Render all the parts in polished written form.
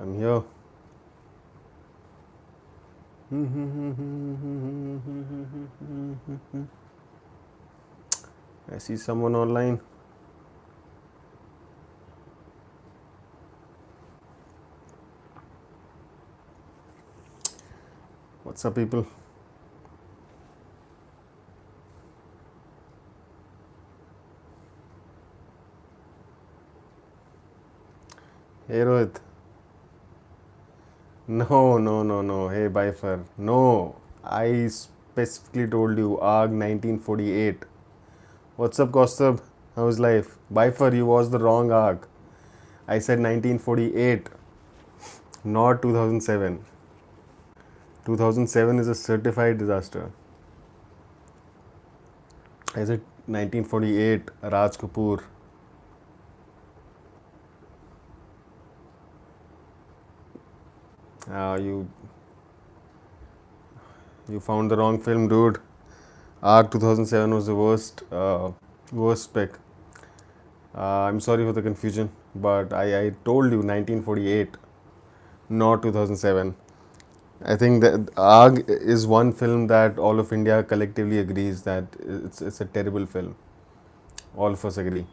I'm here. I see someone online. What's up, people? Hey, Rohit. No, no, no, no. Hey, Bifer. No. I specifically told you ARG 1948. What's up, Kaustubh? How's life? Bifer, you was the wrong ARG. I said 1948, not 2007. 2007 is a certified disaster. I said 1948, Raj Kapoor. You found the wrong film, dude. ARC 2007 was the worst pick. I'm sorry for the confusion, but I told you 1948, not 2007. I think that ARG is one film that all of India collectively agrees that it's a terrible film. All of us agree.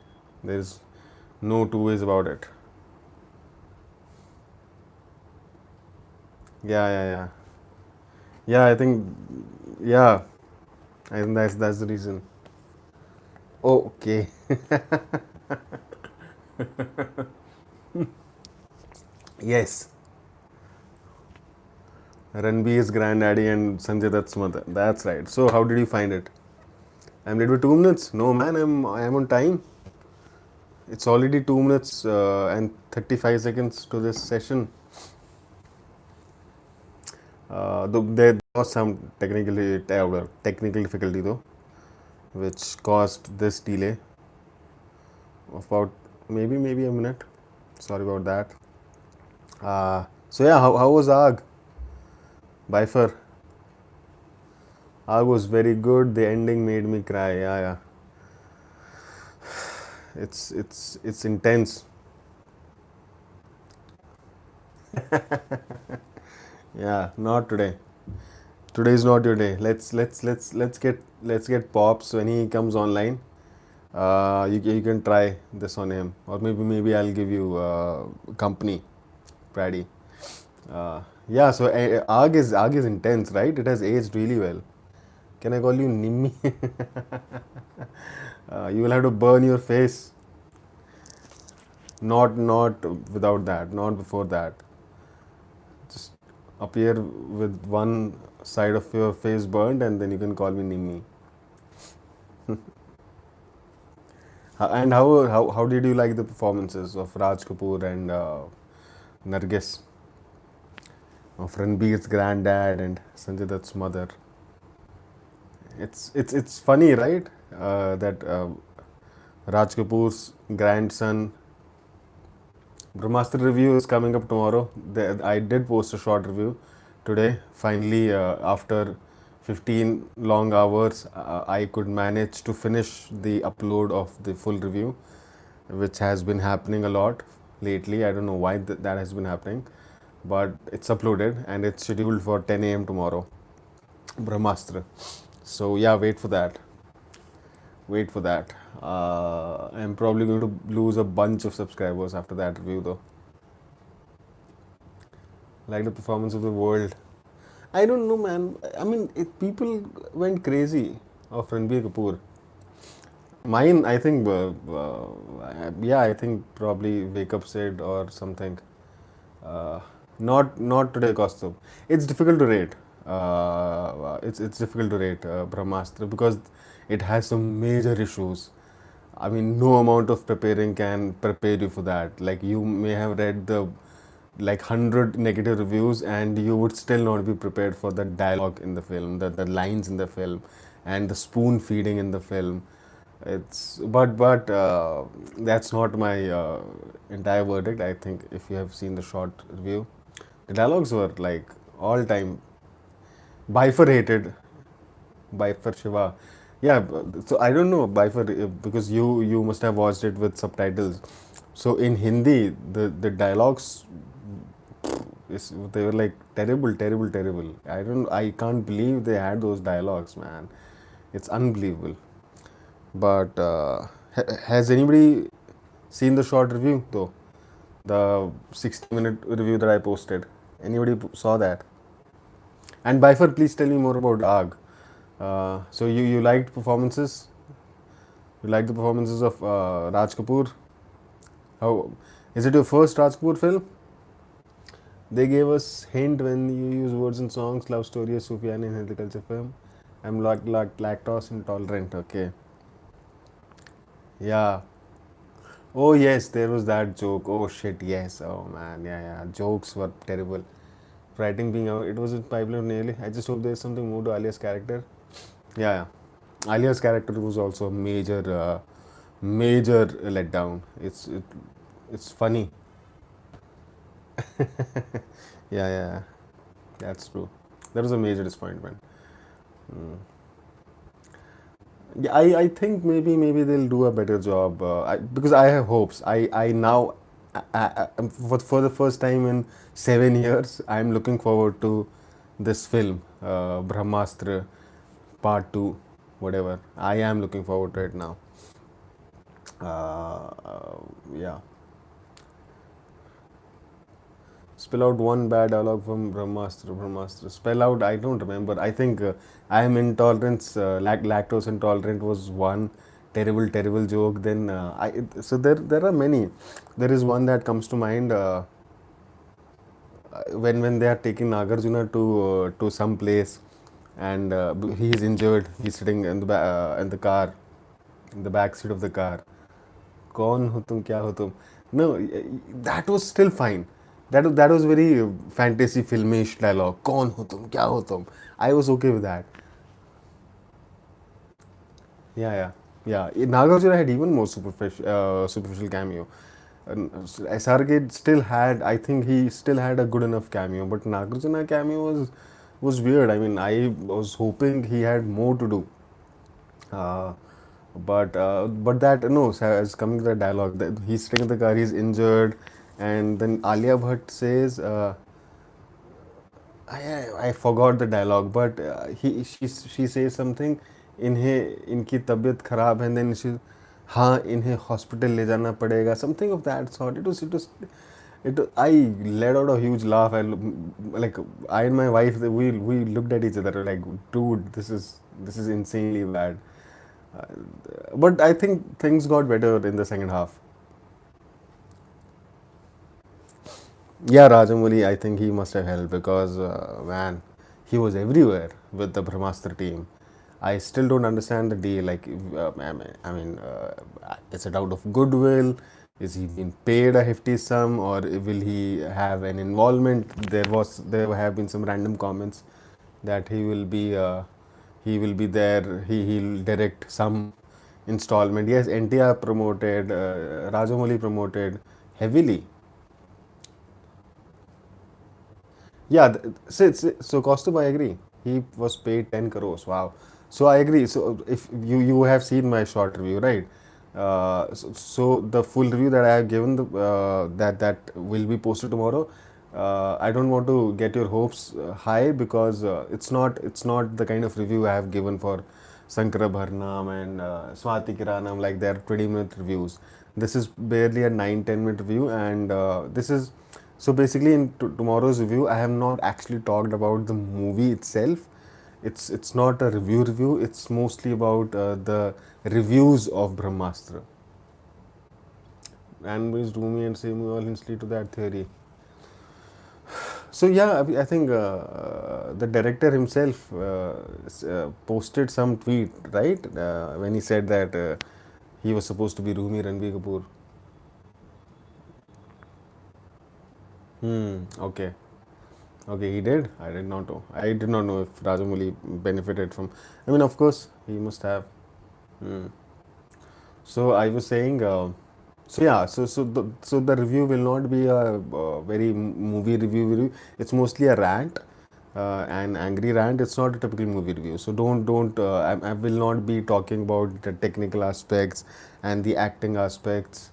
There's no two ways about it. Yeah, yeah, yeah. Yeah, I think, yeah, I think that's the reason. Oh, okay. Yes. Ranbir's granddaddy and Sanjay Dutt's mother. That's right. So, how did you find it? I'm late with 2 minutes. No, man, I'm on time. It's already 2 minutes and 35 seconds to this session. There was some technical difficulty though, which caused this delay of about maybe a minute. Sorry about that. So yeah, how was ARG? Bifer. ARG was very good. The ending made me cry. Yeah, yeah. It's intense. Yeah, not today. Today is not your day. Let's get Pops when he comes online. You can try this on him, or maybe I'll give you company, Praddy. Yeah. So ARG is intense, right? It has aged really well. Can I call you Nimmi? You will have to burn your face. Not without that. Not before that. Just appear with one side of your face burned, and then you can call me Nimmi. And how did you like the performances of Raj Kapoor and Nargis, of Ranbir's granddad and Sanjay Dutt's mother? It's funny, right? That Raj Kapoor's grandson. Brahmastra review is coming up tomorrow. I did post a short review today. Finally, after 15 long hours, I could manage to finish the upload of the full review, which has been happening a lot lately. I don't know why that has been happening, but it's uploaded and it's scheduled for 10 a.m. tomorrow. Brahmastra. So yeah, wait for that. Wait for that. I'm probably going to lose a bunch of subscribers after that review, though. Like the performance of the world. I don't know, man. I mean, people went crazy of Ranbir Kapoor. Mine, I think, yeah, I think probably Wake Up Sid or something. Uh, not today, Kaustubh. It's difficult to rate. It's difficult to rate Brahmastra because it has some major issues. I mean, no amount of preparing can prepare you for that. Like, you may have read the like 100 negative reviews and you would still not be prepared for the dialogue in the film, the lines in the film, and the spoon feeding in the film. But that's not my entire verdict. I think if you have seen the short review, the dialogues were like all time bifurcated. Bifur Shiva. Yeah, so I don't know Bifur because you must have watched it with subtitles. So in Hindi, the dialogues They were like terrible, terrible, terrible. I can't believe they had those dialogues, man. It's unbelievable. But has anybody seen the short review though? The 60-minute review that I posted. Anybody saw that? And Bifur, please tell me more about ARG. So you liked performances? You liked the performances of Raj Kapoor? How is it your first Raj Kapoor film? They gave us hint when you use words in songs, love story, Sufyan in healthy culture film. I'm lactose intolerant. Okay. Yeah. Oh yes, there was that joke. Oh shit, yes. Oh man, yeah, yeah. Jokes were terrible. Writing being out, it was a pipeline nearly. I just hope there's something more to Alia's character. Yeah, yeah. Alia's character was also a major letdown. It's funny. Yeah, yeah, that's true. That was a major disappointment. Mm. Yeah, I think maybe they'll do a better job because I have hopes. I now for the first time in 7 years, I'm looking forward to this film, Brahmastra Part Two, whatever. I am looking forward to it now. Yeah. Spell out one bad dialogue from Brahmastra. Brahmastra. Spell out. I don't remember. I think I am intolerance. Lactose intolerant was one terrible joke. Then so there are many. There is one that comes to mind when they are taking Nagarjuna to some place, and he is injured. He's sitting in the car, in the back seat of the car. कौन हो तुम क्या हो तुम no that was still fine that was very fantasy filmish dialogue कौन हो तुम क्या हो तुम I was okay with that yeah Nagarjuna had even more superficial cameo SRK still had I think he still had a good enough cameo but Nagarjuna cameo was weird I mean I was hoping he had more to do uh, but that no as coming to the dialogue that he's sitting in the car he's injured and then Alia Bhatt says I forgot the dialogue but she says something इनकी तबीयत खराब है and then she हाँ इन्हें hospital ले जाना पड़ेगा something of that sort I let out a huge laugh and like I and my wife we looked at each other like dude this is insanely bad. Uh, but I think things got better in the second half. Yeah, Rajamouli, I think he must have helped because, man, he was everywhere with the Brahmastra team. I still don't understand the deal. Like, is it out of goodwill? Is he being paid a hefty sum, or will he have an involvement? There have been some random comments that he will be there. He'll direct some installment. Yes, NTR promoted, Rajamouli promoted heavily. Yeah, so Kaustubh, I agree. He was paid 10 crores. Wow. So I agree. So if you have seen my short review, right? So the full review that I have given that will be posted tomorrow. I don't want to get your hopes high because it's not the kind of review I have given for Sankara Bharnam and Swati Kiranam like their 20-minute reviews. This is barely a 9-10 minute review and this is so basically, in tomorrow's review, I have not actually talked about the movie itself. It's not a review. It's mostly about the reviews of Brahmastra. Animals do me and say me all instantly to that theory. So yeah, I think the director himself posted some tweet right when he said that he was supposed to be Rumi Ranbir Kapoor. Okay. Okay, he did. I did not know. I did not know if Rajamouli benefited from. I mean, of course, he must have. Hmm. So I was saying. So yeah. So the review will not be a very movie review. It's mostly a rant, an angry rant. It's not a typical movie review. So don't. I will not be talking about the technical aspects and the acting aspects.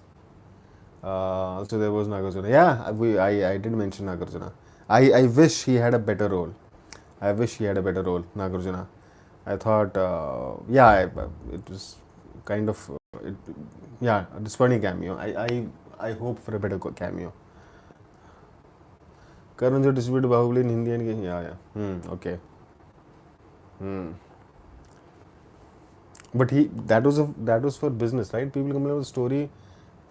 So there was Nagarjuna. Yeah, I did mention Nagarjuna. I wish he had a better role. I wish he had a better role, Nagarjuna. I thought, yeah, it was kind of, yeah, a disappointing cameo. I hope for a better cameo. Karan jo distributed Bahubali in Hindi and yeah, yeah. Okay. Hmm. But that was for business, right? People come up with a story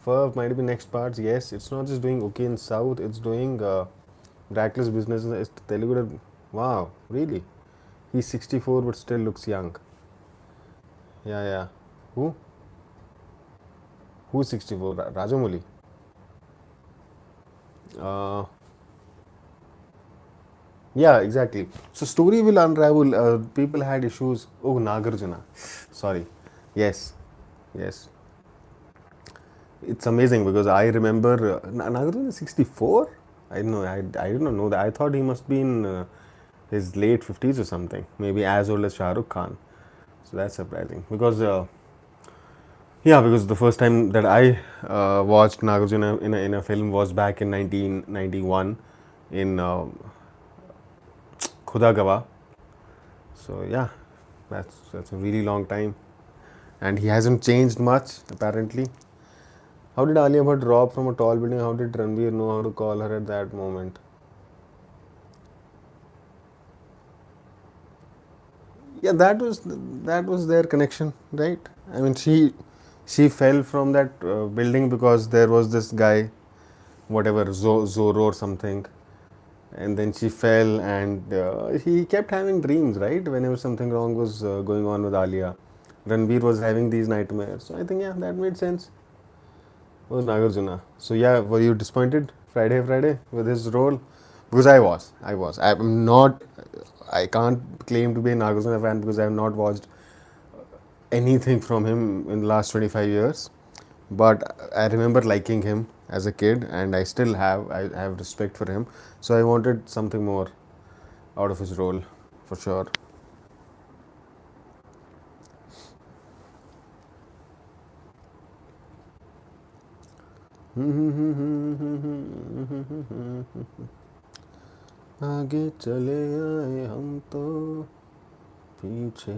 for might be next parts. Yes, it's not just doing okay in South. It's doing reckless business. It's Telugu. Wow, really? He's 64 but still looks young. Yeah, yeah. Who? Who's 64? Rajamouli. Uh, yeah, exactly. So story will unravel. People had issues. Oh, Nagarjuna. Sorry. Yes, yes. It's amazing because I remember Nagarjuna is 64. I know. I did not know that. I thought he must be in his late 50s or something. Maybe as old as Shah Rukh Khan. So that's surprising because yeah, because the first time that I watched Nagarjuna in a film was back in 1991 in Khuda Gawah. So yeah, that's a really long time, and he hasn't changed much apparently. How did Alia Bhatt drop from a tall building? How did Ranveer know how to call her at that moment? Yeah, that was their connection, right? I mean, she fell from that building because there was this guy, whatever Zorro or something, and then she fell, and he kept having dreams, right? Whenever something wrong was going on with Alia, Ranveer was having these nightmares. So I think yeah, that made sense. Was Nagarjuna. So yeah, were you disappointed Friday with his role? Because I was. I'm not. I can't claim to be a Nagarjuna fan because I have not watched anything from him in the last 25 years. But I remember liking him as a kid, and I still have. I have respect for him. So I wanted something more out of his role, for sure. आगे चले आए हम तो पीछे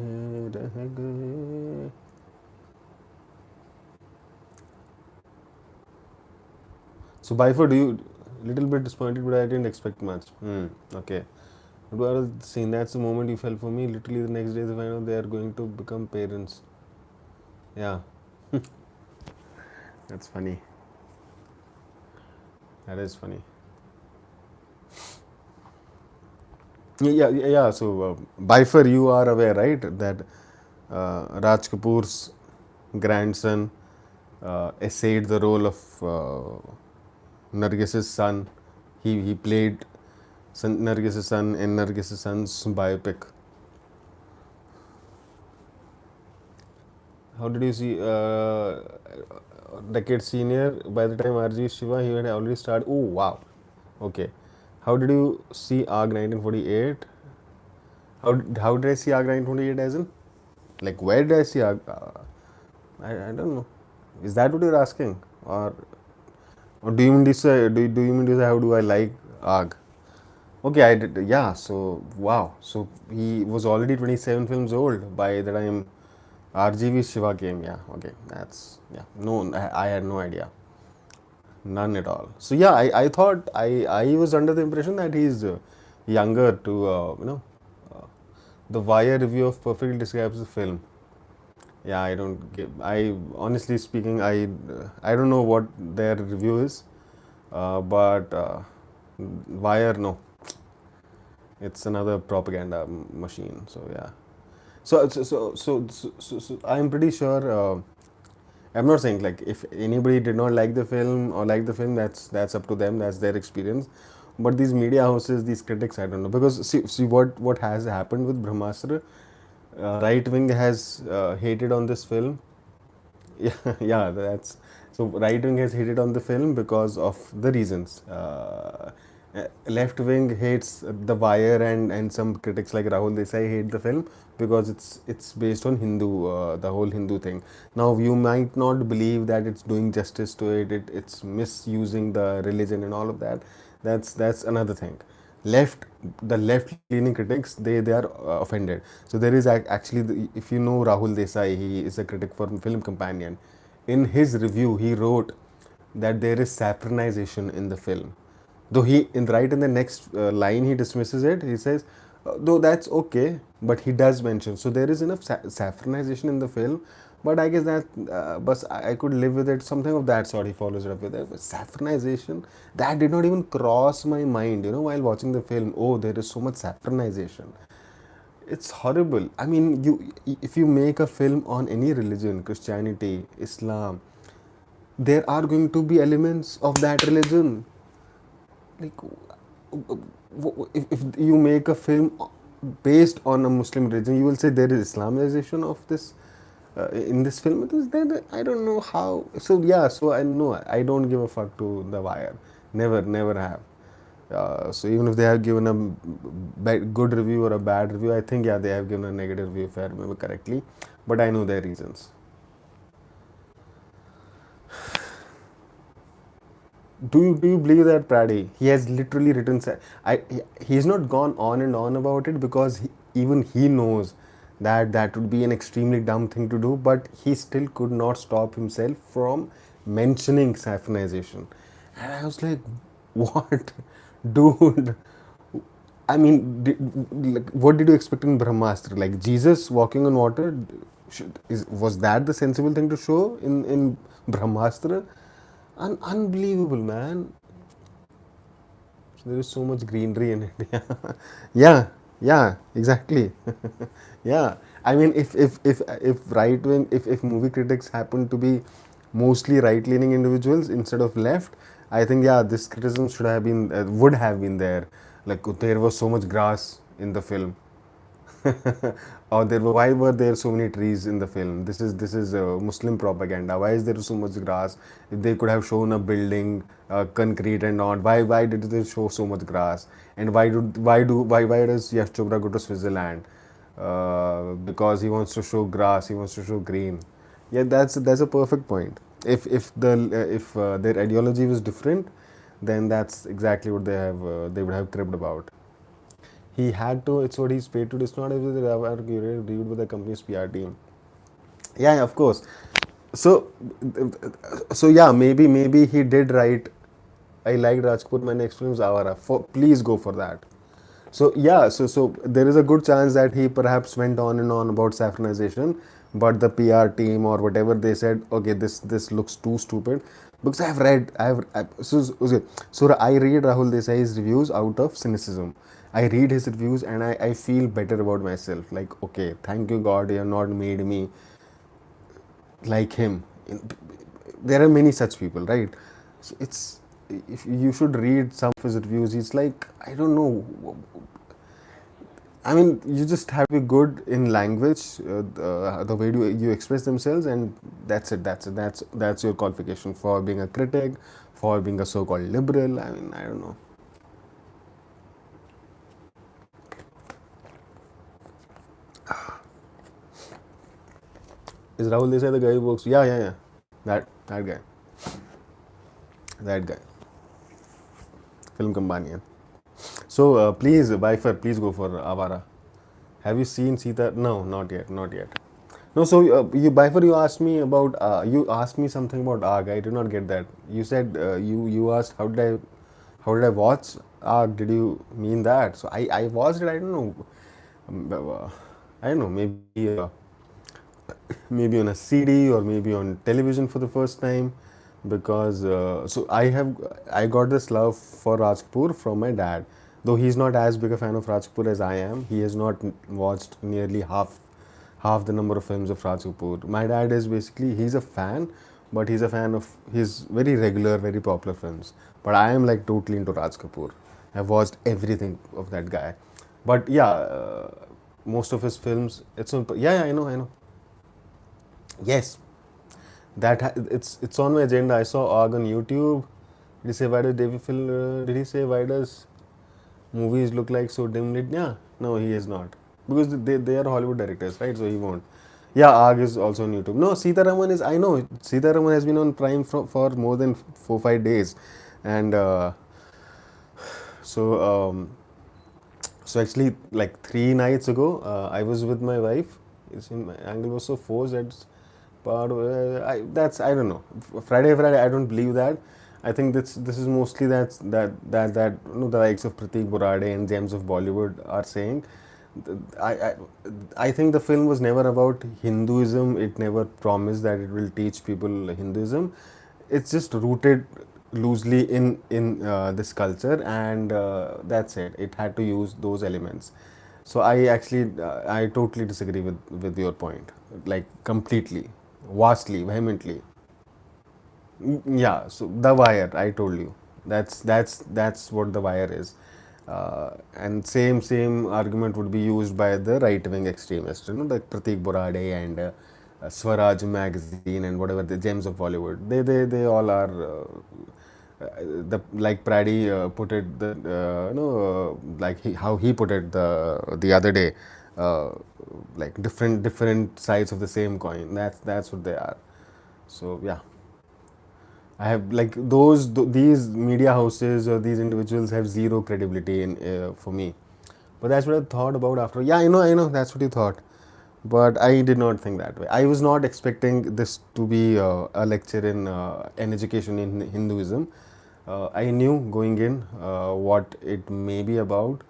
रह गए. So Biford, you little bit disappointed, but I didn't expect much. Okay. But what I was saying, that's the moment you felt for me. Literally the next day they find out they are going to become parents. Yeah, that's funny. That is funny. Yeah. So Biford, you are aware, right, that Raj Kapoor's grandson essayed the role of Nargis's son. He played Nargis's son in Nargis's son's biopic. How did you see Decade Senior? By the time RG Shiva, he had already started. Oh, wow. Okay. How did you see ARG 1948? How did I see ARG 1948 as in? Like, where did I see ARG? I don't know. Is that what you're asking? Or do you mean to say, do you mean to say, how do I like ARG? Okay, I did. Yeah, so, wow. So, he was already 27 films old by the time RGV Shiva came. Yeah, okay. Yeah. No, I had no idea. None at all. So yeah, I thought I was under the impression that he's younger to uh, the Wire review of perfectly describes the film. Yeah, I don't give. I honestly speaking, I don't know what their review is, but Wire no, it's another propaganda machine. So yeah. So I'm pretty sure. I'm not saying like if anybody did not like the film or like the film, that's up to them. That's their experience. But these media houses, these critics, I don't know because see what has happened with Brahmastra. Right wing has hated on this film. Yeah, yeah, that's so right wing has hated on the film because of the reasons. Left wing hates The Wire, and some critics like Rahul Desai hate the film because it's based on Hindu, the whole Hindu thing. Now you might not believe that it's doing justice to it. It's misusing the religion and all of that. That's another thing. left the left leaning critics, they are offended. So there is actually if you know Rahul Desai, he is a critic for Film Companion. In his review he wrote that there is saffronization in the film, though he in right in the next line he dismisses it. He says, though that's okay, but he does mention, so there is enough saffronization in the film, but I guess that but I could live with it, something of that sort. He follows it up with it. But saffronization, that did not even cross my mind, while watching the film. Oh, there is so much saffronization. It's horrible. I mean, you if you make a film on any religion, Christianity, Islam, there are going to be elements of that religion. Like, if you make a film based on a Muslim religion, you will say there is Islamization of this in this film. It is there. I don't know how. So yeah. So I know I don't give a fuck to The Wire. Never, never have. So even if they have given a good review or a bad review, I think yeah they have given a negative review if I remember correctly. But I know their reasons. Do you believe that Praddy? He has literally written. He's not gone on and on about it because even he knows that that would be an extremely dumb thing to do. But he still could not stop himself from mentioning saffronization, and I was like, "What, dude? I mean, like, what did you expect in Brahmastra? Like Jesus walking on water? Was that the sensible thing to show in Brahmastra? Unbelievable, man. So there is so much greenery in it. Yeah, yeah, exactly. Yeah, I mean, if right wing, if movie critics happen to be mostly right leaning individuals instead of left, I think yeah, this criticism should have been would have been there. Like there was so much grass in the film. Or why were there so many trees in the film? This is Muslim propaganda. Why is there so much grass? If they could have shown a building, concrete and not, why did they show so much grass? And why does Yash Chopra go to Switzerland? Because he wants to show grass, he wants to show green. Yeah, that's a perfect point. If their ideology was different, then that's exactly what they would have cribbed about. He had to. It's what he's paid to do. It's not as if they are reviewed with the company's PR team. Yeah, yeah, of course. So, yeah, maybe he did write. I liked Rajput. My next film is Avara. Please go for that. So yeah, so there is a good chance that he perhaps went on and on about saffronization, but the PR team or whatever they said, okay, this looks too stupid. Because so I read Rahul Desai's reviews out of cynicism. I read his reviews and I feel better about myself. Like, okay, thank you God, you have not made me like him. There are many such people, right? So it's if you should read some of his reviews. He's like, I don't know. I mean, you just have to be good in language, the way you express themselves, and that's it. That's your qualification for being a critic, for being a so-called liberal. I mean, I don't know. Is Rahul Desai the guy who works? Yeah, yeah, yeah. That guy, that guy, film companion. So please, please go for Avara. Have you seen Sita? No, not yet, not yet. No, so you asked me about you asked me something about ARG. I did not get that. You said you asked how did I watch ARG? Did you mean that? So I watched it. I don't know. I don't know. Maybe on a CD or maybe on television for the first time, because so I got this love for Raj Kapoor from my dad. Though he's not as big a fan of Raj Kapoor as I am, he has not watched nearly half the number of films of Raj Kapoor. My dad is basically, he's a fan, but he's a fan of his very regular, very popular films. But I am like totally into Raj Kapoor. I've watched everything of that guy. But yeah, most of his films, it's on. Yeah, yeah, I know. Yes, it's on my agenda. I saw ARG on YouTube. Did he say why does David Phil? Did he say why does movies look like so dimly? Yeah, no, he is not, because they are Hollywood directors, right? So he won't. Yeah, ARG is also on YouTube. No, Sita Raman is. I know Sita Raman has been on Prime for more than 4 5 days, and so So actually, like 3 nights ago, I was with my wife. My angle was so forced that part I don't know. Friday, I don't believe that. I think this is mostly that the likes of Pratik Borade and gems of Bollywood are saying. I, I I think the film was never about Hinduism. It never promised that it will teach people Hinduism. It's just rooted loosely in this culture, and that's it. It had to use those elements. So I totally disagree with your point, like completely, vastly, vehemently. Yeah, so The Wire, I told you. That's what The Wire is. And same argument would be used by the right wing extremists, like Pratik Borade and Swaraj magazine and whatever the gems of Bollywood. They all are the like Praddy put it the like how he put it the other day, uh, like different sides of the same coin. That's what they are. So yeah. I have like these media houses or these individuals have zero credibility in for me. But that's what I thought about after. Yeah, I know. That's what you thought. But I did not think that way. I was not expecting this to be a lecture in an education in Hinduism. I knew going in what it may be about,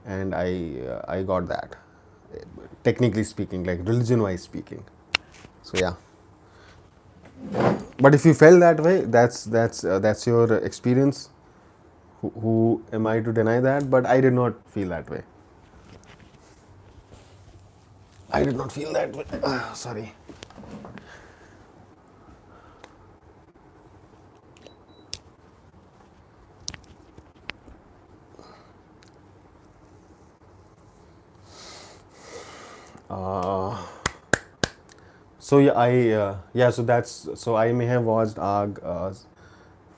and I got that. Technically speaking, like religion-wise speaking. So yeah. But if you felt that way, that's your experience. Who am I to deny that? But I did not feel that way. I did not feel that way. Sorry. Uh, so yeah, so that's so I may have watched ARG for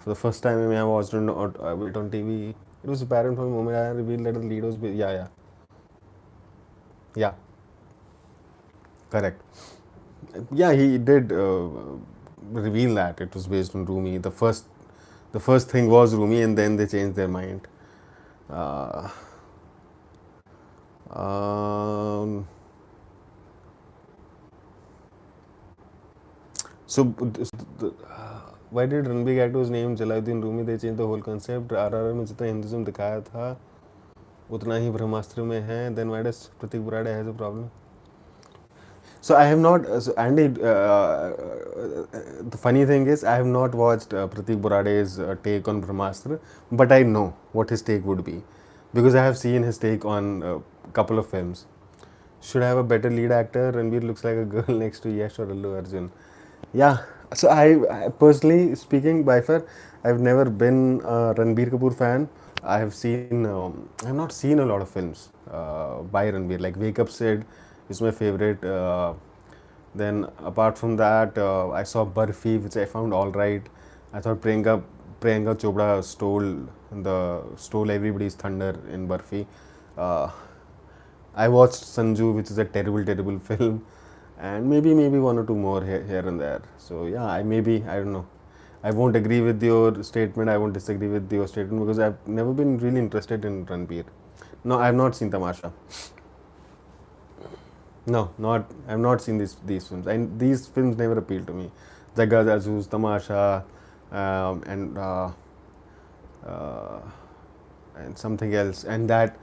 the first time. I may have watched it on TV. It was apparent from the moment I revealed that the lead was yeah, correct. Yeah, he did reveal that it was based on Rumi. The first thing was Rumi, and then they changed their mind. Uh, um, so, why did Ranbir Kapoor's name Jalaluddin Rumi? They changed the whole concept. RRR में जितना Hinduism दिखाया था उतना ही ब्रह्मास्त्र में है. Then why does Pratik Burade has a problem? So I have not. So Andy, the funny thing is, I have not watched Pratik Borade's take on Brahmastra, but I know what his take would be, because I have seen his take on a couple of films. Should I have a better lead actor? Ranbir looks like a girl next to Yash or Allu Arjun. Yeah. So I personally speaking, by far, I've never been a Ranbir Kapoor fan. I have seen. I have not seen a lot of films by Ranbir. Like Wake Up Sid is my favorite. Then apart from that, I saw Barfi, which I found all right. I thought Priyanka Chopra stole everybody's thunder in Barfi. Uh, I watched Sanju, which is a terrible film, and maybe one or two more here and there. So yeah, I don't know. I won't agree with your statement. I won't disagree with your statement because I've never been really interested in Ranbir. No, I have not seen Tamasha. No, not I've not seen these films. And these films never appeal to me. Jagad Azuz, Tamasha, uh, and something else, and that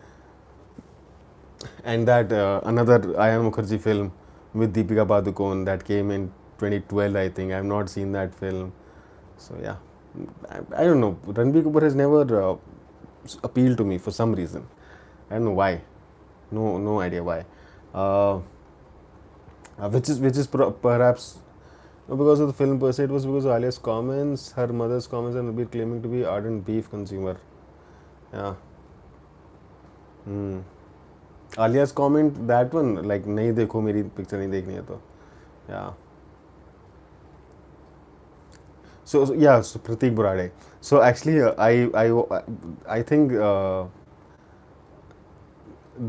another Ayan Mukherjee film with Deepika Padukone that came in 2012. I think I've not seen that film. So yeah, I don't know. Ranbir Kapoor has never appealed to me for some reason. I don't know why. No idea why. Uh, which is perhaps not because of the film per se. It was because of Alia's comments, her mother's comments, and Ranbir claiming to be ardent beef consumer. Yeah. Hmm. Alia's comment, that one, like नहीं देखो मेरी picture नहीं देखनी है तो yeah. So Pratik Burade. So actually, I think the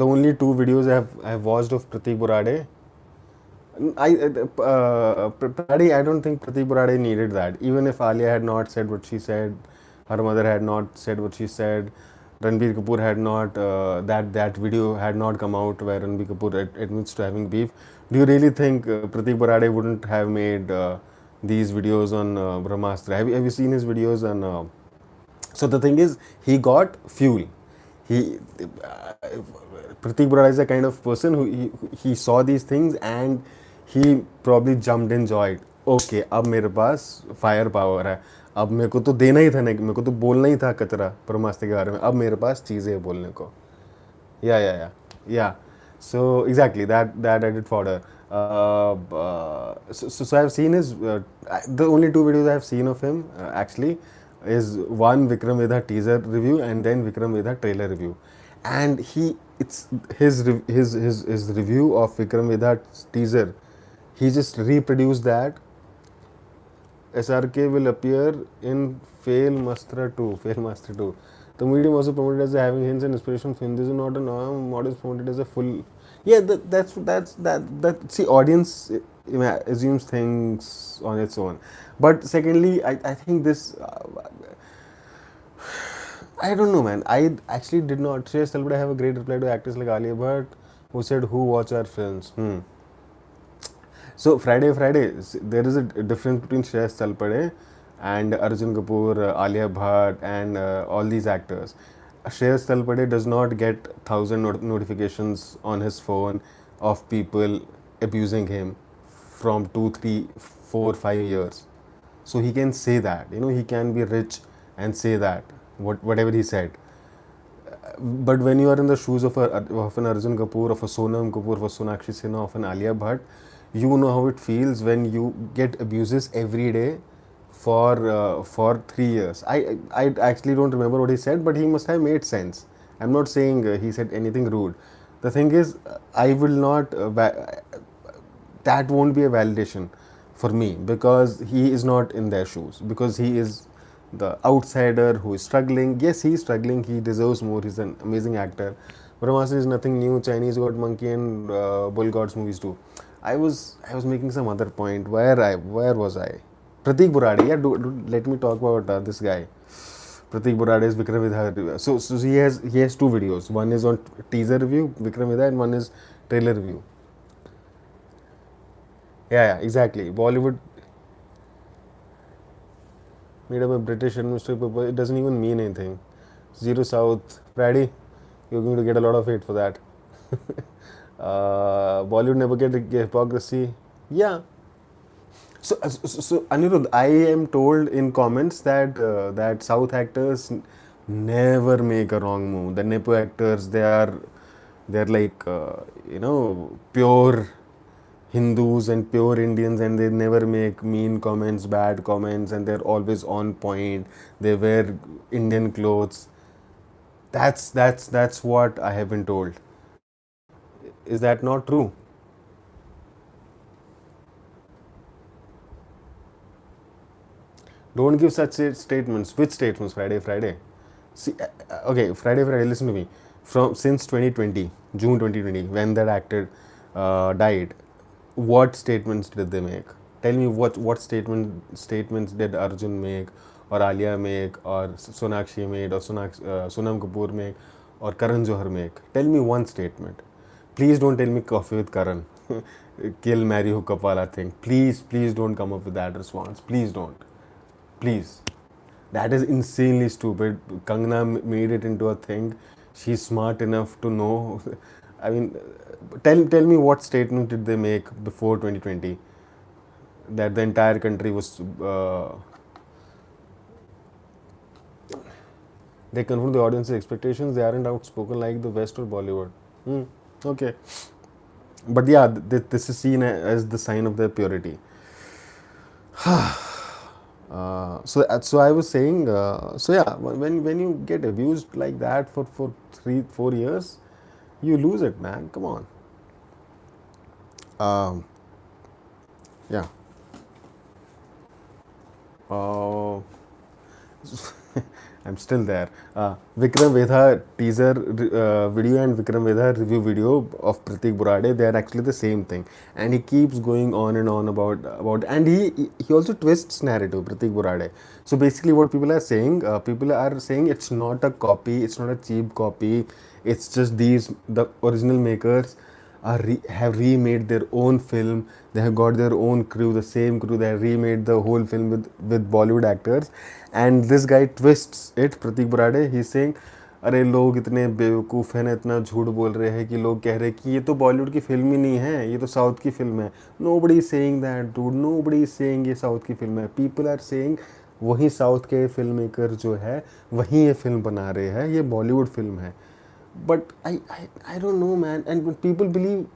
only two videos I have watched of Pratik Burade. I don't think Pratik Burade needed that. Even if Alia had not said what she said, her mother had not said what she said. Ranbir Kapoor had not that video had not come out where Ranbir Kapoor admits to having beef, do you really think Pratik Barade wouldn't have made these videos on Brahmastra? Have you seen his videos on? So the thing is, he got fuel. He Pratik Barade is a kind of person who he saw these things and he probably jumped in joy. Okay अब मेरे पास fire power है, अब मेरे को तो देना ही था ना, मेरे को तो बोलना ही था कचरा ब्रह्मास्त्र के बारे में, अब मेरे पास चीज़ें हैं बोलने को. Yeah. So exactly that added fodder. So I've seen his the only two videos I've seen of him actually is one Vikram Vedha teaser review and then Vikram Vedha trailer review, and it's his review of Vikram Vedha teaser. He just reproduced that. SRK will appear in Fail Master 2. Fail Master 2. The medium also promoted as having hints and inspiration from Hinduism, not a model is promoted as a full. Yeah, that. See, audience assumes things on its own. But secondly, I think this. I don't know, man. I actually did not. Shreyas Talbade have a great reply to actors like Alia Bhatt, who said, "Who watch our films?" So Friday, there is a difference between Shreyas Talpade and Arjun Kapoor, Alia Bhatt, and all these actors. Shreyas Talpade does not get thousand notifications on his phone of people abusing him from 2, 3, 4, 5 years. So he can say that, he can be rich and say that whatever he said. But when you are in the shoes of an Arjun Kapoor, of a Sonam Kapoor, of a Sonakshi Sinha, of an Alia Bhatt, you know how it feels when you get abuses every day for 3 years. I actually don't remember what he said, but he must have made sense. I'm not saying he said anything rude. The thing is, I will not. That won't be a validation for me because he is not in their shoes. Because he is the outsider who is struggling. Yes, he is struggling. He deserves more. He's an amazing actor. Brahmastra is nothing new. Chinese got monkey and Bull Gods movies too. I was making some other point. Where was I? Pratik Burade. Yeah, let me talk about this guy. Pratik Burade's Vikram Vedha review. So he has two videos. One is on teaser review, Vikram Vedha, and one is trailer review. Yeah, exactly. Bollywood made up a British administrative. It doesn't even mean anything. Zero South. Brady, you're going to get a lot of hate for that. Bollywood never get hypocrisy. Yeah. So Anirudh, I am told in comments that South actors never make a wrong move. The Nepo actors, they're like pure Hindus and pure Indians, and they never make mean comments, bad comments, and they're always on point. They wear Indian clothes. That's what I have been told. Is that not true? Don't give such statements. Which statements? Friday. See, okay, Friday. Listen to me. From since 2020, June 2020, when that actor died, what statements did they make? Tell me what statements did Arjun make, or Alia make, or Sonakshi made, or Sonam Kapoor make, or Karan Johar make? Tell me one statement. Please don't tell me coffee with Karan. Kill, marry, hook up wala thing. Please don't come up with that response. Please don't. Please. That is insanely stupid. Kangana made it into a thing. She's smart enough to know. I mean, tell me what statement did they make before 2020 that the entire country was. They confirm the audience's expectations. They aren't outspoken like the West or Bollywood. Okay. But yeah, this is seen as the sign of their purity. So I was saying, so yeah, when you get abused like that for 3-4 years, you lose it, man. Come on. Yeah. I'm still there. Vikram Vedha teaser video and Vikram Vedha review video of Pratik Burade, they are actually the same thing, and he keeps going on and on about, and he also twists narrative. Pratik Burade. So basically, what people are saying it's not a copy, it's not a cheap copy, it's just the original makers have remade their own film. They have got their own crew, the same crew. They have remade the whole film with Bollywood actors, and this guy twists it. Pratik Burade, he's saying, अरे लोग इतने बेवकूफ़ हैं ना, इतना झूठ बोल रहे हैं कि लोग कह रहे हैं कि ये तो बॉलीवुड की फिल्म ही नहीं है, ये तो साउथ की फिल्म है. Nobody is saying that dude, nobody is saying ये साउथ की फिल्म है. पीपल आर सेइंग वही साउथ के फिल्म मेकर जो है वही ये फिल्म बना रहे हैं, ये बॉलीवुड फिल्म है. But I don't know, man. And when people believe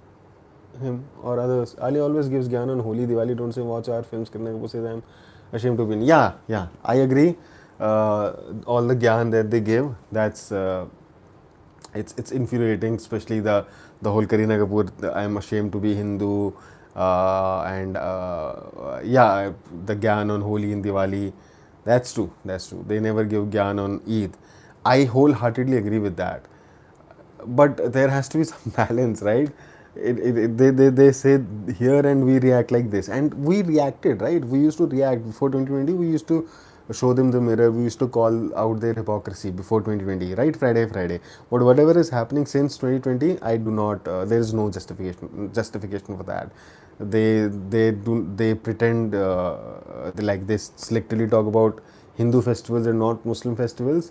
him or others, Ali always gives gyan on Holi, Diwali. Don't say watch our films. Karne ko say I'm ashamed to be. Yeah, yeah. I agree. All the gyan that they give, that's it's infuriating. Especially the whole Kareena Kapoor. I'm ashamed to be Hindu. And yeah, the gyan on Holi and Diwali. That's true. That's true. They never give gyan on Eid. I wholeheartedly agree with that, but there has to be some balance, right? They say here and we react like this, and we reacted, right? We used to react before 2020. We used to show them the mirror. We used to call out their hypocrisy before 2020, right? Friday. But whatever is happening since 2020, I do not. There is no justification for that. They pretend they selectively talk about Hindu festivals and not Muslim festivals.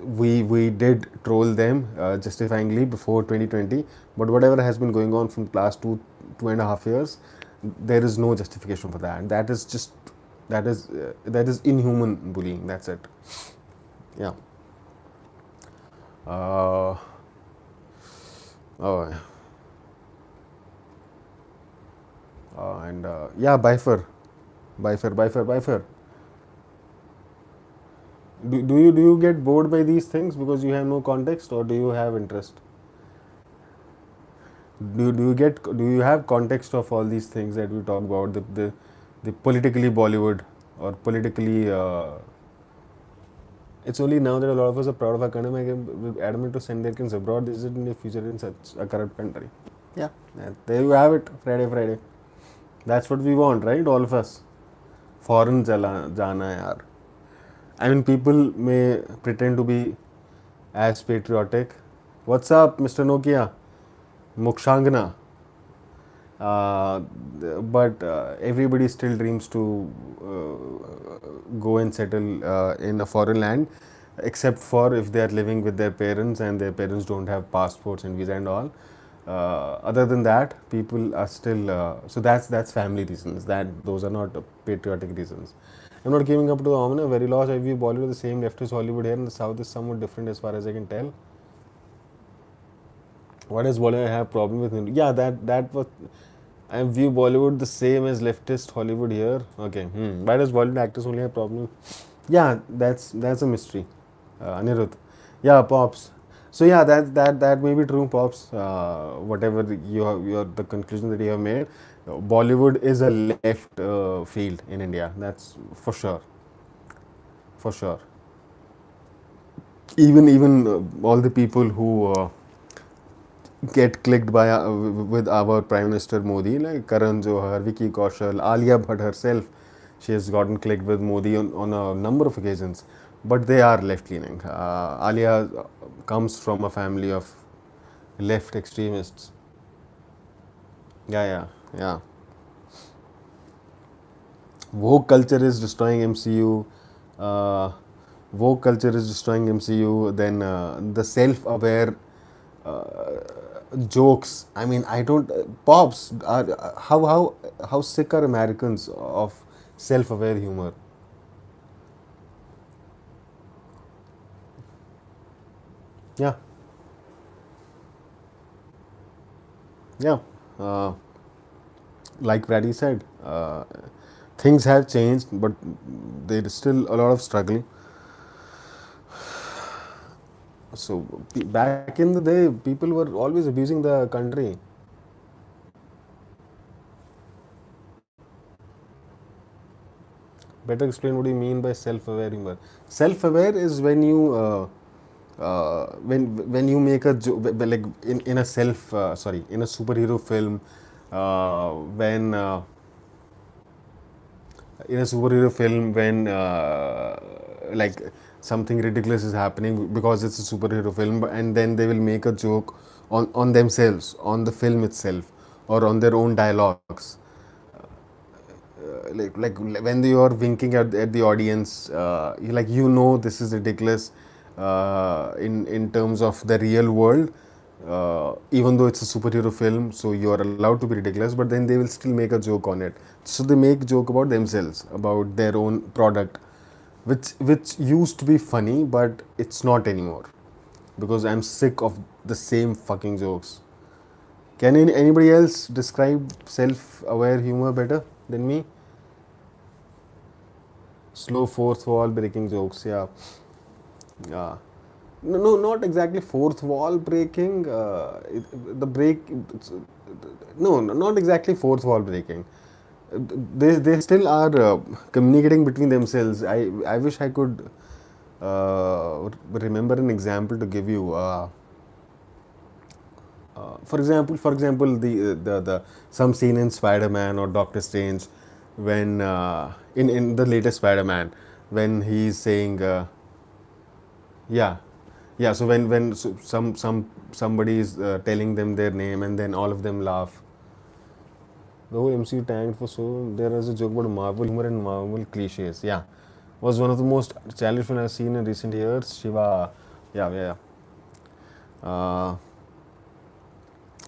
We did troll them justifyingly before 2020, but whatever has been going on from the last 2.5 years, there is no justification for that. That is inhuman bullying. That's it. Yeah. uh, oh, and yeah, Bifur. Do you get bored by these things because you have no context, or do you have interest? Do you have context of all these things that we talk about, the politically Bollywood or politically it's only now that a lot of us are proud of our country, we're adamant to send their kids abroad. This is in the future in such a corrupt country. Yeah, there you have it. Friday. That's what we want, right? All of us. Foreign jana hai yaar. I mean, people may pretend to be as patriotic. What's up, Mr. Nokia? Mukshangana. Uh, but everybody still dreams to go and settle in a foreign land, except for if they are living with their parents and their parents don't have passports and visa and all. Other than that, people are still so that's family reasons. Those are not patriotic reasons. I'm not giving up to the Omna. Very lost. I view Bollywood the same. Leftist Hollywood here in the South is somewhat different as far as I can tell. What does Bollywood have problem with? Yeah, that was. I view Bollywood the same as leftist Hollywood here. Okay. Why does Bollywood actors only have problem? Yeah, that's a mystery. Anirudh. Yeah, pops. So yeah, that may be true, pops. Whatever your the conclusion that you have made, Bollywood is a left field in India. That's for sure, for sure. Even all the people who get clicked by with our Prime Minister Modi, like Karan Johar, Vicky Kaushal, Alia Bhatt herself, she has gotten clicked with Modi on a number of occasions, but they are left leaning. Alia comes from a family of left extremists. Yeah. Woke culture is destroying MCU. Uh, woke culture is destroying MCU. Then the self-aware jokes. I mean, I don't. Pops. How sick are Americans of self-aware humor? Yeah, yeah. Uh, like Brady said, things have changed, but there is still a lot of struggle. So back in the day, people were always abusing the country. Better explain what you mean by self-aware humor. Self-aware is when you when you make a like in a self sorry, in a superhero film, when in a superhero film when like something ridiculous is happening because it's a superhero film, and then they will make a joke on themselves, on the film itself, or on their own dialogues. Like when you are winking at the audience, you know this is ridiculous in terms of the real world, even though it's a superhero film, so you are allowed to be ridiculous, but then they will still make a joke on it. So they make joke about themselves, about their own product, which used to be funny, but it's not anymore because I'm sick of the same fucking jokes. Can anybody else describe self-aware humor better than me? Slow fourth wall breaking jokes, yeah. Yeah. No, no, not exactly fourth wall breaking. The break. No, not exactly fourth wall breaking. They still are communicating between themselves. I wish I could remember an example to give you. For example, the some scene in Spider-Man or Doctor Strange, when in the latest Spider-Man, when he's saying, yeah, yeah. So when somebody is telling them their name, and then all of them laugh. The whole MCU tanked for so. There is a joke about Marvel humor and Marvel cliches. Yeah, was one of the most challenging films I've seen in recent years. Shiva, yeah, yeah, yeah.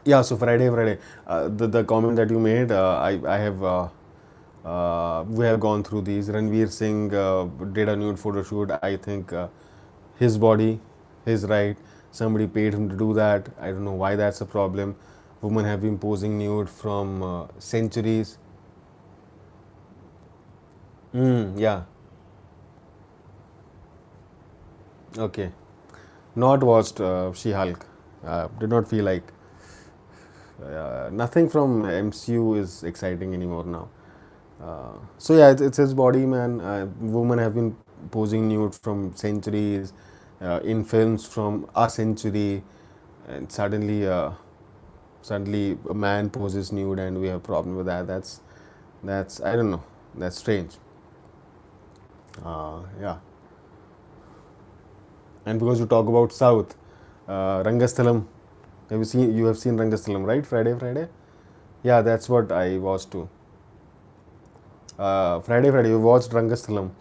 Yeah, so Friday, the comment that you made, I have we have gone through these. Ranveer Singh did a nude photo shoot. I think his body, his right. Somebody paid him to do that. I don't know why that's a problem. Women have been posing nude from centuries. Yeah, okay. Not watched She-Hulk. Did not feel like nothing from MCU is exciting anymore now. So yeah, it's his body, man. Women have been posing nude from centuries, in films from a century, and suddenly a man poses nude, and we have a problem with that. That's I don't know. That's strange. Yeah, and because you talk about South, Rangasthalam. You have seen Rangasthalam, right? Friday. Yeah, that's what I watched too. Friday, you watched Rangasthalam.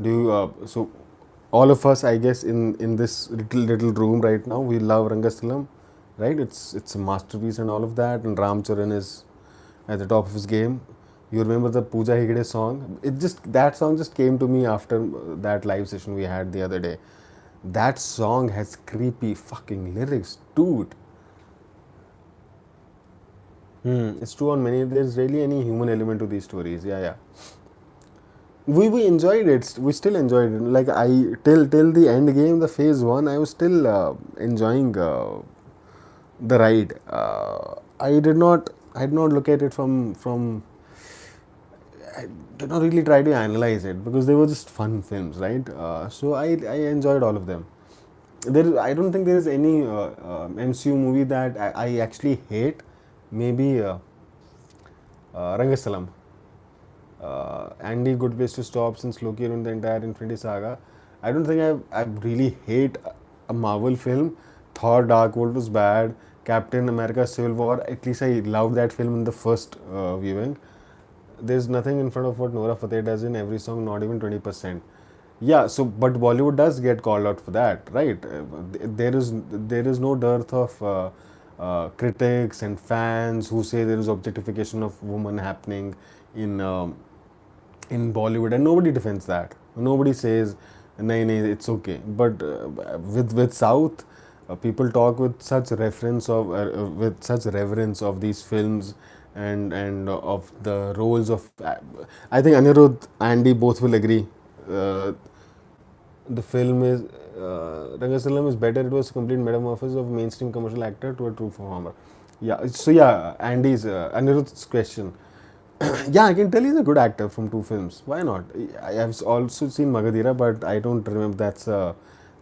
Do you? So, all of us, I guess, in this little room right now, we love Rangasthalam, right? It's a masterpiece and all of that. And Ram Charan is at the top of his game. You remember the Pooja Hegde song? That song just came to me after that live session we had the other day. That song has creepy fucking lyrics, dude. It's true on many. There's really any human element to these stories. Yeah, yeah. We enjoyed it. We still enjoyed it. Like I till the end game, the phase one, I was still enjoying the ride. I did not look at it from. I did not really try to analyze it because they were just fun films, right? So I enjoyed all of them. I don't think there is any MCU movie that I actually hate. Maybe Rangastalam. Andy, good place to stop since Loki ruined the entire Infinity Saga. I don't think I really hate a Marvel film. Thor Dark World was bad. Captain America Civil War, at least I loved that film in the first viewing. There's nothing in front of what Nora Fateh does in every song, not even 20%. Yeah, so but Bollywood does get called out for that, right? There is no dearth of critics and fans who say there is objectification of women happening in in Bollywood, and nobody defends that. Nobody says, "Nahi, nahi, it's okay." But with South, people talk with such reverence of these films and of the roles of. I think Anirudh, Andy both will agree. Uh, the film is Rangasalam is better. It was a complete metamorphosis of mainstream commercial actor to a true performer. Yeah. So yeah, Andy's Anirudh's question. Yeah, I can tell he's a good actor from two films. Why not? I have also seen Magadira, but I don't remember.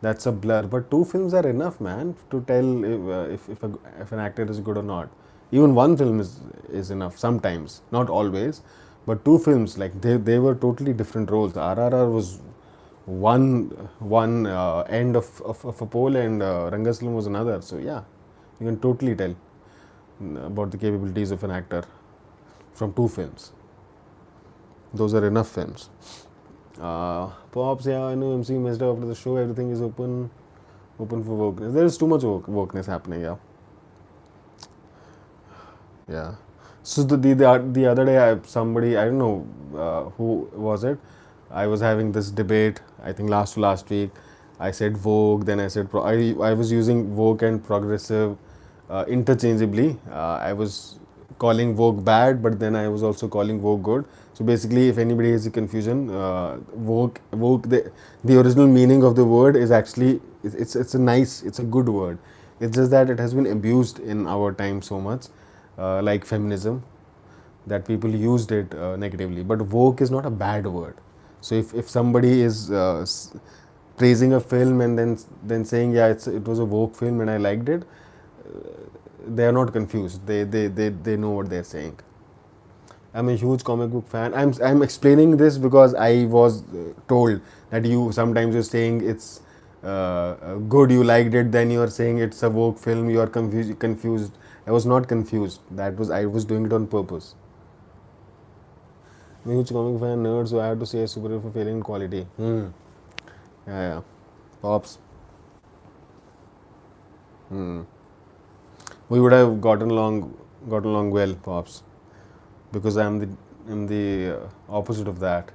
That's a blur. But two films are enough, man, to tell if an actor is good or not. Even one film is enough sometimes, not always. But two films, like they were totally different roles. RRR was one end of a pole, and Rangaslam was another. So yeah, you can totally tell about the capabilities of an actor from two films. Those are enough films. Pops, yeah, I know MC messed up after the show. Everything is open for wokeness. There is too much wokeness happening. Yeah, yeah. So the other day, somebody, I don't know who was it. I was having this debate. I think last week. I said Vogue, then I said I was using Vogue and progressive interchangeably. I was calling Vogue bad, but then I was also calling Vogue good. So basically, if anybody has a confusion, Vogue, the original meaning of the word is actually it's a nice, it's a good word. It's just that it has been abused in our time so much, like feminism, that people used it negatively. But woke is not a bad word. So if somebody is praising a film and then saying, yeah, it was a woke film and I liked it, they are not confused. They know what they're saying. I'm a huge comic book fan. I'm explaining this because I was told that you sometimes you're saying it's good, you liked it, then you are saying it's a woke film, you are confused. I was not confused. I was doing it on purpose. I'm a huge comic fan nerd, so I had to say superhero for failing in quality. Yeah, yeah. Pops. We would have gotten along well, Pops, because I'm the opposite of that.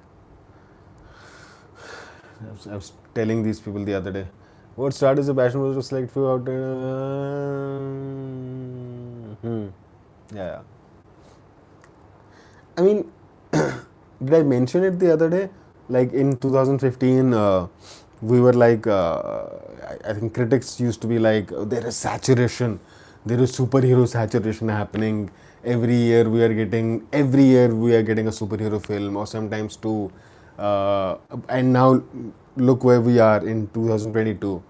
I was telling these people the other day. What started as a passion was to select few out. Yeah, yeah. I mean, did I mention it the other day? Like in 2015, we were like, I think critics used to be like, "Oh, there is saturation, there is superhero saturation happening. Every year we are getting a superhero film, or sometimes two. And now look where we are in 2022.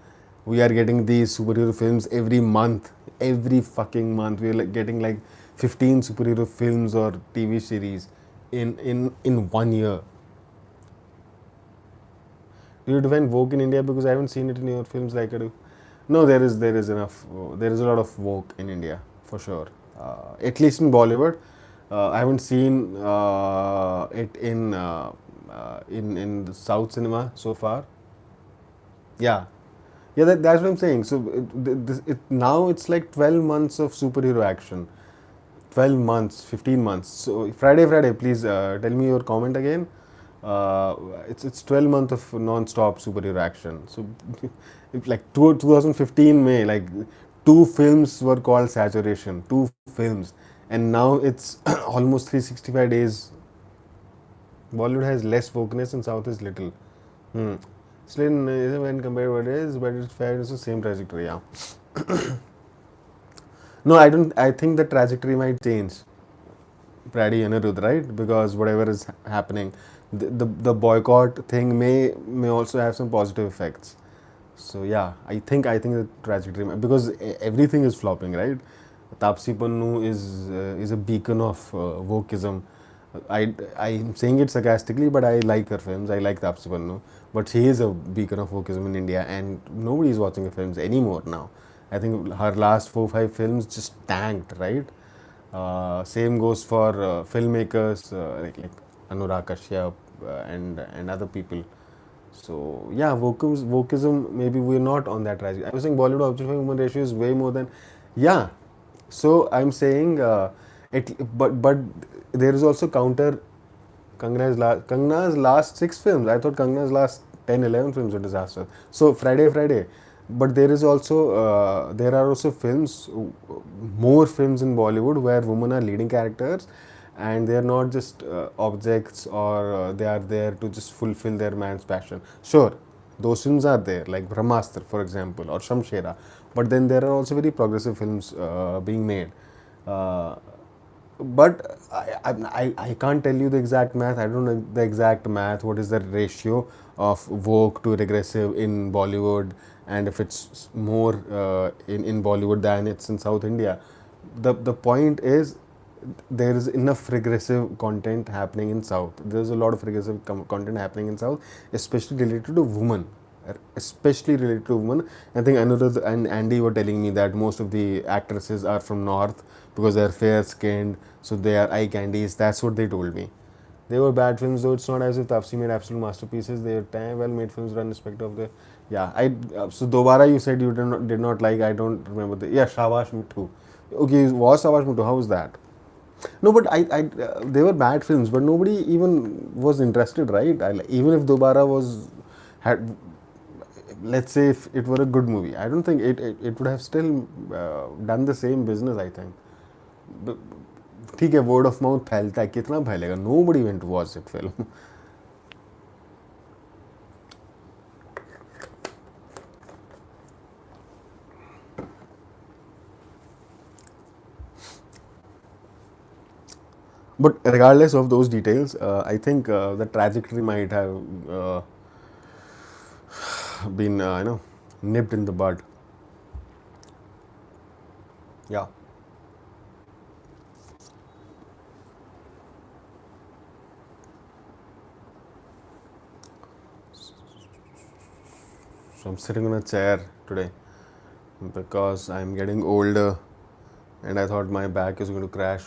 We are getting these superhero films every month, every fucking month. We are like getting like 15 superhero films or TV series in 1 year. Do you define woke in India? Because I haven't seen it in your films like I do. No, there is enough. There is a lot of woke in India for sure. At least in Bollywood, I haven't seen it in the South cinema so far. Yeah, yeah. That's what I'm saying. So now it's like 12 months of superhero action. 12 months, 15 months. So Friday, please tell me your comment again. It's 12 months of non-stop superhero action. So if like 2015 May, like two films were called saturation, two films, and now it's almost 365 days. Bollywood has less wokeness and South is little. Hmm. Still, when compared to what it is, but it's fair, it's the same trajectory. Yeah. No, I don't. I think the trajectory might change. Praddy Anirudh, right? Because whatever is happening, the boycott thing may also have some positive effects. So yeah, I think the trajectory because everything is flopping, right? Tapsi Pannu is a beacon of wokeism. I'm saying it sarcastically, but I like her films. I like Tapsi Pannu, but she is a beacon of wokeism in India, and nobody is watching her films anymore now. I think her last 4 5 films just tanked, right? Same goes for filmmakers like Anurag Kashyap and other people. So yeah, wokeism. Maybe we're not on that rise. I was saying Bollywood object for human ratio is way more than, yeah. So I'm saying but there is also counter. Kangna's last 6 films. I thought Kangna's last 10 11 films were disasters. So Friday, but there are also films, more films in Bollywood where women are leading characters, and they are not just objects, or they are there to just fulfill their man's passion. Sure, those films are there, like Brahmastra, for example, or Shamshera. But then there are also very progressive films being made. Uh, but I can't tell you the exact math. I don't know the exact math. What is the ratio of woke to regressive in Bollywood, and if it's more in Bollywood than it's in South India. The point is, there is enough regressive content happening in South. There's a lot of regressive content happening in South, especially related to women. Especially related to women. I think Anuradha and Andy were telling me that most of the actresses are from North because they're fair skinned, so they are eye candies. That's what they told me. They were bad films, though it's not as if Tapsi made absolute masterpieces. They were damn well made films, run respect of the. Yeah, so Dobara, you said you did not like. I don't remember the. Yeah, Shabash Me too. Okay, was Shabash Me too? How was that? No, but they were bad films, but nobody even was interested, right? Even if Dobara was had, let's say if it were a good movie, I don't think it would have still done the same business. I think. ठीक है, word of mouth फैलता है, कितना फैलेगा? Nobody went to watch that film. But regardless of those details, I think the trajectory might have been nipped in the bud. Yeah. So I'm sitting on a chair today because I'm getting older, and I thought my back is going to crash.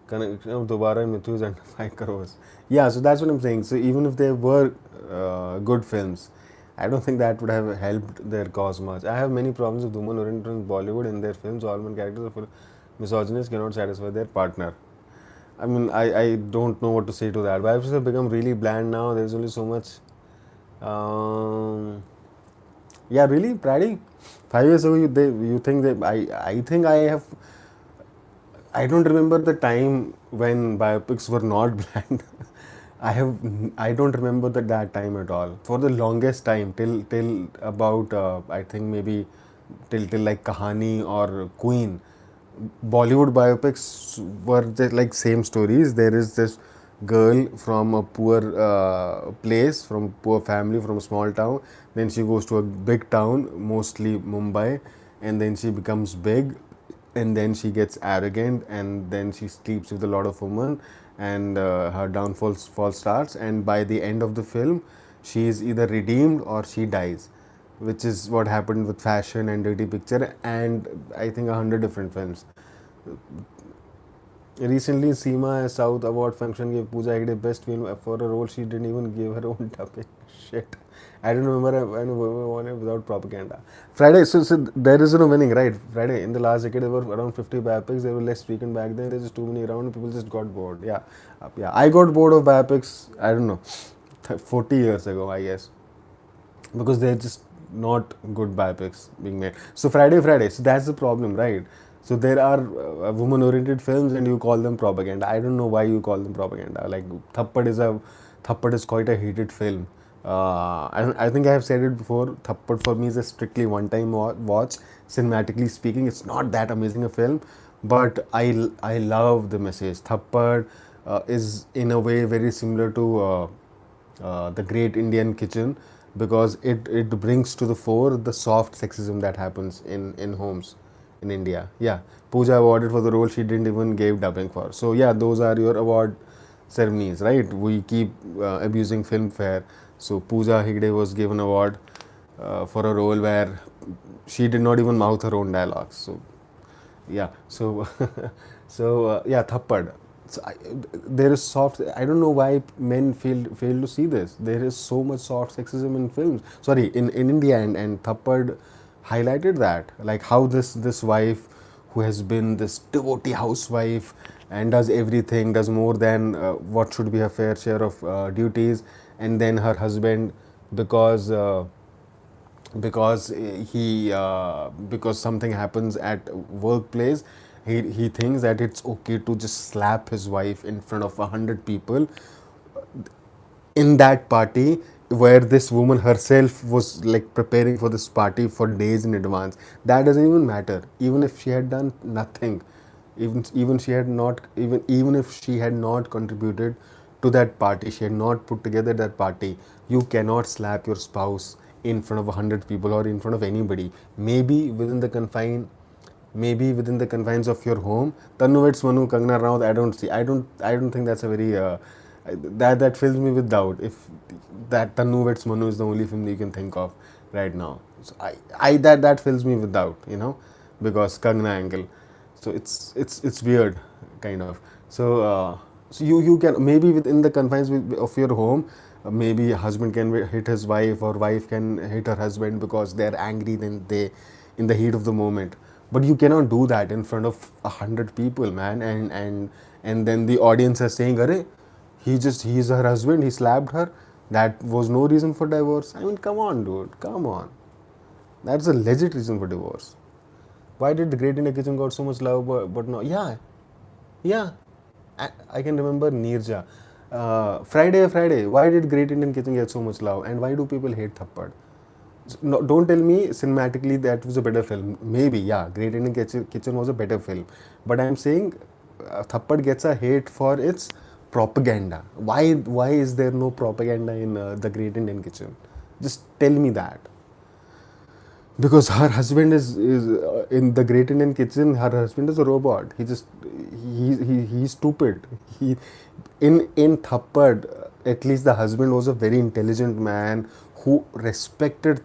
Dobara and Mithus and 5 crores. Yeah, so that's what I'm saying. So even if they were good films, I don't think that would have helped their cause much. I have many problems with women oriented in Bollywood. In their films, all men characters are full misogynists, cannot satisfy their partner. I mean, I don't know what to say to that. Vibes have become really bland now. There's only so much. Um, yeah, really, Praddy. 5 years ago, you think that I think I have. I don't remember the time when biopics were not bland. I have. I don't remember that time at all. For the longest time, till about I think maybe till like Kahani or Queen, Bollywood biopics were just like same stories. There is this girl from a poor place, from poor family, from a small town. Then she goes to a big town, mostly Mumbai, and then she becomes big, and then she gets arrogant, and then she sleeps with a lot of women, and her downfall starts. And by the end of the film, she is either redeemed or she dies, which is what happened with Fashion and Dirty Picture, and I think 100 different films. Recently, SEMA South Award function gave Pooja Hegde best film for a role she didn't even give her own dubbing. Shit. I don't remember any woman won it without propaganda. Friday, so there is no winning, right? Friday, in the last decade, there were around 50 biopics. There were less frequent back then. There's just too many around. People just got bored. Yeah. Yeah. I got bored of biopics, I don't know, 40 years ago, I guess, because they're just not good biopics being made. So Friday. So that's the problem, right? So there are woman-oriented films, and you call them propaganda. I don't know why you call them propaganda. Like Thappad is quite a hated film. I think I have said it before. Thappad for me is a strictly one-time watch. Cinematically speaking, it's not that amazing a film, but I love the message. Thappad is in a way very similar to the Great Indian Kitchen, because it brings to the fore the soft sexism that happens in homes in India. Yeah, Pooja awarded for the role she didn't even give dubbing for. So yeah, those are your award ceremonies, right? We keep abusing Filmfare. So Pooja Hegde was given award for a role where she did not even mouth her own dialogues. So yeah, so yeah, Thappad. So there is soft. I don't know why men fail to see this. There is so much soft sexism in films. Sorry, in India, and Thappad highlighted that, like how this wife, who has been this devotee housewife and does everything, does more than what should be her fair share of duties, and then her husband, because because because something happens at workplace, he thinks that it's okay to just slap his wife in front of 100 people in that party, where this woman herself was like preparing for this party for days in advance. That doesn't even matter. Even if she had done nothing, Even she had not, even if she had not contributed to that party, she had not put together that party, you cannot slap your spouse in front of 100 people or in front of anybody. Maybe within the confines of your home. Tanu Vets Manu, Kangna Ranaut, I don't think that's a very that fills me with doubt. If that Tanu Vets Manu is the only film that you can think of right now, so I that fills me with doubt, because Kangna angle. So it's weird, kind of. So you can, maybe within the confines of your home, maybe a husband can hit his wife or wife can hit her husband because they're angry, then they in the heat of the moment. But you cannot do that in front of 100 people, man. And then the audience is saying, "Arey, he's her husband. He slapped her. That was no reason for divorce." I mean, come on, dude. Come on. That's a legit reason for divorce. Why did the Great Indian Kitchen got so much love, but no? Yeah, yeah. I can remember Neerja. Friday. Why did Great Indian Kitchen get so much love? And why do people hate Thappad? No, don't tell me cinematically that was a better film. Maybe, yeah, Great Indian Kitchen was a better film. But I'm saying Thappad gets a hate for its propaganda. Why is there no propaganda in the Great Indian Kitchen? Just tell me that. Because her husband is in the Great Indian Kitchen. Her husband is a robot. He's stupid. He in Thappad, at least the husband was a very intelligent man who respected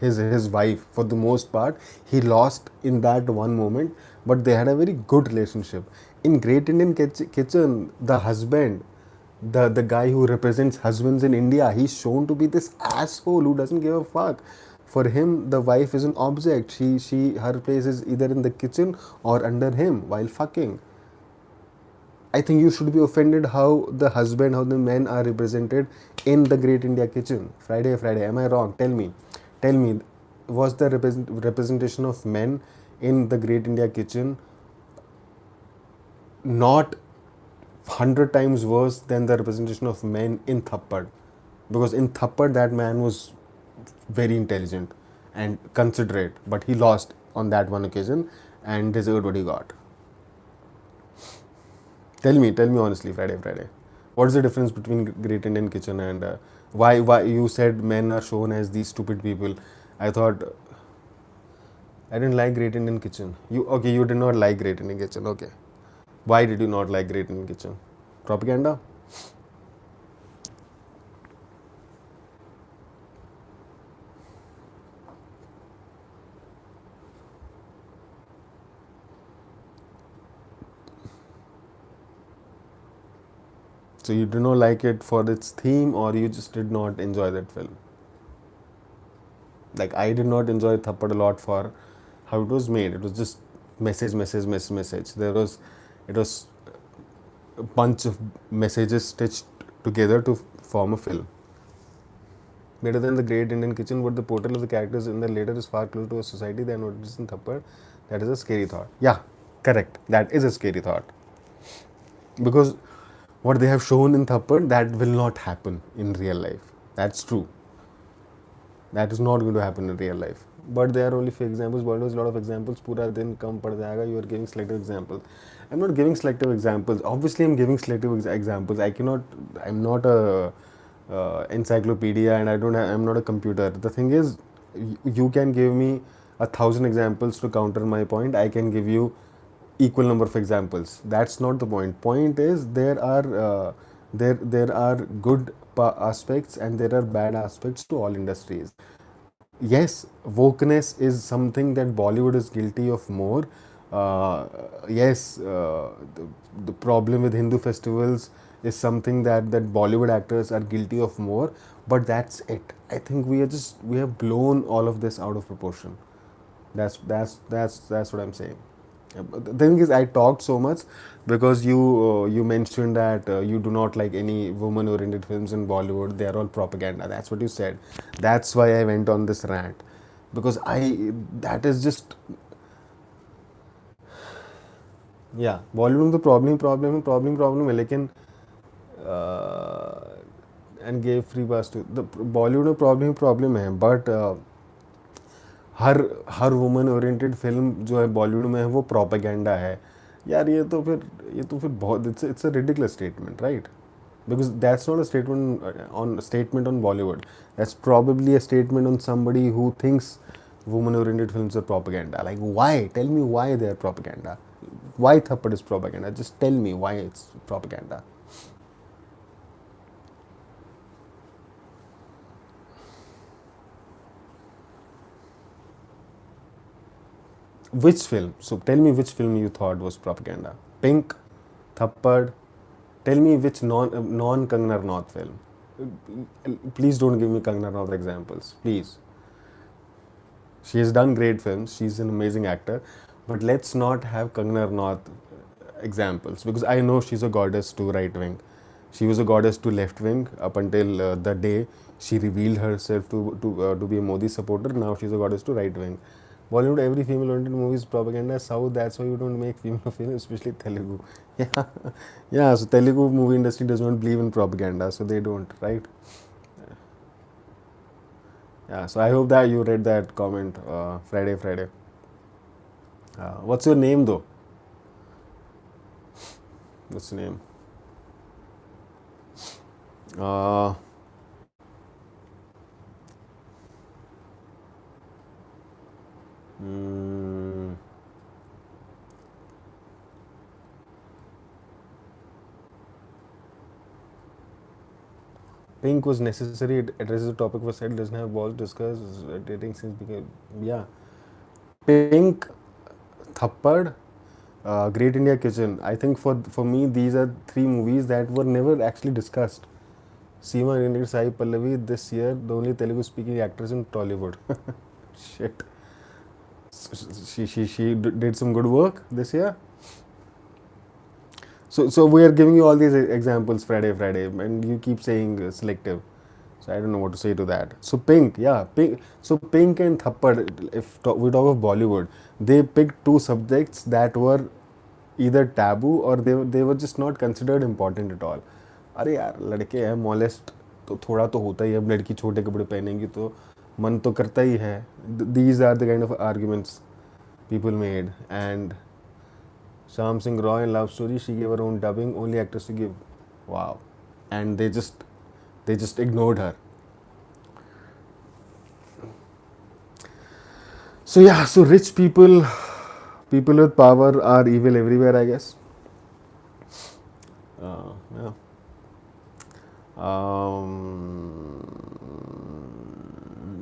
his wife for the most part. He lost in that one moment, but they had a very good relationship. In Great Indian Kitchen, the husband, the guy who represents husbands in India, he's shown to be this asshole who doesn't give a fuck. For him, the wife is an object. Her place is either in the kitchen or under him while fucking. I think you should be offended how the men are represented in the Great India Kitchen. Friday. Am I wrong? Tell me, was the representation of men in the Great India Kitchen not 100 times worse than the representation of men in Thappad? Because in Thappad, that man was very intelligent and considerate, but he lost on that one occasion and deserved what he got. Tell me honestly, Friday. What is the difference between Great Indian Kitchen and why you said men are shown as these stupid people? I thought I didn't like Great Indian Kitchen. You did not like Great Indian Kitchen. Okay, why did you not like Great Indian Kitchen? Propaganda. So you did not like it for its theme, or you just did not enjoy that film? Like, I did not enjoy Thappad a lot for how it was made. It was just message. It was a bunch of messages stitched together to form a film. Better than the Great Indian Kitchen, but the portrayal of the characters in the later is far closer to a society than what it is in Thappad. That is a scary thought. Yeah, correct. That is a scary thought. Because what they have shown in Thappad, that will not happen in real life. That's true. That is not going to happen in real life. But there are only few examples. But there's a lot of examples. Pura din kam pad jayega. You are giving selective examples. I'm not giving selective examples. Obviously, I'm giving selective examples. I cannot. I'm not a encyclopedia, and I'm not a computer. The thing is, you can give me 1,000 examples to counter my point. I can give you equal number of examples. That's not the point. Point is, there are good aspects and there are bad aspects to all industries. Yes, wokeness is something that Bollywood is guilty of more. Yes, the problem with Hindu festivals is something that Bollywood actors are guilty of more. But that's it. I think we have blown all of this out of proportion. That's what I'm saying. But the thing is, I talked so much because you mentioned that you do not like any woman-oriented films in Bollywood. They are all propaganda. That's what you said. That's why I went on this rant, because that is just, yeah, Bollywood में तो problem है, लेकिन and gave free pass to the Bollywood में problem है, but her her woman oriented film जो है बॉलीवुड में है वो प्रोपेगेंडा है। यार ये तो फिर बहुत it's a ridiculous statement, right? Because that's not a statement on Bollywood. That's probably a statement on somebody who thinks woman-oriented films are propaganda. Like, why? Tell me why they are propaganda. Why Thappad is propaganda? Just tell me why it's propaganda. Which film? So tell me which film you thought was propaganda. Pink, Thappad. Tell me which non Kangna Ranaut film. Please don't give me Kangna Ranaut examples. Please. She has done great films. She's an amazing actor. But let's not have Kangna Ranaut examples, because I know she's a goddess to right wing. She was a goddess to left wing up until the day she revealed herself to be a Modi supporter. Now she's a goddess to right wing. Bollywood, every female-oriented movie is propaganda. South, that's why you don't make female films, especially Telugu. Yeah, yeah. So Telugu movie industry does not believe in propaganda, so they don't, right? Yeah. So I hope that you read that comment, Friday, Friday. What's your name though? What's your name? Uh, mm, Pink was necessary. It addresses the topic was said. Doesn't have balls. Discuss dating since became, yeah. Pink, Thappad, Great India Kitchen. I think for me these are three movies that were never actually discussed. Seema Renegade Sai Pallavi this year, the only Telugu speaking actress in Tollywood. Shit. She did some good work this year. So we are giving you all these examples Friday, Friday, and you keep saying selective. So I don't know what to say to that. So Pink, yeah, Pink. So Pink and Thappad, if we talk of Bollywood, they picked two subjects that were either taboo or they were just not considered important at all. अरे यार लड़के हैं molest तो थोड़ा तो होता ही है, अब लड़की छोटे कपड़े पहनेंगी तो मन तो करता ही है. These are the kind of arguments people made. And Sham Singh Roy in Love Story, she gave her own dubbing, only actress to give. Wow. And they just ignored her. So yeah, so rich people with power are evil everywhere, I guess.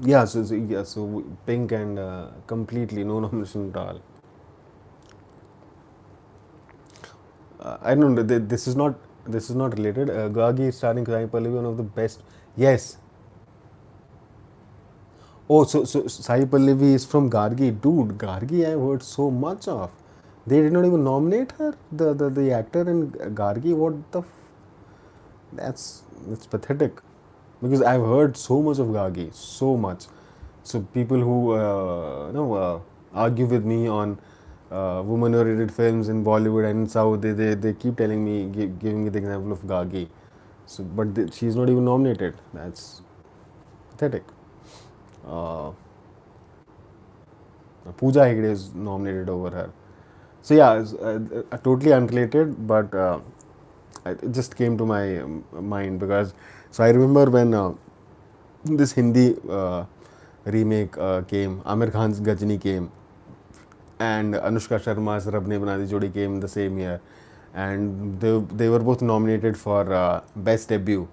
Yeah. So Pink and completely no nomination at all. I don't know. This is not related. Gagi starring Sai Pallavi, one of the best. Yes. Oh, so Sai Pallavi is from Gargi, dude. Gargi, I've heard so much of. They did not even nominate her, the actor in Gargi. What the? That's pathetic. Because I've heard so much of Gargi, so much. So people who argue with me on woman-oriented films in Bollywood and in South, they keep telling me, giving me the example of Gargi. So, but she's not even nominated. That's pathetic. Uh, Pooja Hegde is nominated over her. So yeah, it's, totally unrelated, but it just came to my mind because so I remember when this Hindi remake came, Amir Khan's Gajni came, and Anushka Sharma's Rab Ne Bana Di Jodi came the same year, and they were both nominated for best debut,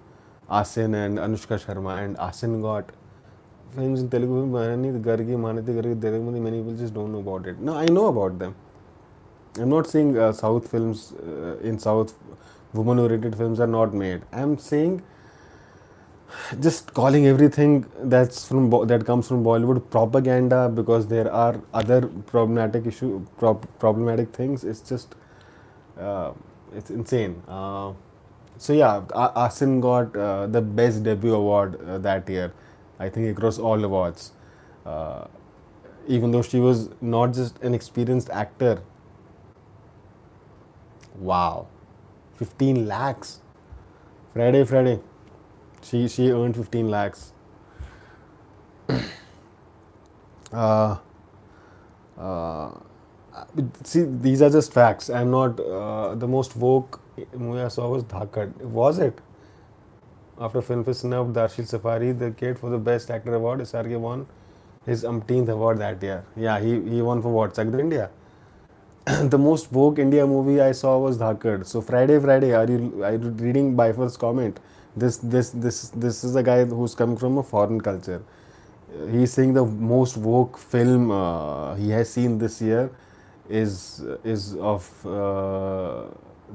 Asin and Anushka Sharma, and Asin got films in Telugu. Manani Gargi, Manati Gargi, Telugu, many people just don't know about it. No, I know about them. I'm not saying South films in South woman-oriented films are not made. I'm saying just calling everything that comes from Bollywood propaganda because there are other problematic things. It's just uh, it's insane. So yeah, Asin got the best debut award that year, I think across all awards. Uh, Even though she was not just an experienced actor. Wow, 15 lakhs. Friday. She earned 15 lakhs. Uh, uh, See, these are just facts. I'm not the most woke movie I saw was Dhakad. Was it? After Film Fest snubbed Darshil Safari, the kid for the Best Actor award, SRK won his umpteenth award that year. Yeah, he won for what? Chak De India. The most woke India movie I saw was Dhakad. So Friday, are you reading Bifur's comment? This is a guy who's coming from a foreign culture. He's saying the most woke film he has seen this year is of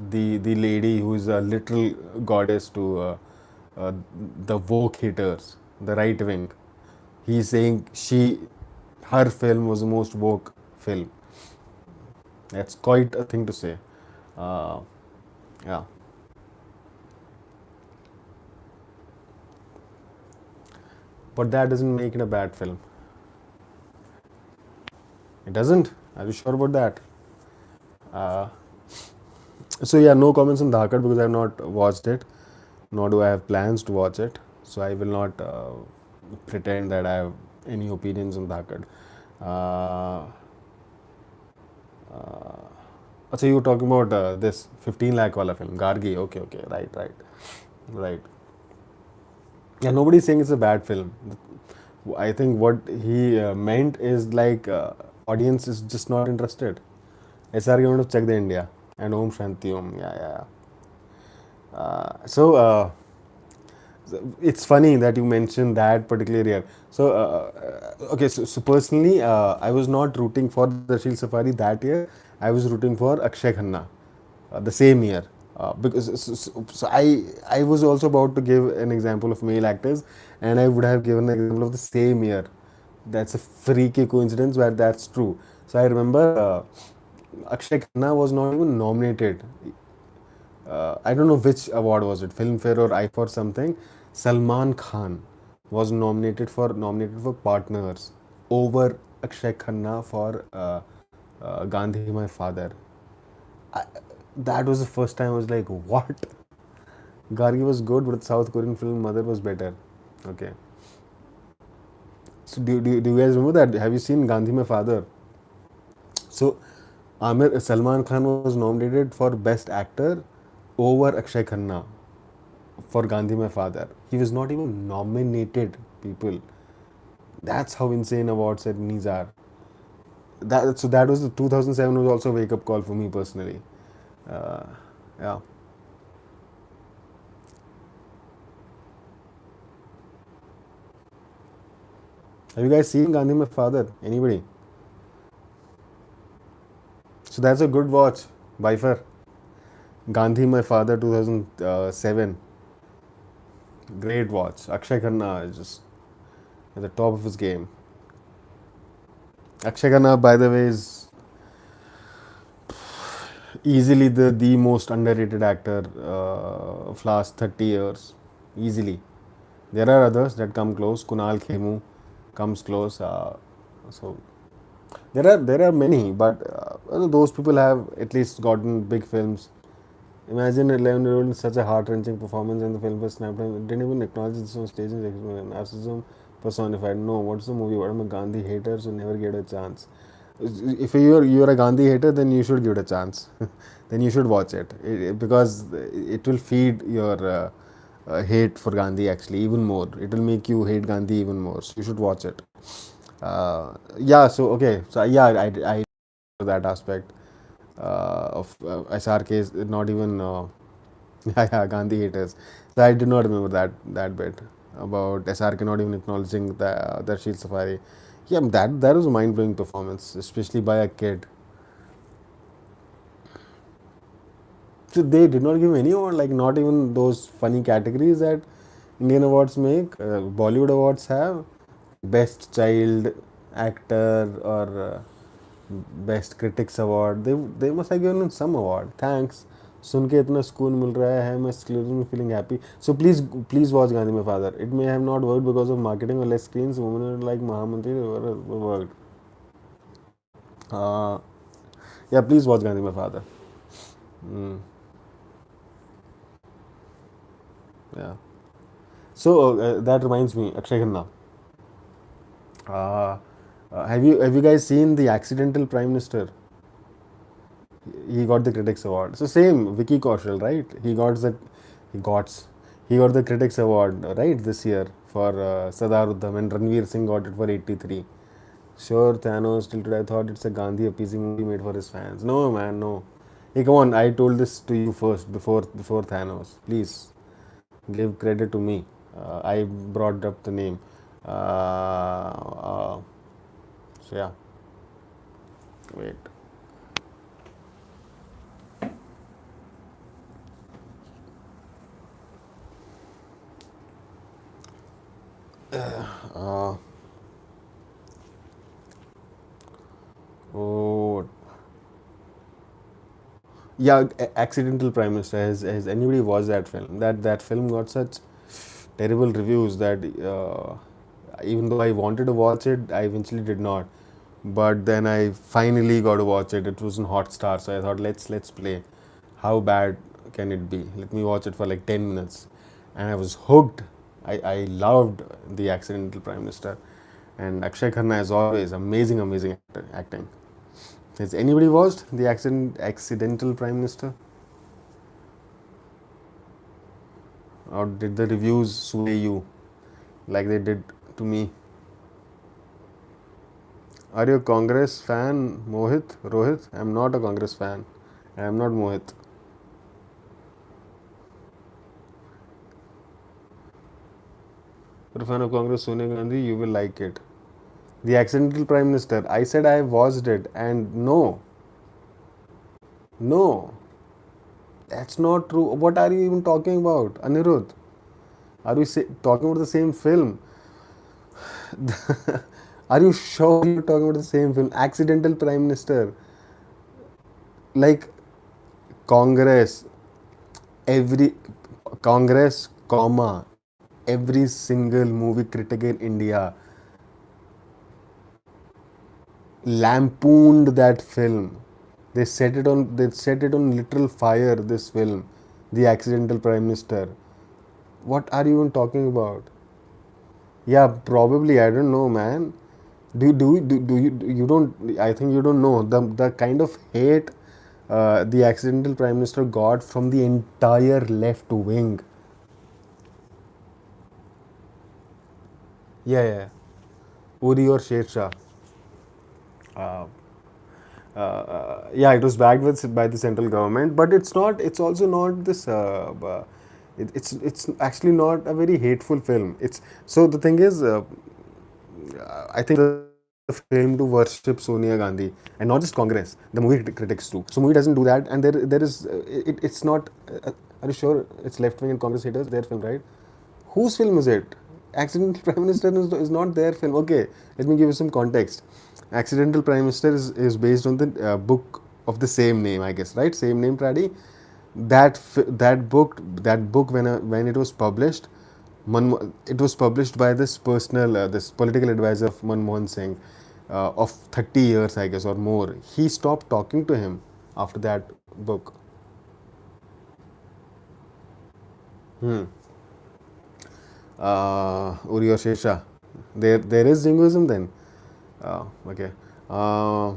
the lady who is a literal goddess to uh, the woke haters, the right wing. He's saying her film was the most woke film. That's quite a thing to say. Uh, yeah, but that doesn't make it a bad film. It doesn't. Are you sure about that? Uh, so yeah, no comments on Dhakad because I have not watched it, nor do I have plans to watch it. So I will not pretend that I have any opinions on Dhakad. Uh, so you were talking about this 15 lakh wala film, Gargi. Okay, okay, right. Yeah, nobody's saying it's a bad film. I think what he meant is like audience is just not interested. SRK want to check the India and Om Shanti Om. Yeah. So it's funny that you mentioned that particular year. So okay, so personally, I was not rooting for the Shield Safari that year. I was rooting for Akshay Khanna the same year. Because I was also about to give an example of male actors, and I would have given an example of the same year. That's a freaky coincidence, but that's true. So I remember Akshay Khanna was not even nominated. I don't know which award was it, Filmfare or I for something. Salman Khan was nominated for Partners over Akshay Khanna for Gandhi, My Father. I, that was the first time I was like, what? Gargi was good, but the South Korean film Mother was better. Okay. So do you guys remember that? Have you seen Gandhi, My Father? So Salman Khan was nominated for Best Actor over Akshay Khanna for Gandhi, My Father. He was not even nominated, people. That's how insane award ceremonies are. That was the 2007 was also a wake up call for me personally. Uh, yeah. Have you guys seen Gandhi, My Father? Anybody? So that's a good watch. By far. Gandhi, My Father, 2007. Great watch. Akshay Khanna is just at the top of his game. Akshay Khanna, by the way, is easily the most underrated actor of last 30 years. Easily. There are others that come close. Kunal Khemu comes close. So there are many, but those people have at least gotten big films. Imagine an 11-year-old in such a heart-wrenching performance and the film was snapped and didn't even acknowledge this on stage and narcissism personified. No, what's the movie? What am a Gandhi hater who never get a chance? If you're a Gandhi hater, then you should give it a chance. Then you should watch because it will feed your hate for Gandhi actually even more. It will make you hate Gandhi even more. So you should watch it. Yeah. So okay. So yeah, I that aspect of SRK is not even yeah, Gandhi haters. So I did not remember that bit about SRK not even acknowledging the Shield Safari. Yeah, that was a mind blowing performance, especially by a kid. So they did not give any award, like not even those funny categories that Indian awards make. Bollywood awards have best child actor or best critics award they must have given some award thanks सुन के इतना सुकून मिल रहा है मैं स्क्लीरोसिस feeling happy so please watch Gandhi my father it may have not work because of marketing और less screens women like Mahamantri worked yeah please watch Gandhi my father yeah so that reminds me Akshaye Khanna Have you guys seen the accidental prime minister? He got the critics award. So same Vicky Kaushal, right? He got he got the critics award right this year for Sadaruddham, and Ranveer Singh got it for 83. Sure, Thanos. Till today, I thought it's a Gandhi appeasing movie made for his fans. No, man, no. Hey, come on! I told this to you first before Thanos. Please give credit to me. I brought up the name. So yeah, wait. Uh, oh, yeah, Accidental Prime Minister. Has anybody watched that film? That film got such terrible reviews that even though I wanted to watch it, I eventually did not. But then I finally got to watch it. It was in Hotstar, so I thought let's play. How bad can it be? Let me watch it for like 10 minutes, and I was hooked. I loved the Accidental Prime Minister, and Akshay Khanna as always amazing acting. Has anybody watched the Accidental Prime Minister, or did the reviews sway you like they did to me? Are you a Congress fan, Mohit? Rohit? I'm not a Congress fan. I'm not Mohit. If you're a fan of Congress, Sonia Gandhi, you will like it. The Accidental Prime Minister. I said I watched it, and no, no, that's not true. What are you even talking about, Anirudh? Are we talking about the same film? Are you sure you're talking about the same film? Accidental Prime Minister. Like Congress, every Congress, comma, every single movie critic in India lampooned that film. They set it on literal fire, this film, The Accidental Prime Minister. What are you even talking about? Yeah, probably. I don't know, man. Do you don't? I think you don't know the kind of hate the Accidental Prime Minister got from the entire left wing. Yeah, yeah. Uri or Sher Shah. Uh, yeah, it was backed by the central government, but it's not. It's also not this. It's actually not a very hateful film. It's so the thing is, I think the film to worship Sonia Gandhi and not just Congress. The movie critics too. So movie doesn't do that, and there is it's not. Are you sure it's left wing and Congress haters? Their film, right? Whose film is it? Accidental Prime Minister is not their film. Okay, let me give you some context. Accidental Prime Minister is based on the book of the same name, I guess, right? Same name, Tradi. That book when it was published, it was published by this political advisor of Manmohan Singh, of 30 years, I guess, or more. He stopped talking to him after that book. Hmm. Uri or Shesha. There is jingoism then. Okay. Uh,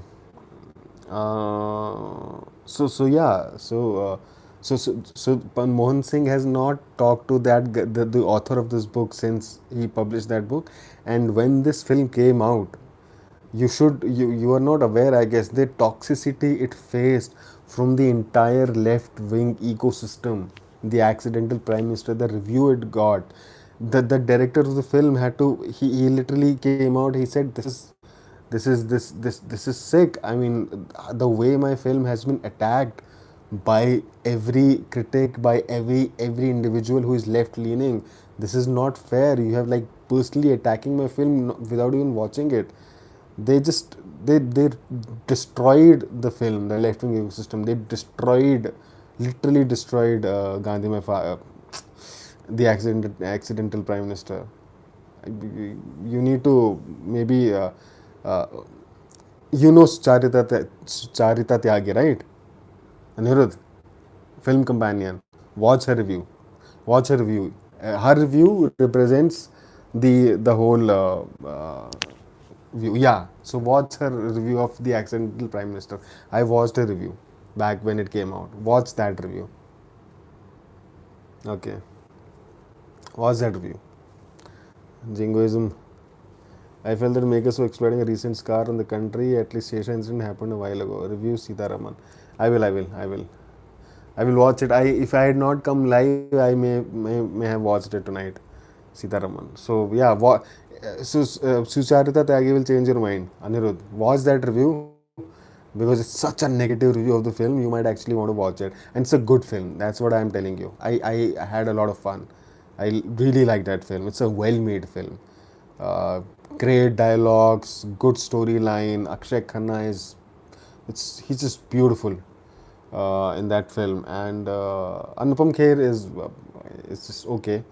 so yeah. So Manmohan Singh has not talked to the author of this book since he published that book, and when this film came out, you are not aware, I guess, the toxicity it faced from the entire left wing ecosystem. The Accidental Prime Minister, the review it got, the director of the film had to he literally came out, he said this is sick. I mean, the way my film has been attacked by every critic, by every individual who is left leaning, this is not fair. You have like personally attacking my film without even watching it. They just they destroyed the film, the left wing ecosystem. They literally destroyed Gandhi, the accidental prime minister. You need to maybe uh, Charita Tyagi, right? Anirudh, film companion. Watch her review. Watch her review. Her review represents the whole view. Yeah. So watch her review of The Accidental Prime Minister. I watched her review back when it came out. Watch that review. Okay. Watch that review. Jingoism. I felt that makers were exploiting a recent scar in the country. At least Shesha incident happened a while ago. Review Sitaraman. I will watch it. I if I had not come live, I may have watched it tonight. Sitaraman. So yeah, Sucharita Tyagi will change your mind. Anirudh, watch that review because it's such a negative review of the film. You might actually want to watch it, and it's a good film. That's what I am telling you. I had a lot of fun. I really like that film. It's a well-made film. Uh, Great dialogues, good storyline. Akshay Khanna he's just beautiful in that film, and Anupam Kher is just okay,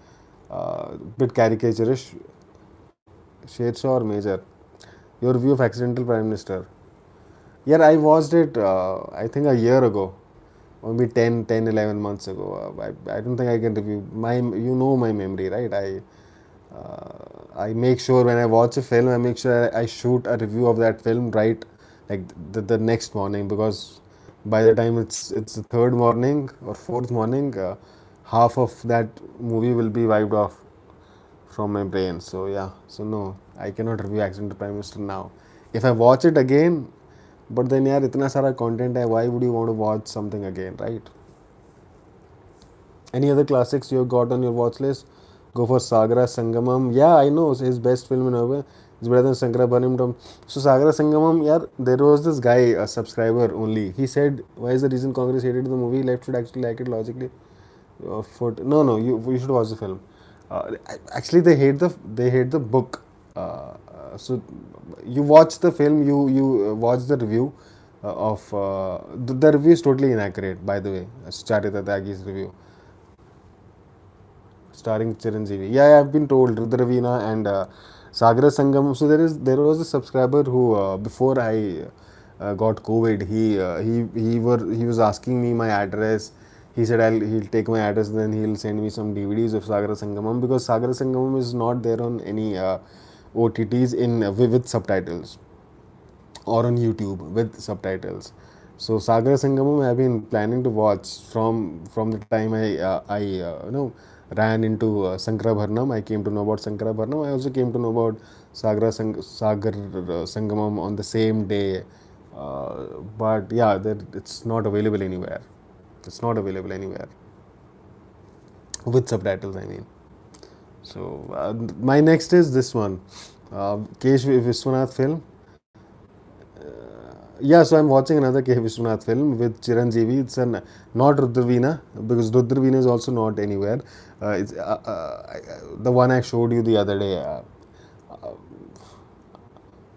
bit caricaturish. Shershah or Major? Your review of Accidental Prime Minister. Yeah, I watched it. I think a year ago, or maybe 11 months ago. I don't think I can review my. You know my memory, right? I make sure when I watch a film, I make sure I shoot a review of that film right, like the next morning, because by the time it's the third morning or fourth morning, half of that movie will be wiped off from my brain. So yeah, so no, I cannot review Accidental Prime Minister now. If I watch it again, but then यार इतना सारा content है, why would you want to watch something again, right? Any other classics you have got on your watch list? Go for Sagara Sangamam. Yeah, I know his best film in a way. It's better than Sankara Bhanimtam. So Sagara Sangamam, yeah, there was this guy, a subscriber only. He said, "Why is the reason Congress hated the movie? Left should actually like it logically." No, you should watch the film. Actually, they hate the book. So you watch the film, you watch the review the review is totally inaccurate. By the way, Charita Tyagi's review starring Chiranjeevi. Yeah, I've been told Rudravina and Sagara Sangam. So there was a subscriber who before I got COVID, he was asking me my address. He said he'll take my address, then he'll send me some DVDs of Sagara Sangamam, because Sagara Sangamam is not there on any OTTs with subtitles, or on YouTube with subtitles. So Sagar Sangamam I've been planning to watch from the time I ran into Sankara Bharnam. I came to know about Sankara Bharnam. I also came to know about Sagar Sangamam on the same day. But yeah, it's not available anywhere. It's not available anywhere with subtitles. I mean. So my next is this one, K. Vishwanath film. Yeah, so I'm watching another K. Vishwanath film with Chiranjeevi. It's not Rudravina, because Rudravina is also not anywhere. It's the one I showed you the other day.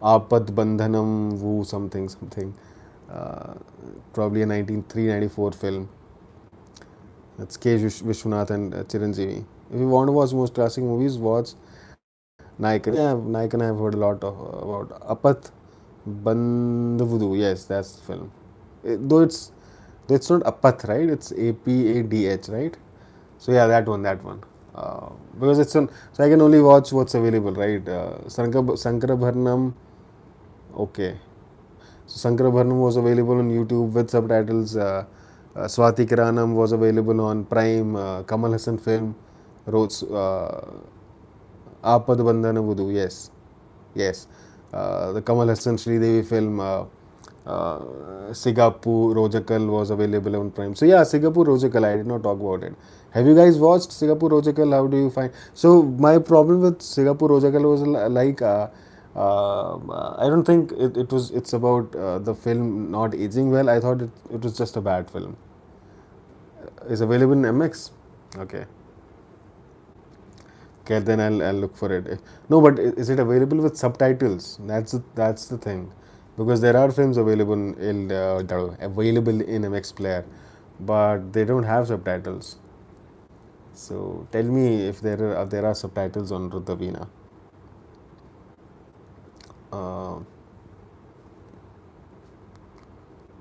Apad Bandhanam Wu something. Uh, Probably a 1994 film. That's K. Vishwanath and Chiranjeevi. If you want to watch most classic movies, watch Naikan. Yeah, Naikan I've heard a lot about. Apath Bandhavudu. Yes, that's the film. Though it's not Apath, right? It's APADH, right? So yeah, that one. Because it's on, so I can only watch what's available, right? Sankara Bharnam, okay. So Sankara Bharnam was available on YouTube with subtitles. Swati Kiranam was available on Prime. Kamal Hassan film, wrote Apad Bandhana Vudu. Yes. The Kamal Hassan Sridevi film, Sigapu Rojakal was available on Prime. So yeah, Sigapu Rojakal, I did not talk about it. Have you guys watched Sigapu Rojakal? How do you find? So my problem with Sigapu Rojakal was like, I don't think it's about the film not aging well. I thought it was just a bad film. It's available in MX. Okay. Okay, then I'll look for it. No, but is it available with subtitles? That's the thing, because there are films available in MX Player, but they don't have subtitles. So tell me if there are subtitles on Rudavina. Uh,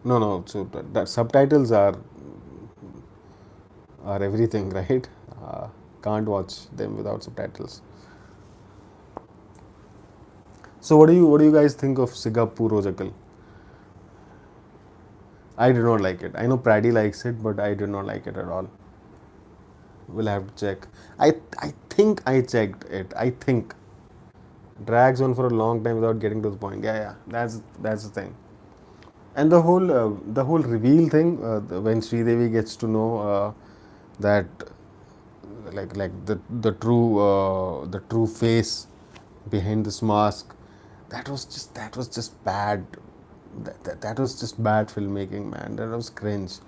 no. So that subtitles are everything, right? Can't watch them without subtitles. So what do you guys think of Sigapur Rojakal? I did not like it. I know Praddy likes it, but I did not like it at all. We'll have to check. I think I checked it. I think drags on for a long time without getting to the point. Yeah, yeah. That's the thing. And the whole reveal thing when Sridevi gets to know that like the true face behind this mask, that was just bad. That was just bad filmmaking, man. That was cringe.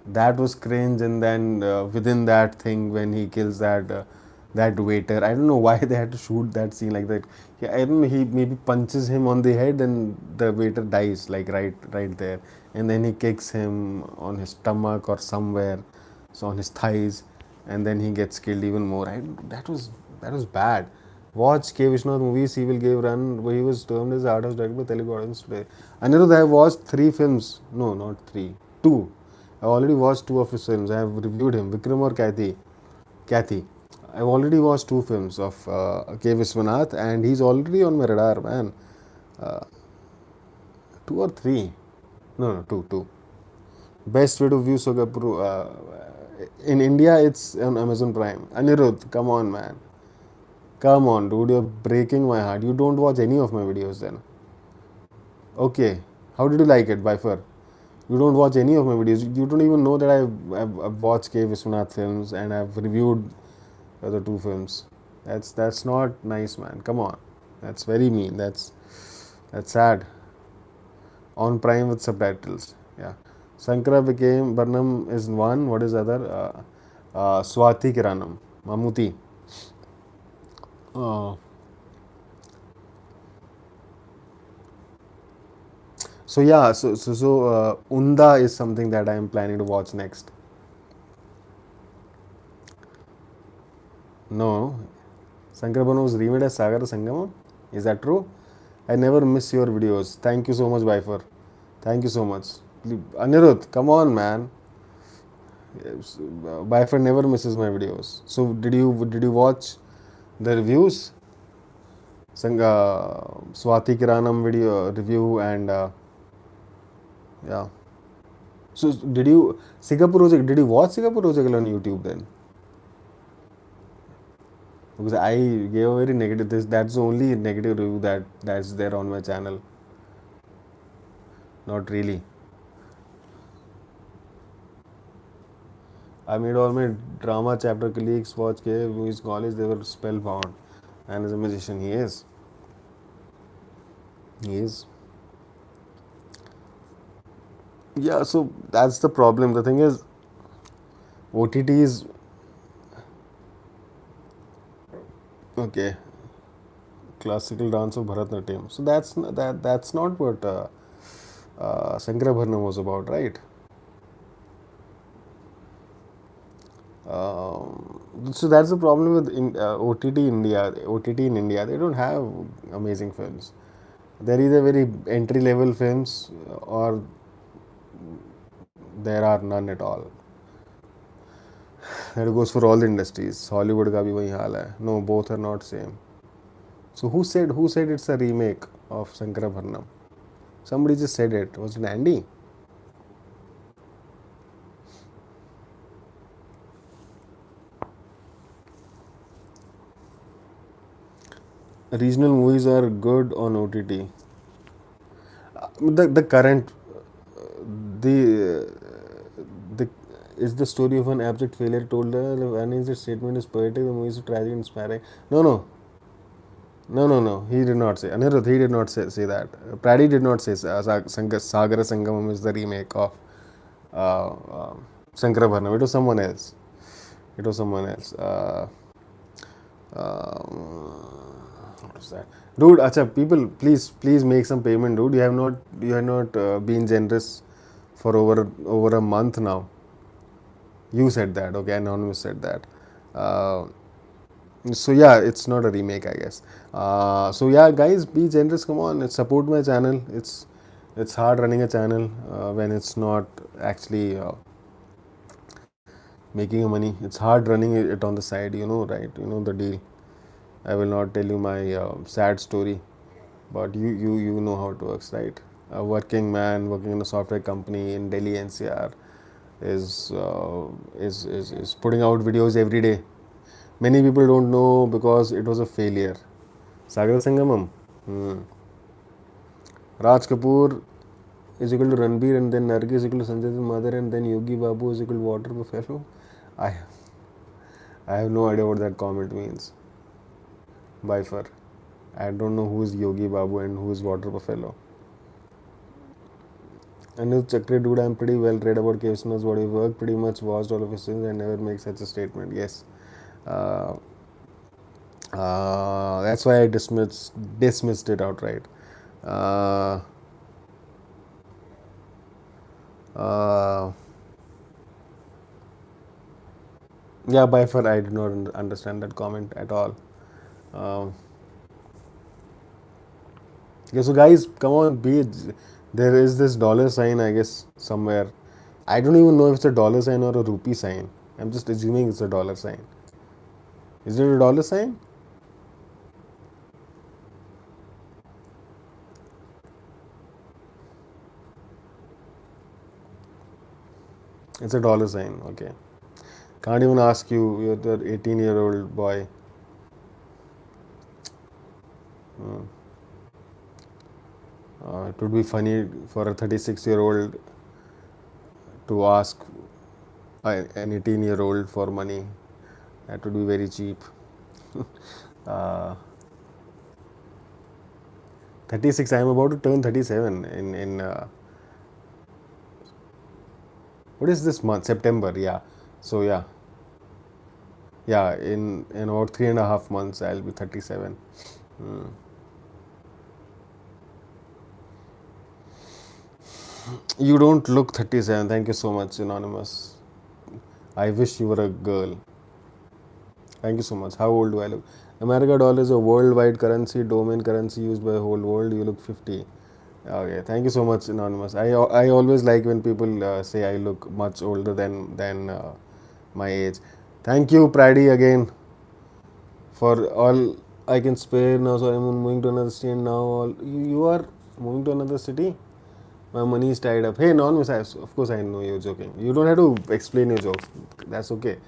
That was cringe. And then within that thing, when he kills that waiter, I don't know why they had to shoot that scene like that. Yeah, I don't know, he maybe punches him on the head and the waiter dies, like right there. And then he kicks him on his stomach or somewhere, so on his thighs, and then he gets killed even more. That was bad. Watch K. Vishwanath movies. He will give run. He was termed as the artist director by Telugu audience today. Anirudh, I have watched 3 films. No, not three. Two. I've already watched 2 of his films. I have reviewed him. Vikram or Kathy. Kathy. I've already watched 2 films of K. Vishwanath, and he's already on my radar, man. 2 or 3. No, no, two. Best way to view Sogapuru. In India, it's on Amazon Prime. Anirudh, come on, man. Come on, dude. You're breaking my heart. You don't watch any of my videos then. Okay. How did you like it, Bifur? You don't watch any of my videos. You don't even know that I've watched K. Vishwanath films and I've reviewed the other 2 films. That's not nice, man. Come on. That's very mean. That's sad. On Prime with subtitles. Yeah. Sankara became Barnum is one. What is the other? Swati Kiranam. Mamuti. Uh, so yeah. Unda is something that I am planning to watch next. No. Sankara Barnum was remade as Sagar Sangamam. Is that true? I never miss your videos. Thank you so much, Bifer. Thank you so much. Anirudh, come on, man. Bifer never misses my videos. So did you watch the reviews? Swati Kiranam video review and yeah. So did you Singapore Project? Did you watch Singapore Project on YouTube then? Because I gave a very negative. That's the only negative review that's there on my channel. Not really. I made all my drama chapter colleagues watch K movies college. They were spellbound. And as a magician, he is. He is. Yeah, so that's the problem. The thing is, OTT is okay. Classical dance of Bharatanatyam. So that's not what Sankarabharanam was about, right? So that's the problem with OTT India. OTT in India, they don't have amazing films. They're either very entry level films or there are none at all. That goes for all the industries. Hollywood का भी वही हाल है. No, both are not same. So who said it's a remake of Sankarabharanam? Somebody just said it. Was it Andy? Regional movies are good on OTT. The current the is the story of an abject failure told. The unanswered statement is poetic. The movie is tragic, inspiring. No. He did not say. Anirudh, he did not say that. Praddy did not say Sagara Sangamam is the remake of Sankarabharanam. It was someone else. It was someone else. What was that? Dude, acha, people, please make some payment, dude. You have not been generous for over a month now. You said that, okay? Anonymous said that. Uh, so yeah, it's not a remake, I guess. So yeah, guys, be generous. Come on, support my channel. It's hard running a channel when it's not actually making money. It's hard running it on the side. You know, right? You know the deal. I will not tell you my sad story. but you know how it works, right? A working man working in a software company in Delhi NCR is is putting out videos every day. Many people don't know because it was a failure. Sagar Sangamam. Hmm. Raj Kapoor is equal to Ranbir, and then Nargi is equal to Sanjay Dutt's mother, and then Yogi Babu is equal to Water Buffalo. I I have no idea what that comment means. By far, I don't know who is Yogi Babu and who is Water Buffalo. Anuj Chakri, dude, I'm pretty well read about Kevson's body of work. Pretty much watched all of his films and never make such a statement. Yes, uh, that's why I dismissed it outright. Uh, uh, yeah, by far, I did not understand that comment at all. Um, okay, so guys, come on, be it. There is this dollar sign, I guess, somewhere. I don't even know if it's a dollar sign or a rupee sign. I'm just assuming it's a dollar sign. Is it a dollar sign? It's a dollar sign. Okay. Can't even ask you. You're the 18-year-old boy. Hmm. It would be funny for a 36-year-old to ask an 18-year-old for money. That would be very cheap. Uh, 36. I'm about to turn 37 in what is this month? September. Yeah. So yeah, yeah. In about 3.5 months, I'll be 37. Hmm. You don't look 37. Thank you so much, Anonymous. I wish you were a girl. Thank you so much. How old do I look? America dollar is a worldwide currency, domain currency used by the whole world. You look 50. Okay, thank you so much, Anonymous. I always like when people say I look much older than my age. Thank you, Praddy, again for all I can spare now. So I'm moving to another city and now you are moving to another city. My money is tied up. Hey, Anonymous, of course I know you're joking. You don't have to explain your jokes. That's okay.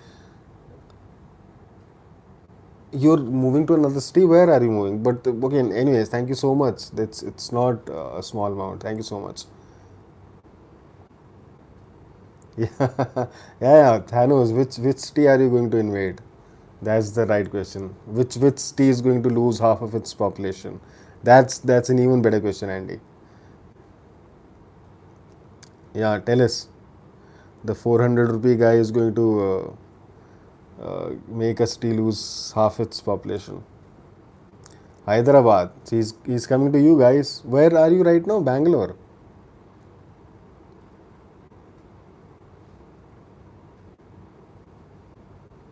You're moving to another city. Where are you moving? But okay, anyways, thank you so much. It's not a small amount. Thank you so much. Yeah, yeah. Thanos, which city are you going to invade? That's the right question. Which city is going to lose half of its population? That's an even better question, Andy. Yeah, tell us. The 400 rupee guy is going to make a city lose half its population. Hyderabad. He's coming to you guys. Where are you right now? Bangalore.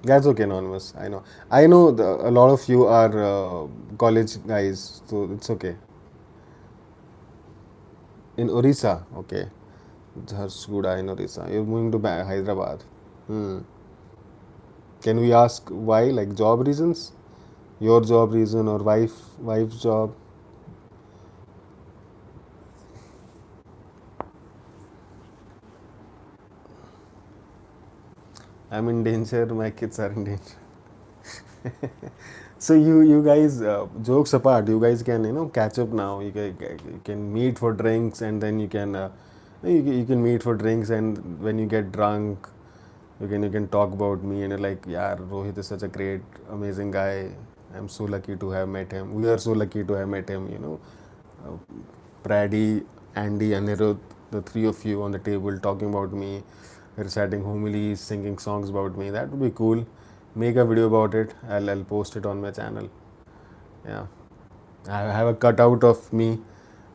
That's okay, Anonymous. I know. I know a lot of you are college guys, so it's okay. In Orissa, okay. Jharsuguda in Orissa. You're moving to Hyderabad. Hmm. Can we ask why? Like job reasons? Your job reason or wife's job? I'm in danger. My kids are in danger. So you guys, jokes apart, you guys can catch up now. You can meet for drinks and then you can meet for drinks and when you get drunk, you can talk about me and you're like, yeah, Rohit is such a great, amazing guy. I'm so lucky to have met him. We are so lucky to have met him. Uh, Praddy, Andy, Anirudh, the three of you on the table talking about me, reciting homilies, singing songs about me. That would be cool. Make a video about it. I'll post it on my channel. Yeah, I have a cutout of me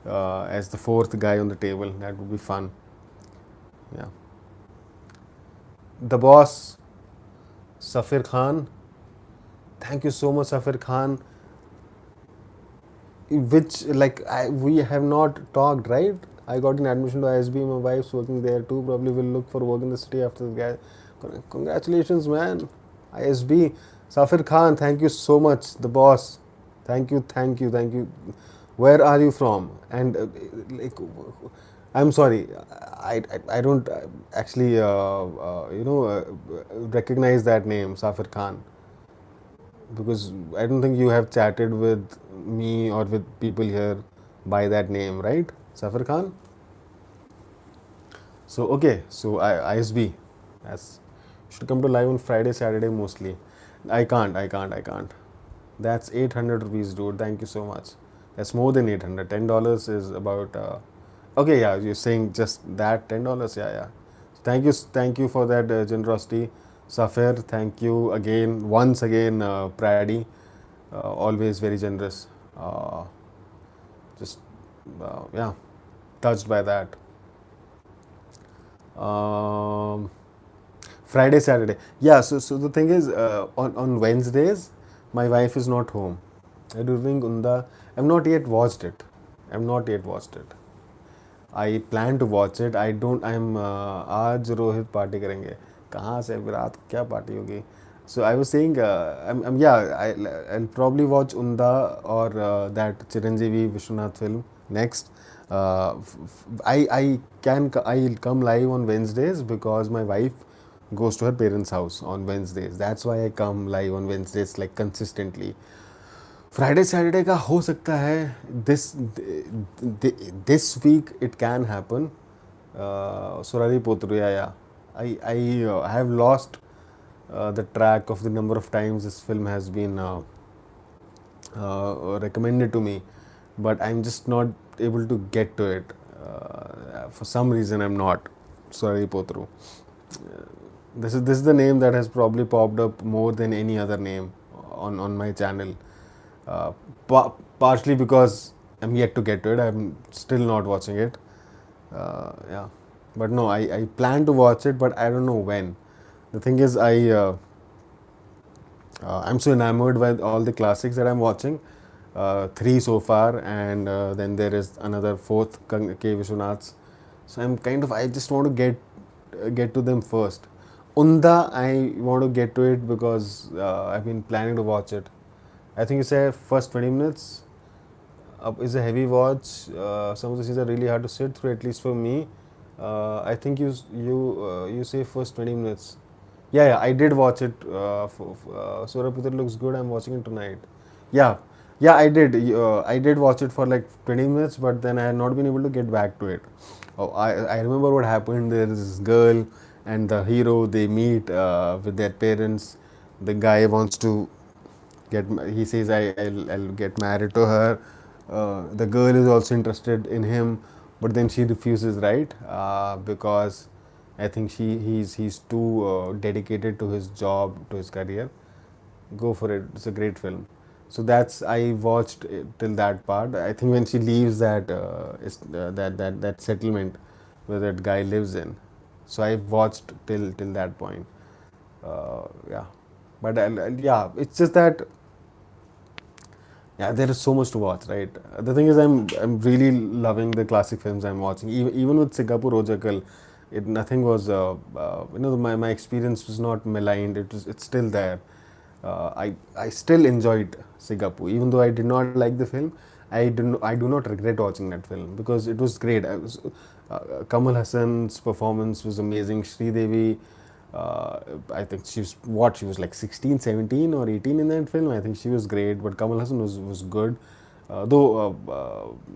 as the fourth guy on the table. That would be fun. Yeah, the boss, Safir Khan. Thank you so much, Safir Khan. Which we have not talked, right? I got an admission to ISB. My wife's working there too. Probably will look for work in the city after this guy. Congratulations, man. ISB. Safir Khan, thank you so much. The boss. Thank you, thank you, thank you. Where are you from? And like, I'm sorry, I don't actually recognize that name, Safir Khan, because I don't think you have chatted with me or with people here by that name, right? Safir Khan. So okay, so ISB, as should come to live on Friday, Saturday mostly. I can't. That's 800 rupees, dude. Thank you so much. That's more than 800. $10 is about. Okay, yeah, you're saying just that $10. Yeah, yeah. Thank you for that generosity, Safir. Thank you again, once again, Praddy. Always very generous. Just yeah, touched by that. Um, Friday, Saturday. Yeah, so the thing is, on Wednesdays, my wife is not home. During Unda, I've not yet watched it. I've not yet watched it. I plan to watch it. I don't. आज Rohit party करेंगे. कहाँ से रात को क्या party होगी? So I was saying, yeah, I'll probably watch Unda or that Chiranjeevi Vishwanath film next. I'll come live on Wednesdays because my wife goes to her parents' house on Wednesdays. That's why I come live on Wednesdays like consistently. Friday Saturday का हो सकता है this this week it can happen Soorarai Pottru yeah I have lost the track of the number of times this film has been recommended to me, but I'm just not able to get to it. For some reason, I'm not. Sorry, Potru. This is the name that has probably popped up more than any other name on my channel. Partially because I'm yet to get to it. I'm still not watching it. Yeah, but no, I plan to watch it, but I don't know when. The thing is, I'm so enamored by all the classics that I'm watching. Three so far, and then there is another fourth, K. Vishwanath's. So I just want to get to them first. Unda, I want to get to it because I've been planning to watch it. I think you say first 20 minutes is a heavy watch. Some of the scenes are really hard to sit through, at least for me. I think you say first 20 minutes. Yeah, I did watch it. Suraputr looks good. I'm watching it tonight. Yeah, yeah, I did. I did watch it for like 20 minutes, but then I had not been able to get back to it. Oh, I remember what happened. There is this girl and the hero. They meet with their parents. The guy wants to he says I'll get married to her. The girl is also interested in him, but then she refuses, right? Because I think he's too dedicated to his job, to his career. Go for it. It's a great film. So that's I watched it till that part. I think when she leaves that settlement where that guy lives in. So I watched till that point. Yeah, but yeah, it's just that yeah, there is so much to watch, right? The thing is, I'm really loving the classic films I'm watching. Even with Singapore Rojakal, it nothing was my experience was not maligned. It's still there. I still enjoyed Singapore, even though I did not like the film. I do not regret watching that film because it was great. Kamal Hassan's performance was amazing. Sridevi, I think she was like 16, 17 or 18 in that film. I think she was great, but Kamal Hassan was good. Though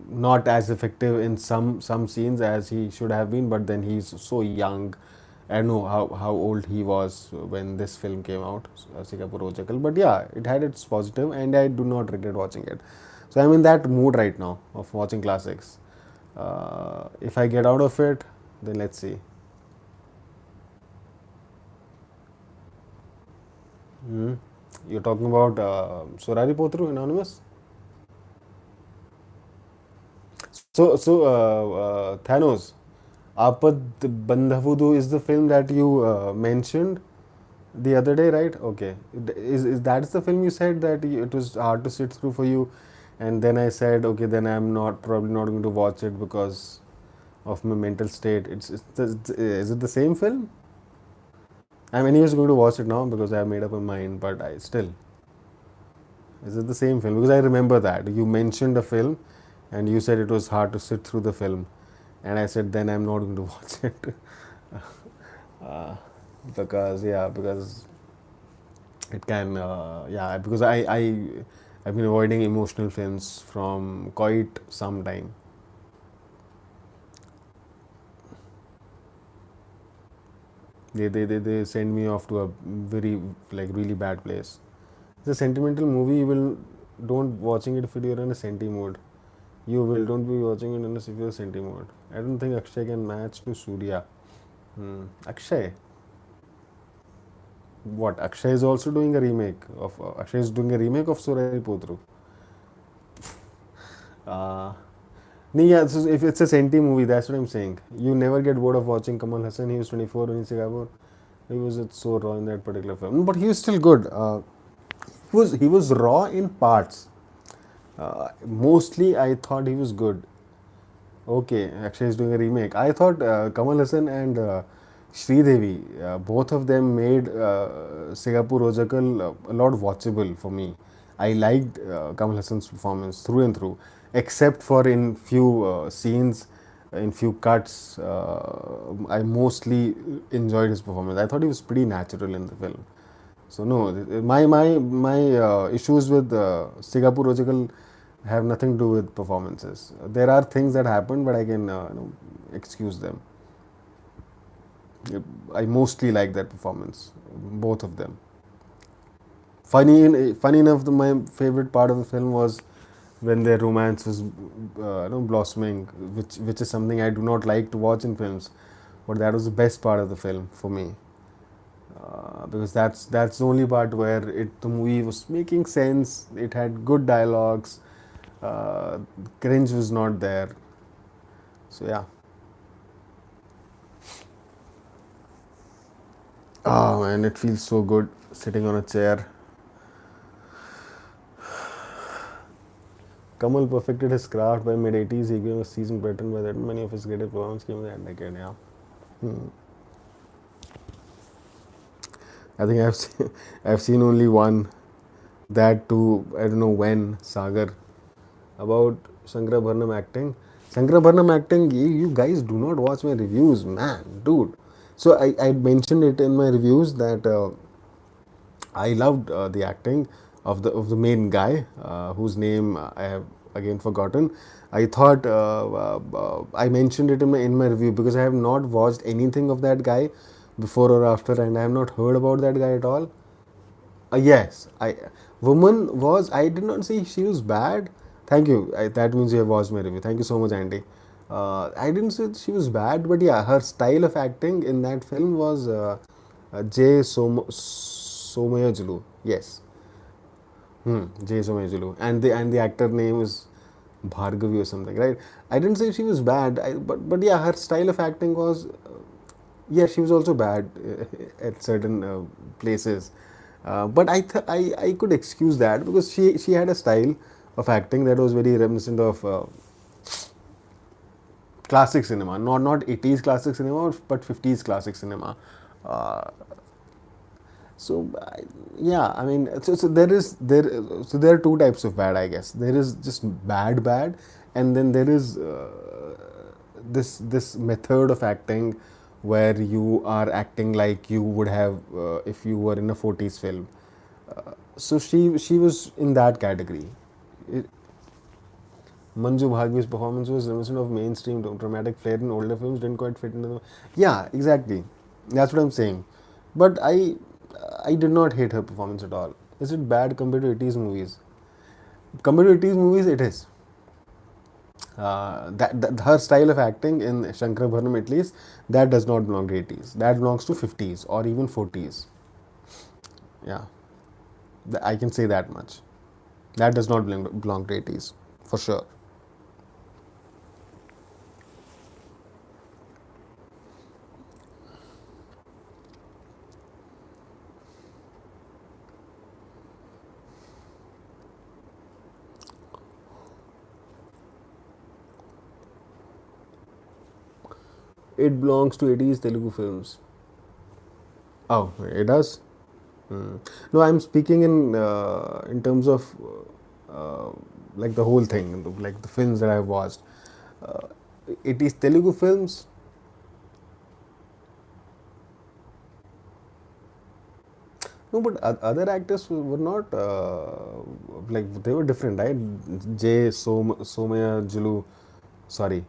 not as effective in some scenes as he should have been, but then he's so young. I don't know how old he was when this film came out, Singapore Rojakal. But yeah, it had its positive, and I do not regret watching it. So I'm in that mood right now of watching classics. If I get out of it, then let's see. Hmm. You're talking about Surari Potru, Anonymous? Thanos, Apad Bandhavudu is the film that you mentioned the other day, right? Okay. Is that the film you said that it was hard to sit through for you? And then I said, okay, then I'm not probably not going to watch it because of my mental state. Is it the same film? I'm anyways going to watch it now because I have made up my mind, but is it the same film? Because I remember that you mentioned a film and you said it was hard to sit through the film, and I said then I'm not going to watch it. uh, because it can because I've been avoiding emotional films from quite some time. They send me off to a very like really bad place. It's a sentimental movie. You will don't watching it if you're in a senti mode. You will don't be watching it unless if you're senti mode. I don't think Akshay can match to Surya. Akshay. What? Akshay is also doing a remake of Akshay is doing a remake of Surai Potru. Uh, no, yeah, so if it's a senti movie, that's what I'm saying. You never get bored of watching Kamal Hassan. He was 24 when he Singapore. He was so raw in that particular film, but he was still good. He was raw in parts. Mostly, I thought he was good. Okay, Akshay is doing a remake. I thought Kamal Hassan and Sridevi, both of them made Singapore Rojakal a lot watchable for me. I liked Kamal Hassan's performance through and through, except for in few scenes, in few cuts. I mostly enjoyed his performance. I thought he was pretty natural in the film. So no, my issues with Singapore Rojakal have nothing to do with performances. There are things that happen, but I can excuse them. I mostly like that performance, both of them. Funny enough, my favorite part of the film was when their romance was blossoming, which is something I do not like to watch in films, but that was the best part of the film for me. Because that's the only part where the movie was making sense. It had good dialogues. Uh, Cringe was not there. So yeah. Oh man, it feels so good sitting on a chair. Kamal perfected his craft by mid 80s. He became a seasoned veteran by that. Many of his greatest performances came in that decade. Yeah. I think I've seen only one. That too, I don't know when, Sagar. About Shankarabharanam acting. Shankarabharanam acting, you guys do not watch my reviews, man, dude. So I mentioned it in my reviews that I loved the acting of the main guy, whose name I have again forgotten. I thought I mentioned it in my review because I have not watched anything of that guy before or after, and I have not heard about that guy at all. Yes, I woman was. I did not say she was bad. Thank you. That means you have watched my review. Thank you so much, Andy. I didn't say she was bad, but yeah, her style of acting in that film was J. Somayajulu. Yes, J. Somayajulu, and the actor name is Bhargavi or something, right? I didn't say she was bad, but yeah, her style of acting was yeah, she was also bad at certain places, but I could excuse that because she had a style of acting that was very reminiscent of classic cinema, not 80s classic cinema, but 50s classic cinema. Uh, so yeah, I mean, so there are two types of bad, I guess. There is just bad, and then there is this method of acting where you are acting like you would have if you were in a 40s film. So she was in that category. It, Manju Bhagwi's performance was reminiscent of mainstream dramatic flair in older films, didn't quite fit into the. Yeah, exactly. That's what I'm saying. But I did not hate her performance at all. Is it bad compared to 80s movies? Compared to 80s movies, it is. That her style of acting in Shankar Bharnam at least, that does not belong to 80s. That belongs to 50s or even 40s. Yeah, I can say that much. That does not belong to 80s for sure. It belongs to 80s Telugu films. Oh, it does. No, I'm speaking in terms of uh, like the whole thing, like the films that I've watched. Uh, it is Telugu films. No, but other actors were not like they were different, right? Somaya Julu, sorry,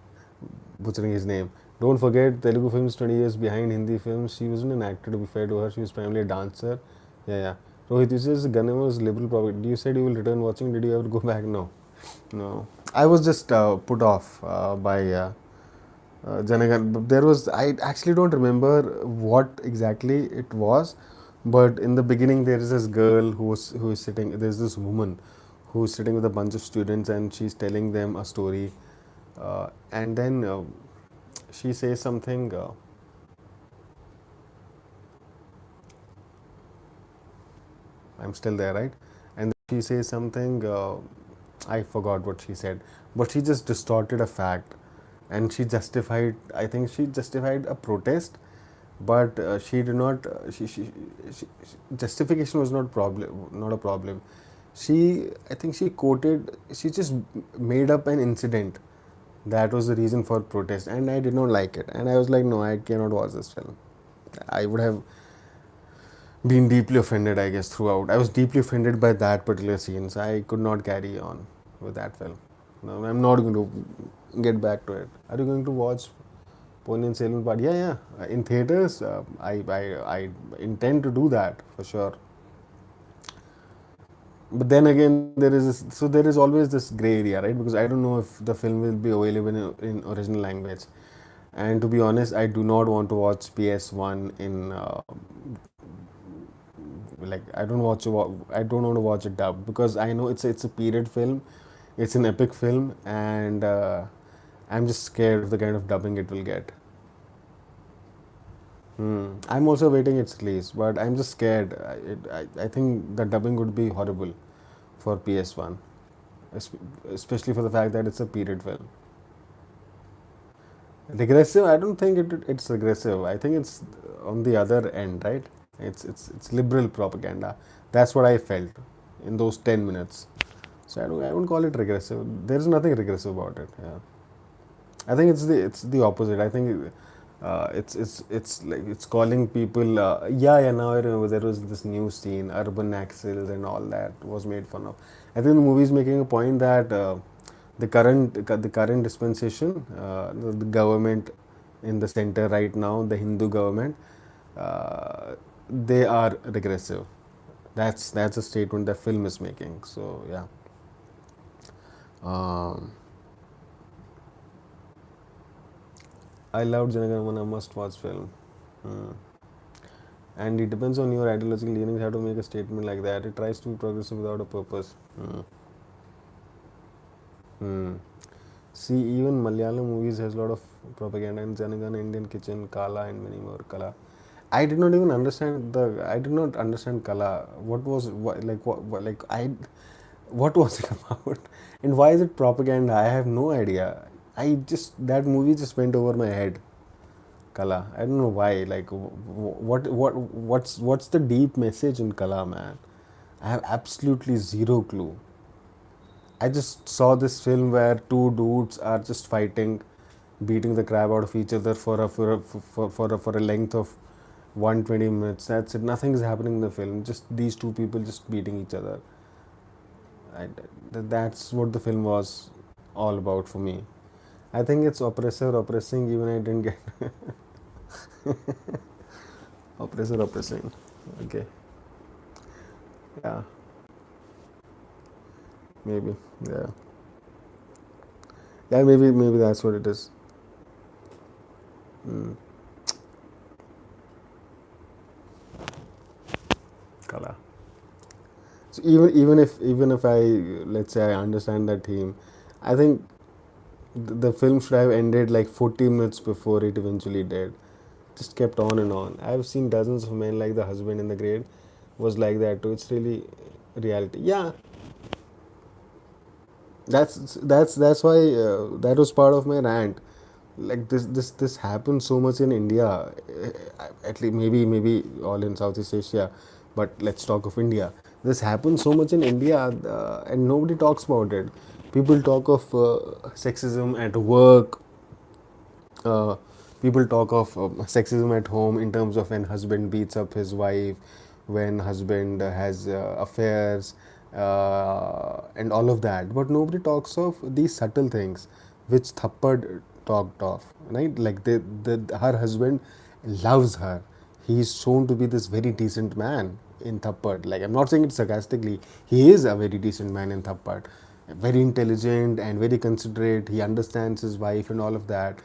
butchering his name. Don't forget, Telugu films 20 years behind Hindi films. She wasn't an actor, to be fair to her. She was primarily a dancer. Yeah, yeah. Rohit, you says Gunner was liberal propaganda. You said you will return watching. Did you ever go back? No, no. I was just put off by Janagan. There was, I actually don't remember what exactly it was, but in the beginning there is this girl who is sitting. There's this woman who is sitting with a bunch of students and she's telling them a story, and then she says something. I'm still there, right? And she says something. I forgot what she said, but she just distorted a fact, and she justified. I think she justified a protest, but she did not. Justification was not problem. Not a problem. I think she quoted. She just made up an incident that was the reason for protest, and I did not like it. And I was like, no, I cannot watch this film. I would have been deeply offended, I guess, throughout. I was deeply offended by that particular scene, so I could not carry on with that film. No, I'm not going to get back to it. Are you going to watch Ponniyin Selvan Part? Yeah, yeah. In theaters, I intend to do that for sure. But then again, there is always this gray area, right? Because I don't know if the film will be available in original language. And to be honest, I do not want to watch PS1 in like I don't want to watch it dubbed because I know it's a period film, it's an epic film, and I'm just scared of the kind of dubbing it will get. I'm also waiting its release, but I'm just scared. I think the dubbing would be horrible for PS1, especially for the fact that it's a period film. Regressive? I don't think it's regressive. I think it's on the other end, right? It's liberal propaganda. That's what I felt in those 10 minutes. So I wouldn't call it regressive. There's nothing regressive about it. Yeah. I think it's the opposite. I think it's like it's calling people. Yeah. Now I remember there was this new scene, urban axles and all that was made fun of. I think the movie is making a point that the current dispensation, the government in the center right now, the Hindu government, they are regressive. That's a statement the film is making. So yeah. Um, I loved Janaganamana, must watch film. Hmm. And it depends on your ideological leanings how to make a statement like that. It tries to be progressive without a purpose. Hmm. Hmm. See, even Malayalam movies has a lot of propaganda in Janagan, Indian Kitchen, Kala, and many more. Kala. I did not even understand the. I did not understand Kala. What was it about, and why is it propaganda? I have no idea. That movie just went over my head. Kala. I don't know why. Like, what's the deep message in Kala, man? I have absolutely zero clue. I just saw this film where two dudes are just fighting, beating the crap out of each other for a length of 120 minutes. That's it. Nothing is happening in the film. Just these two people just beating each other. That's what the film was all about for me. I think it's oppressor oppressing. Even I didn't get oppressor oppressing. Okay. Yeah. Maybe. Yeah. Yeah. Maybe that's what it is. Mm. Kala. So even if I, let's say, I understand that theme, I think the film should have ended like 40 minutes before it eventually did. Just kept on and on. I've seen dozens of men like the husband in the grade was like that too. It's really reality. Yeah, that's why that was part of my rant. Like this happens so much in India, at least maybe all in Southeast Asia, but let's talk of India. This happens so much in India, and nobody talks about it. People talk of sexism at work. uh, People talk of sexism at home in terms of when husband beats up his wife, when husband has affairs, and all of that. But nobody talks of these subtle things which Thappad talked of, right? Like her husband loves her. He's shown to be this very decent man in Thappad. Like, I'm not saying it sarcastically. He is a very decent man in Thappad. Very intelligent and very considerate. He understands his wife and all of that.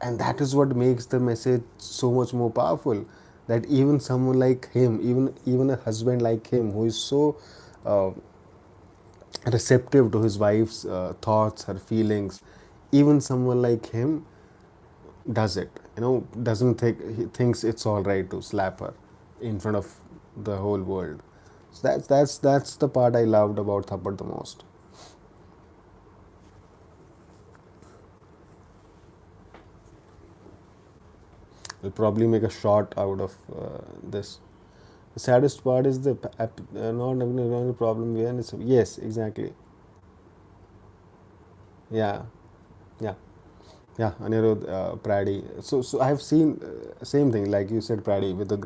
And that is what makes the message so much more powerful, that even someone like him, even a husband like him who is so uh, receptive to his wife's thoughts, her feelings, even someone like him does it, doesn't think, he thinks it's all right to slap her in front of the whole world. So that's the part I loved about Thappad the most. We'll probably make a shot out of this. The saddest part is the not having a problem with it. Yes, exactly. Yeah, yeah, yeah. Anirudh Praddy. So I have seen same thing like you said, Praddy with the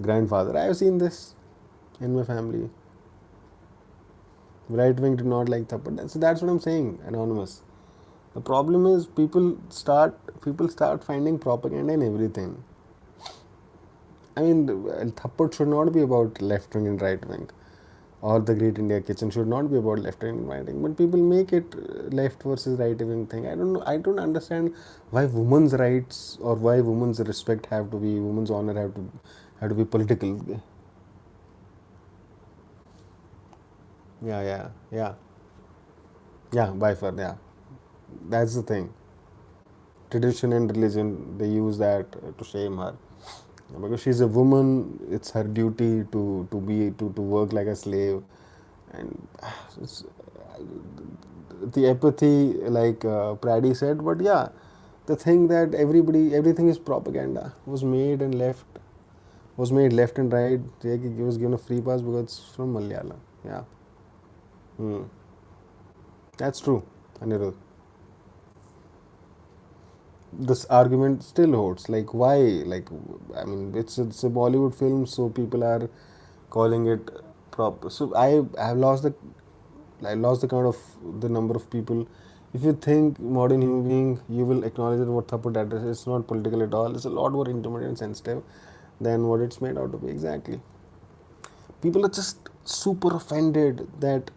grandfather. I have seen this in my family. Right wing did not like Thappad. So that's what I'm saying. Anonymous. The problem is people start finding propaganda in everything. I mean, Thappad should not be about left wing and right wing. Or the Great India Kitchen should not be about left wing and right wing, but people make it left versus right wing thing. I don't know. I don't understand why women's rights or why women's respect have to be, women's honor have to be political. Yeah, yeah, yeah, yeah. By far, yeah. That's the thing. Tradition and religion, they use that to shame her because she's a woman. It's her duty to work like a slave, and it's, the apathy, like Praddy said. But yeah, the thing that everything is propaganda was made left and right. He was given a free pass because it's from Malayalam. Yeah, hmm. That's true, Anirudh. This argument still holds. Like, why? Like, I mean, it's a Bollywood film, so people are calling it prop. So I lost the count of the number of people. If you think modern human being, you will acknowledge that what Thappad address is not political at all. It's a lot more intimate and sensitive than what it's made out to be. Exactly. People are just super offended that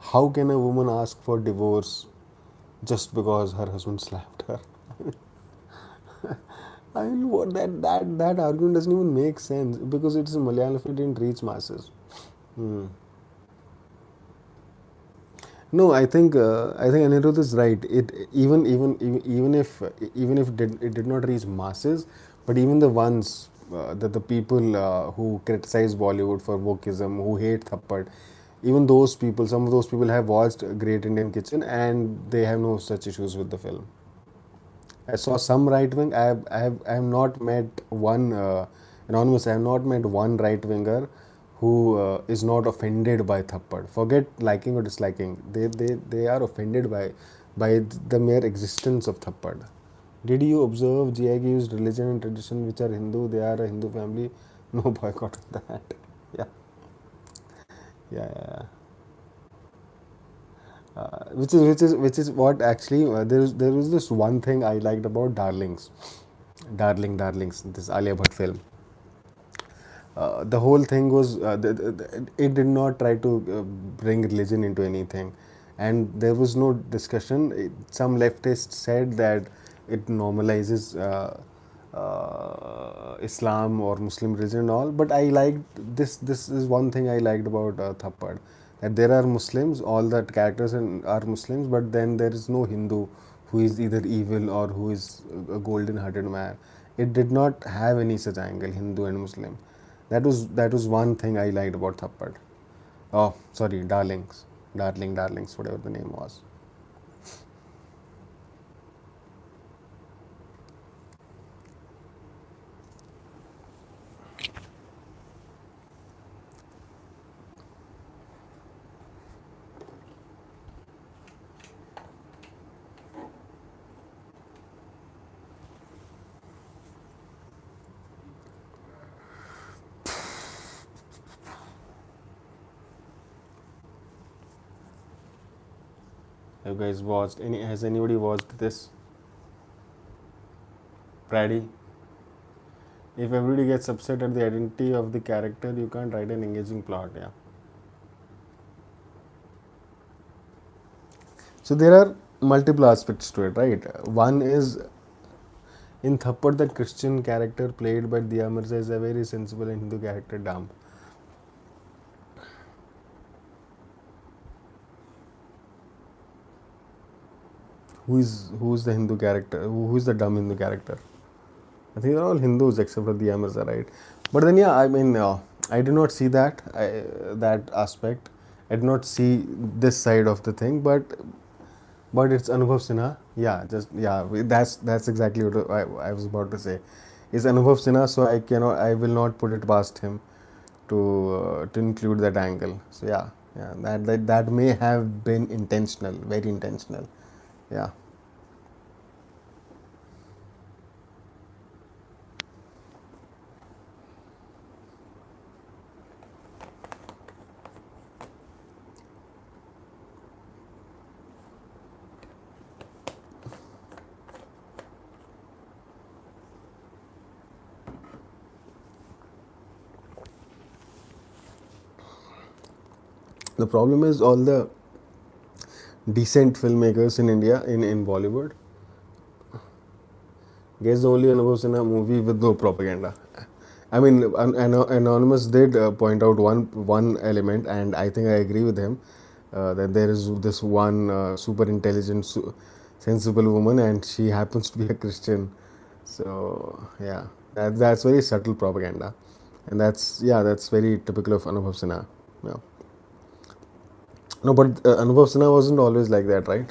how can a woman ask for divorce just because her husband slapped her? I mean, that argument doesn't even make sense because it's a Malayalam film, it didn't reach masses. Hmm. No, I think Anirudh is right. It even if it did not reach masses, but even the ones that the people who criticize Bollywood for wokeism, who hate Thappad, even those people, some of those people have watched Great Indian Kitchen and they have no such issues with the film. I saw some right wing. I have not met one anonymous. I have not met one right winger who is not offended by Thappad. Forget liking or disliking. They are offended by the mere existence of Thappad. Did you observe GIG's religion and tradition, which are Hindu? They are a Hindu family. No boycott of that. Yeah, yeah, yeah. Which is what actually there was this one thing I liked about Darlings, this Alia Bhatt film. The whole thing was it did not try to bring religion into anything, and there was no discussion. Some leftists said that it normalizes Islam or Muslim religion and all, but I liked this. This is one thing I liked about Thappad, that there are Muslims, all the characters are Muslims, but then there is no Hindu who is either evil or who is a golden-hearted man. It did not have any such angle, Hindu and Muslim. That was one thing I liked about Thappad. Oh, sorry, Darlings, whatever the name was. Have you guys watched any? Has anybody watched this? Praddy. If everybody gets upset at the identity of the character, you can't write an engaging plot. Yeah. So there are multiple aspects to it, right? One is in Thappad, that Christian character played by Diya Mirza is a very sensible and Hindu character. Dumb. Who's the Hindu character? Who's the dumb Hindu character? I think they're all Hindus except for the Amrza, right? But then, yeah, I mean, I did not see that aspect. I did not see this side of the thing, but it's Anubhav Sinha. Yeah, just yeah, that's exactly what I was about to say. It's Anubhav Sinha, so I will not put it past him to include that angle. So yeah, yeah, that may have been intentional, very intentional. Yeah. The problem is all the decent filmmakers in India in Bollywood. Guess the only Anubhav Sinha movie with no propaganda. I mean, Anonymous did point out one element, and I think I agree with him that there is this one super intelligent, sensible woman, and she happens to be a Christian. So yeah, that's very subtle propaganda, and that's very typical of Anubhav Sinha. Yeah. No, but Anubhav Sinha wasn't always like that, right?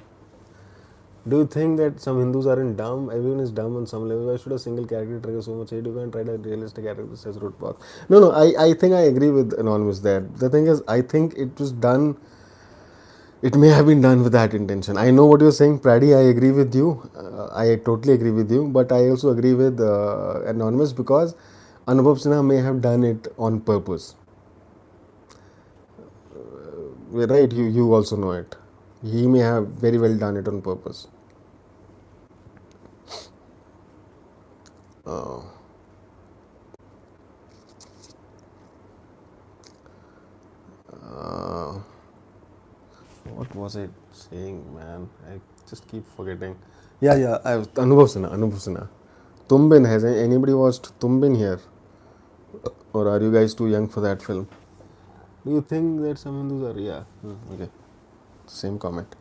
Do you think that some Hindus aren't dumb? Everyone is dumb on some level. Why should a single character trigger so much hate? You can't write a realistic character that says root box. No, no, I think I agree with Anonymous there. The thing is, I think it was done, it may have been done with that intention. I know what you're saying, Praddy. I agree with you. I totally agree with you. But I also agree with Anonymous because Anubhav Sinha may have done it on purpose. Right? You also know it. He may have very well done it on purpose. Uh, uh, what was I saying, man? I just keep forgetting. Yeah, yeah. Anubhav Sinha. Anubhav Sinha. Tumbin. Has anybody watched Tumbin here? Or are you guys too young for that film? Do you think that some Hindus are? Yeah. Okay. Same comment.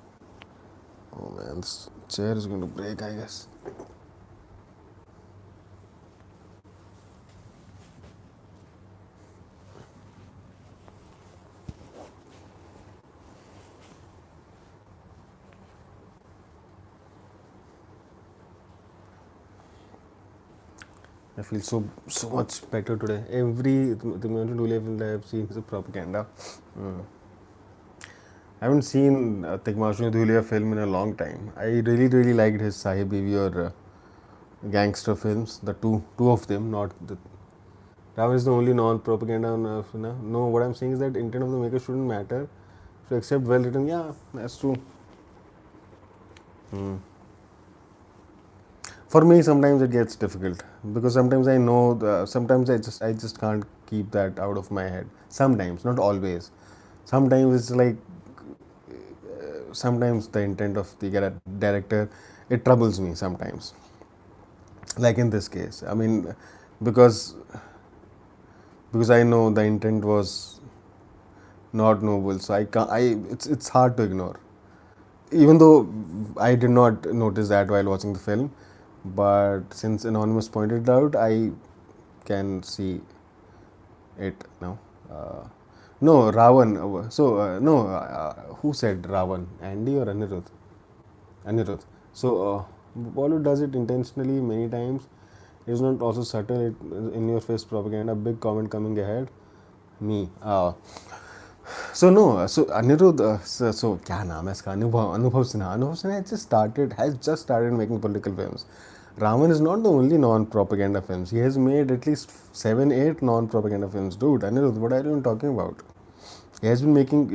Oh man, this chair is going to break, I guess. I feel so much better today. Every the Dule film that I've seen is a propaganda. Mm. I haven't seen Tigmashu Dhulia film in a long time. I really liked his Sahib Bibi or gangster films. The two of them, not the. That is the only non-propaganda. No, what I'm saying is that intent of the maker shouldn't matter. So accept well written. Yeah, that's true. Mm. For me, sometimes it gets difficult because sometimes I know. Sometimes I just can't keep that out of my head. Sometimes, not always. Sometimes it's like sometimes the intent of the director, it troubles me sometimes. Like in this case, I mean, because because I know the intent was not noble, so I can't. It's hard to ignore. Even though I did not notice that while watching the film, but since Anonymous pointed out, I can see it now. No, Ravan. No, who said Ravan? Andy or Anirudh? Anirudh. So Bollywood does it intentionally many times. It's not also subtle. In your face propaganda. Big comment coming ahead. Me. So no. So Anirudh. So क्या नाम है इसका? अनुभव सिन्हा. अनुभव Sinha has just started making political films. Raman is not the only non-propaganda films. He has made at least 7, 8 non-propaganda films. Dude, Anirudh, what are you talking about? He has been making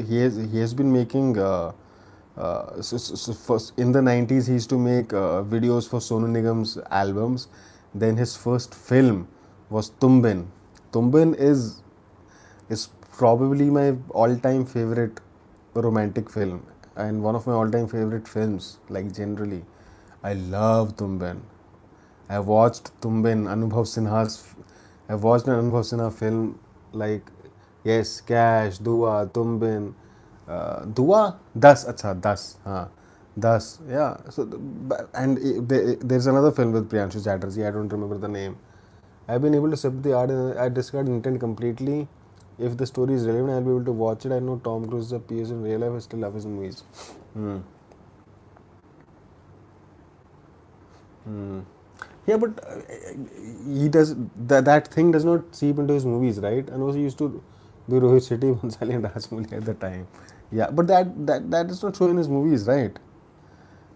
First, in the 90s, he used to make videos for Sonu Nigam's albums. Then his first film was Tumben. Tumben is probably my all-time favorite romantic film and one of my all-time favorite films. Like generally, I love Tumben. I watched Tumben, Anubhav Sinha's. I watched an Anubhav Sinha film like yes, Cash, Dua, Tumben, Dua, Das, acha, Das, Das, yeah. So there's another film with Priyanshu Chatterjee. I don't remember the name. I've been able to separate the art and I discard intent completely. If the story is relevant, I'll be able to watch it. I know Tom Cruise is a PS in real life. I still love his movies. Hmm. Hmm. Yeah, but he does that thing does not seep into his movies, right? And also he used to be Rohit Shetty, Bhansali, and Rajmouli at the time. Yeah, but that is not shown in his movies, right?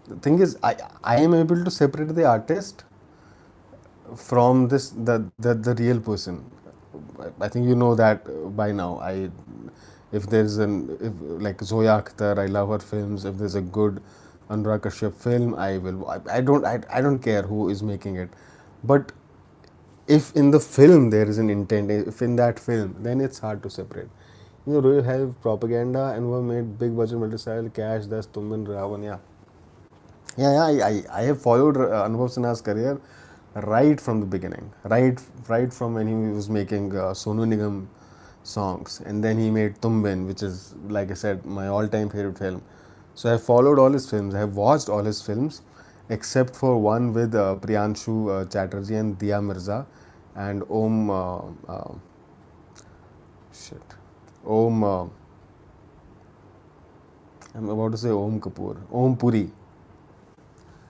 The thing is, I am able to separate the artist from the real person. I think you know that by now. If there's like Zoya Akhtar, I love her films. If there's a good Anurag Kashyap film, I will. I don't care who is making it, but if in the film there is an intent, if in that film, then it's hard to separate. You know, Royal have propaganda and who have made big budget multi-style Cash, Das, Tumban, Ravan, yeah. I have followed Anubhav Sinha's career right from the beginning, right from when he was making Sonu Nigam songs, and then he made Tumben, which is, like I said, my all-time favorite film. So I have followed all his films. I have watched all his films, except for one with Priyanshu Chatterjee and Dia Mirza, and Om. Shit, Om. I'm about to say Om Kapoor, Om Puri.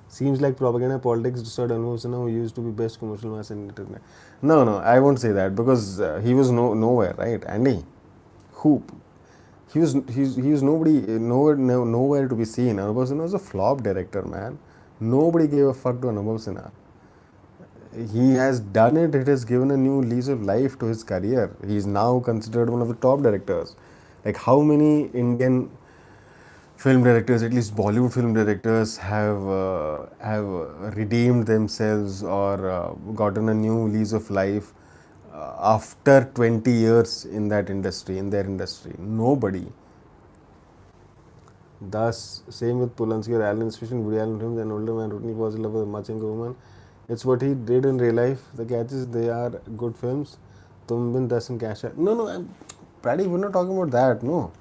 Seems like propaganda politics destroyed Anubhav Sinha, who used to be best commercial mass in internet. No, I won't say that because he was nowhere, right? Andy, who he was nobody nowhere to be seen. Anubhav Sinha was a flop director, man. Nobody gave a fuck to Anubhav Sinha. He has done it. It has given a new lease of life to his career. He is now considered one of the top directors. Like how many Indian film directors, at least Bollywood film directors, have redeemed themselves or gotten a new lease of life after 20 years in that industry, in their industry. Nobody. Thus, same with Polanski or Allen, especially in Woody Allen films. An older man routinely falls in love with a much younger woman. It's what he did in real life. The catch is they are good films. Tumbin, Das and Cash. No, Paddy, we're not talking about that. No.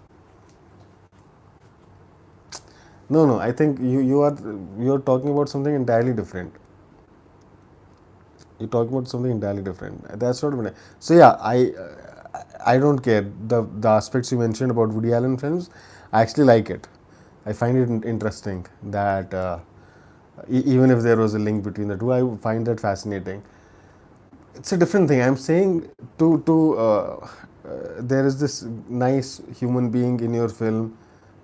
I think you're talking about something entirely different. You're talking about something entirely different. That's not what so yeah. I don't care the aspects you mentioned about Woody Allen films. I actually like it. I find it interesting that even if there was a link between the two, I find that fascinating. It's a different thing. I'm saying there is this nice human being in your film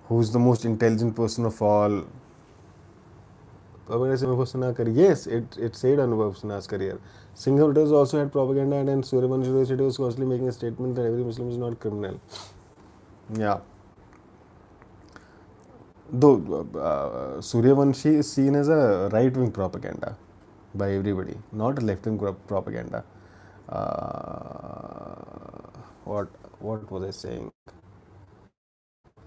who's the most intelligent person of all. Anubhav Sinha's career. Yes, it said Anubhav Sinha's career. Singham also had propaganda and Suryavanshi University was constantly making a statement that every Muslim is not criminal. Yeah. Though Suryavanshi is seen as a right-wing propaganda by everybody, not a left-wing propaganda. Uh, what what was I saying?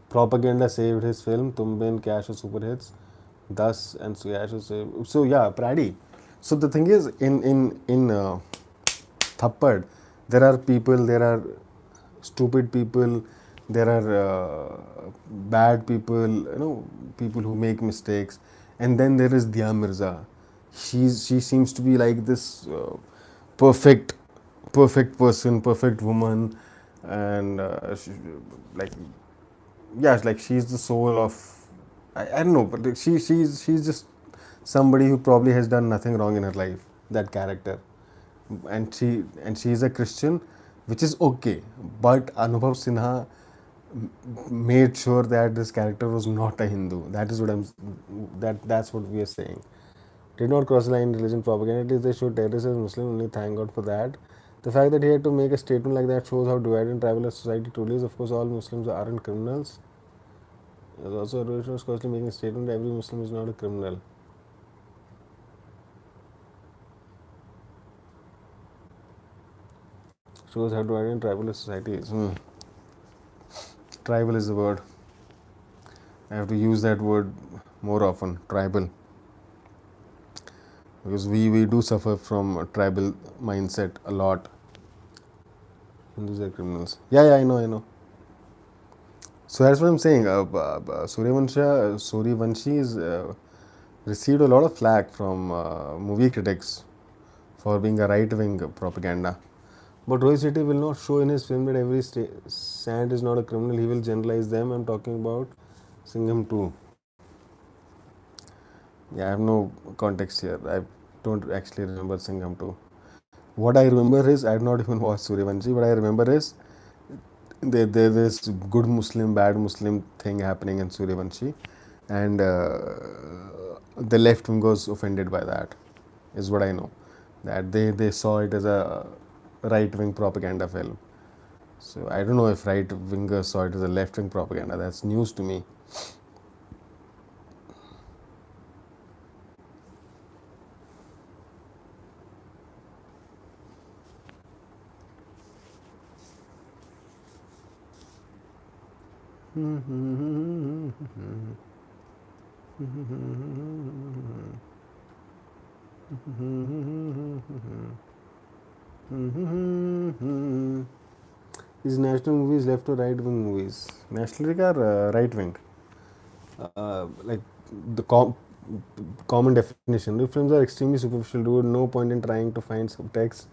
Propaganda saved his film. Tumben, Cash was super hits. Thus and Cash was saved. So yeah, Praddy. So the thing is, in Thappad, there are people, there are stupid people, there are bad people, people who make mistakes, and then there is Dia Mirza. She seems to be like this perfect, perfect person, perfect woman, and like yeah, it's like she's the soul of I don't know, but like she's just somebody who probably has done nothing wrong in her life. That character, and she is a Christian, which is okay. But Anubhav Sinha made sure that this character was not a Hindu. That is what that's what we are saying. Did not cross the line in religion propaganda. At least they showed terrorists as Muslim. Only thank God for that. The fact that he had to make a statement like that shows how divided and tribal a society truly is. Of course, all Muslims aren't criminals. There's also a Rohit was constantly making a statement every Muslim is not a criminal. Shows how to identify tribalist societies. Tribal is the word. I have to use that word more often. Tribal. Because we do suffer from a tribal mindset a lot. Hindus are criminals. Yeah, yeah, I know. So that's what I'm saying. Suryavanshi is received a lot of flack from movie critics for being a right-wing propaganda. But Rohit Shetty will not show in his film that every saint is not a criminal. He will generalize them. I'm talking about Singham 2. Yeah, I have no context here. I don't actually remember Singham 2. What I remember is, I have not even watched Suryavanshi, but I remember is there is good Muslim, bad Muslim thing happening in Suryavanshi, and the left wing was offended by that, is what I know. That they saw it as a right wing propaganda film. So I don't know if right wingers saw it as a left wing propaganda. That's news to me. These national movies, left or right wing movies? Nationalistic are right wing. Like the common definition. The films are extremely superficial, dude. No point in trying to find subtext.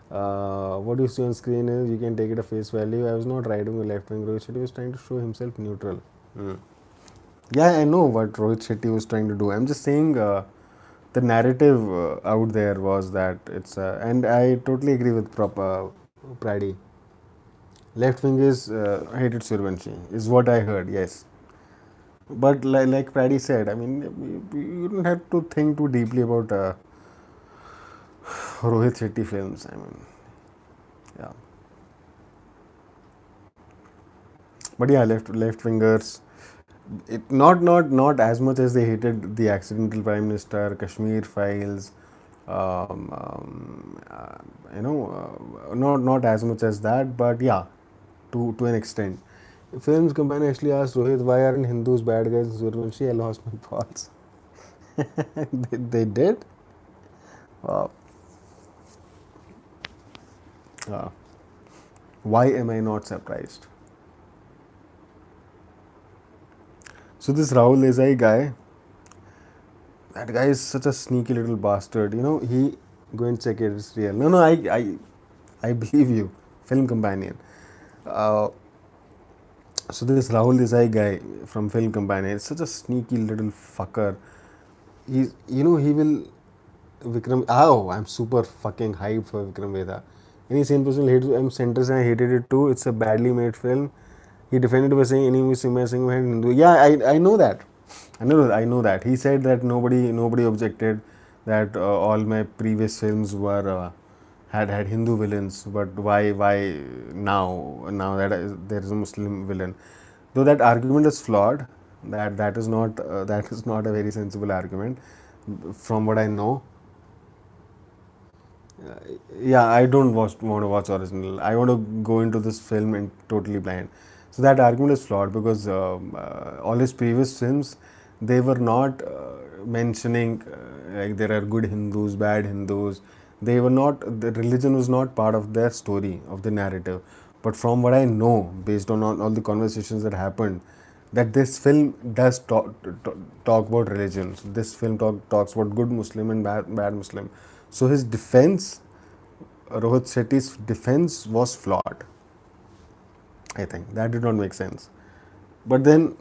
What you see on screen is you can take it at face value. I was not right wing or left wing. Rohit Shetty was trying to show himself neutral. Hmm. Yeah, I know what Rohit Shetty was trying to do. I'm just saying the narrative out there was that it's, and I totally agree with Prady. Left wing is hated Survanshi, is what I heard, yes. But like Prady said, I mean, you don't have to think too deeply about Rohit Shetty films. I mean, yeah. But yeah, left wingers, not as much as they hated the accidental prime minister, Kashmir files, um, um, uh, not as much as that, but yeah, to an extent. Films company actually asked Rohit, why aren't Hindus bad guys in Survanshi? I lost my thoughts. They did. Wow. Uh, why am I not surprised? So this Rahul Desai guy, that guy is such a sneaky little bastard. He go and check it. It's real. No, I believe you. Film companion. Uh, so this Rahul Desai guy from Film Companion is such a sneaky little fucker. He will Vikram. Oh, I'm super fucking hyped for Vikram Vedha. Any sane person hates. I'm centrist and I hated it too. It's a badly made film. He defended by saying any Muslim man saying Hindu. Yeah, I know that. I know that. He said that nobody objected that all my previous films were had Hindu villains, but why now that there is a Muslim villain? Though that argument is flawed. That is not a very sensible argument, from what I know. Yeah, I don't want to watch original. I want to go into this film and totally blind. So that argument is flawed because all his previous films, they were not mentioning like there are good Hindus, bad Hindus. They were not. The religion was not part of their story, of the narrative. But from what I know, based on all the conversations that happened, that this film does talk about religion. So this film talks about good Muslim and bad Muslim. So his defense, Rohit Shetty's defense was flawed. I think that did not make sense. But then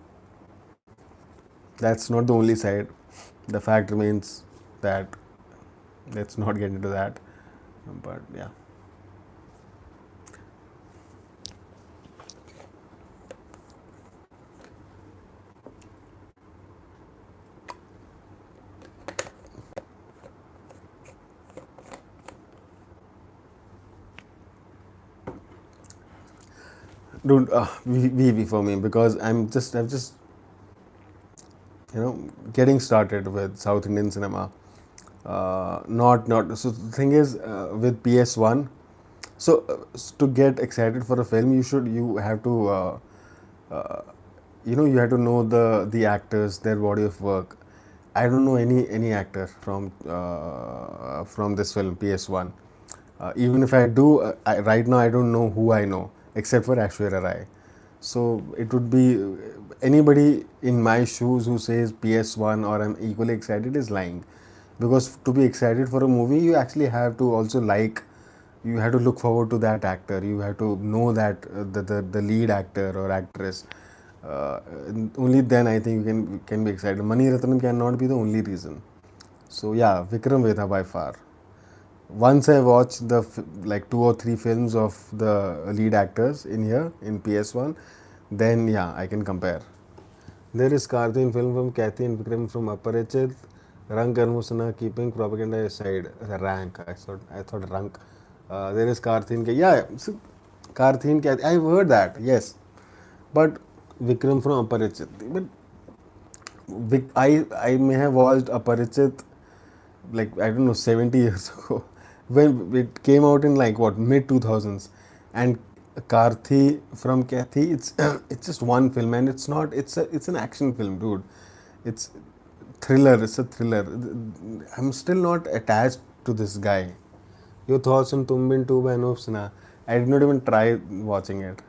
that's not the only side. The fact remains that, let's not get into that. But yeah. Don't we for me, because I've just getting started with South Indian cinema. Not so the thing is with PS1. So to get excited for a film, you have to uh, you have to know the actors, their body of work. I don't know any actor from this film PS1. Even if I do, right now I don't know who I know except for Aishwarya Rai. So it would be anybody in my shoes who says PS1 or I'm equally excited is lying, because to be excited for a movie you actually have to also you have to look forward to that actor, you have to know that the lead actor or actress. uh, Only then I think you can be excited. Mani Ratnam cannot be the only reason. So yeah, Vikram Vedha by far. Once I watched like two or three films of the lead actors in here in PS1, then yeah, I can compare. There is Karthi film from Kathy and Vikram from Aparachit. Rank Armusana keeping propaganda aside. Rank. I thought rank. There is Karthi. Yeah, so Karthi and Kathy. I've heard that. Yes, but Vikram from Aparachit. But I may have watched Aparachit like I don't know 70 years ago when it came out in like what mid 2000s, and Karthi from Kathy, it's just one film, and it's an action film, dude. It's it's a thriller. I'm still not attached to this guy. Your thoughts on Tumbin 2 by Anup Sinha? I did not even try watching it.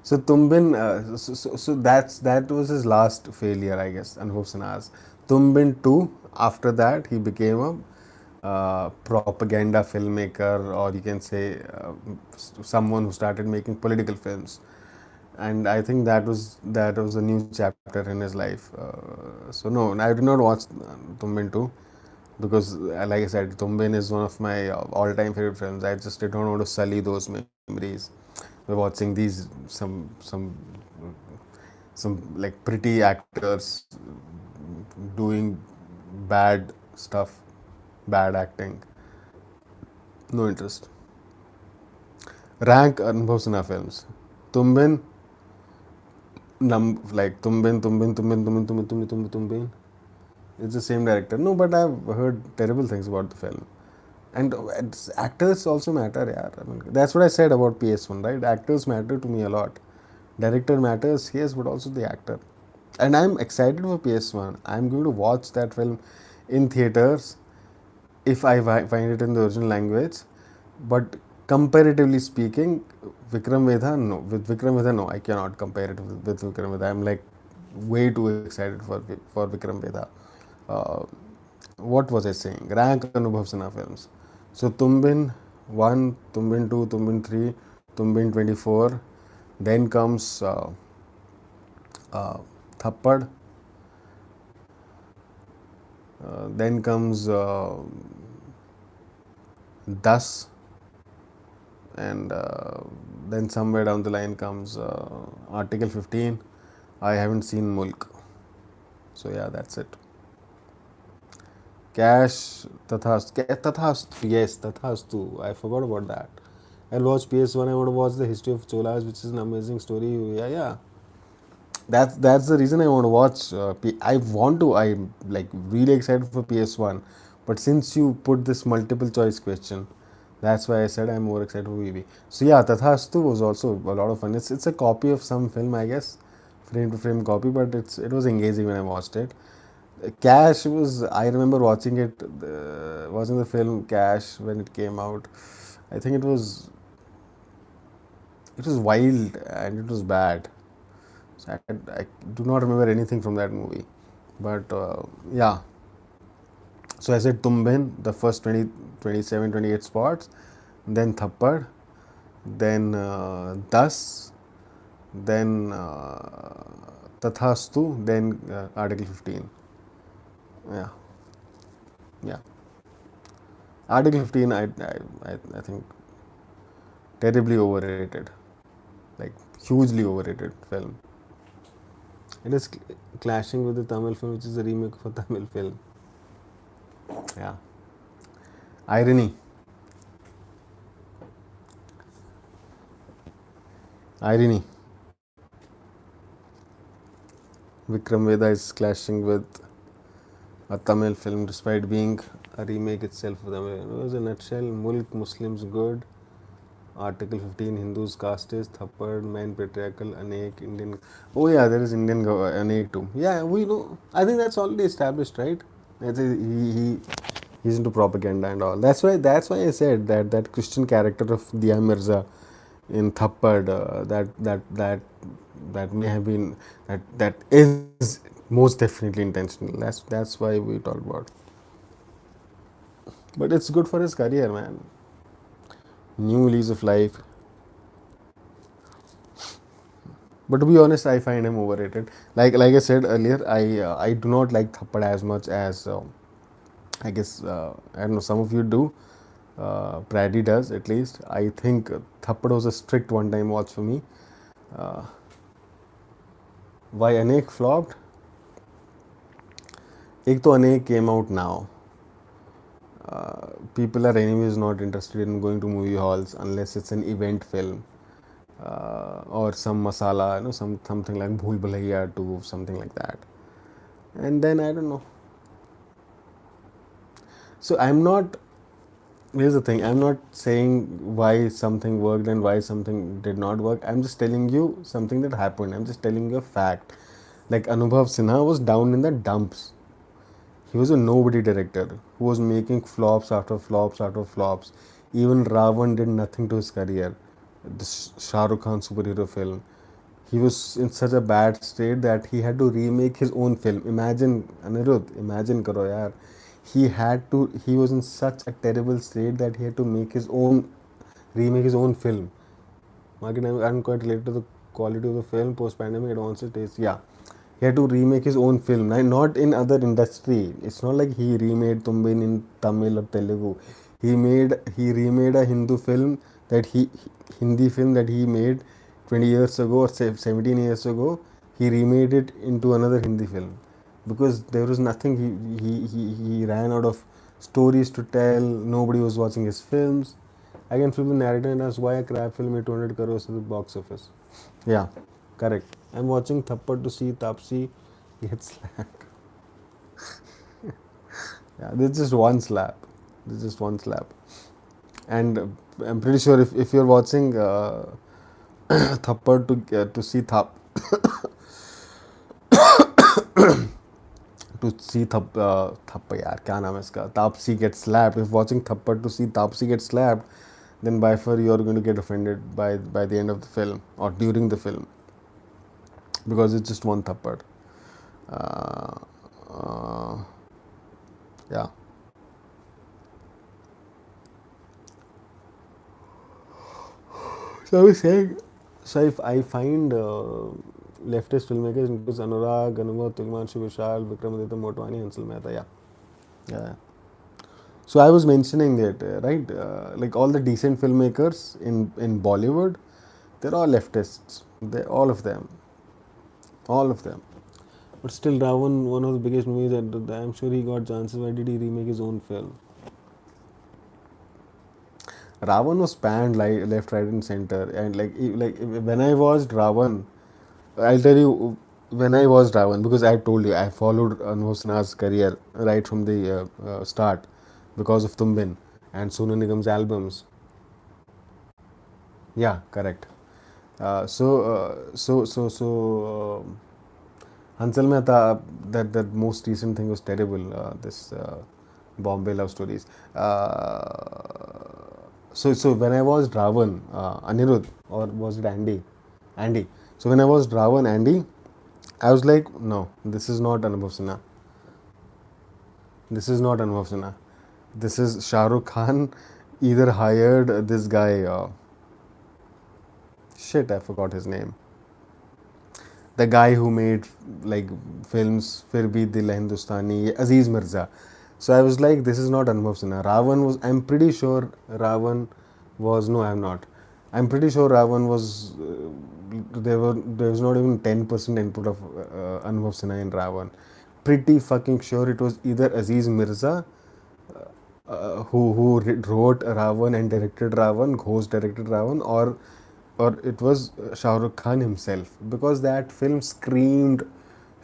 So Tumbin, so that was his last failure, I guess. Anup Sinha's Tumbin 2. After that, he became a propaganda filmmaker, or you can say someone who started making political films. And I think that was a new chapter in his life. So no, I did not watch Tumbin 2 because, like I said, Tumbin is one of my all-time favorite films. I just did not want to sully those memories by watching these some like pretty actors doing bad stuff, bad acting. No interest. Rank Anubhav Sinha films. Tumbin, like Tumbin. It's the same director. No, but I've heard terrible things about the film. And actors also matter, yeah. I mean, that's what I said about PS1, right? Actors matter to me a lot. Director matters, yes, but also the actor. And I'm excited for PS1. I'm going to watch that film in theaters if I find it in the original language. But comparatively speaking, Vikram Vedha, no. With Vikram Vedha, no, I cannot compare it with Vikram Vedha. I'm like way too excited for Vikram Vedha. Uh, what was I saying? Rank Anubhav Sinha films. So Tumbin 1, Tumbin 2, Tumbin 3, Tumbin 24. Then comes uh, Thappad. Then comes Das. And then somewhere down the line comes Article 15. I haven't seen Mulk. So yeah, that's it. Cash, Tathastu, yes, Tathastu. I forgot about that. I'll watch PS1. I want to watch the history of Cholas, which is an amazing story. Yeah, yeah. That's the reason I want to watch. I want to. I'm like really excited for PS1, but since you put this multiple choice question, that's why I said I'm more excited for VB. So yeah, Tathastu was also a lot of fun. It's a copy of some film, I guess, frame to frame copy, but it was engaging when I watched it. Cash was. I remember watching the film Cash when it came out. I think it was wild and it was bad. So I do not remember anything from that movie. But yeah, so I said Tumbin, the first 20, 27, 28 spots, then Thappad, then Das, then Tathastu, then Article 15. Yeah, yeah. Article 15, I think terribly overrated, like hugely overrated film. It is clashing with the Tamil film, which is a remake of a Tamil film. Yeah. Irony. Irony. Vikram Veda is clashing with a Tamil film, despite being a remake itself of Tamil. It was a nutshell. Mulk, Muslims good. Article 15, Hindus caste Thappad, man patriarchal, Anek, Indian. Oh yeah, there is Indian Anek too. Yeah, we know. I think that's already established, right? He's into propaganda and all. That's why I said that Christian character of Dia Mirza in Thappad, that may have been that is most definitely intentional. That's why we talk about. But it's good for his career, man. New lease of life. But to be honest, I find him overrated. Like I said earlier, I do not like Thappad as much as I guess I don't know, some of you do. Praddy does at least. I think Thappad was a strict one-time watch for me. Uh, why Anek flopped? एक तो Anek came out now. People are anyways not interested in going to movie halls unless it's an event film. Or some masala, something like Bhool Bhulaiya 2, something like that. And then I don't know. So I'm not. Here's the thing. I'm not saying why something worked and why something did not work. I'm just telling you something that happened. I'm just telling you a fact. Like Anubhav Sinha was down in the dumps. He was a nobody director who was making flops after flops after flops. Even Ravan did nothing to his career. This Shah Rukh Khan superhero film. He was in such a bad state that he had to remake his own film. Imagine, Anirudh, imagine karo yaar. He was in such a terrible state that he had to remake his own film. Market, I'm quite related to the quality of the film post pandemic. Advances taste, yeah. He had to remake his own film, not in other industry. It's not like he remade Tumbin in Tamil or Telugu. He remade a Hindi film that he made 20 years ago or 17 years ago. He remade it into another Hindi film because there was nothing. He ran out of stories to tell. Nobody was watching his films. I can flip the narrative and ask why a crap film made 200 crores at the box office. Yeah, correct. I'm watching Thappad to see Tapsi get slapped. Yeah, this is just one slap. This is just one slap. And I'm pretty sure if you're watching Thappad to see थप्पड़ यार क्या नाम है इसका Taapsee get slapped. If watching थप्पड़ to see Taapsee get slapped, then by far you are going to get offended by the end of the film or during the film because it's just one थप्पड़. Uh, uh, yeah. So I was saying, so if I find leftist filmmakers includes Anurag, Anubhav, Tigmanshu Vishal, Vikramaditya Motwani, Hansal Mehta, yeah. So I was mentioning that, right? Like all the decent filmmakers in Bollywood, they're all leftists. They all of them. But still, Ravan, one of the biggest movies that I'm sure he got chances. Why did he remake his own film? Ravan was panned left, right, and center. And like when I watched Ravan, I'll tell you when I watched Ravan because I told you I followed Anubhav Sinha's career right from the start because of Tumbin and Sonu Nigam's albums. Yeah, correct. Hansal Mehta, that most recent thing was terrible. This Bombay love stories. So when I watched Ravan, Anirudh, or was it Andy? Andy. So when I watched Ravan, Andy, I was like, no, this is not Anubhav Sinha. This is not Anubhav Sinha. This is Shah Rukh Khan either hired this guy. Shit, I forgot his name. The guy who made like films Fir Bhi Dil Hai Hindustani, Aziz Mirza. So I was like, this is not Anubhav Sinha. Ravan was, I'm pretty sure Ravan was, no, I'm not. I'm pretty sure Ravan was, there was not even 10% input of Anubhav Sinha in Ravan. Pretty fucking sure it was either Aziz Mirza, who wrote Ravan and directed Ravan, ghost directed Ravan, or it was Shah Rukh Khan himself because that film screamed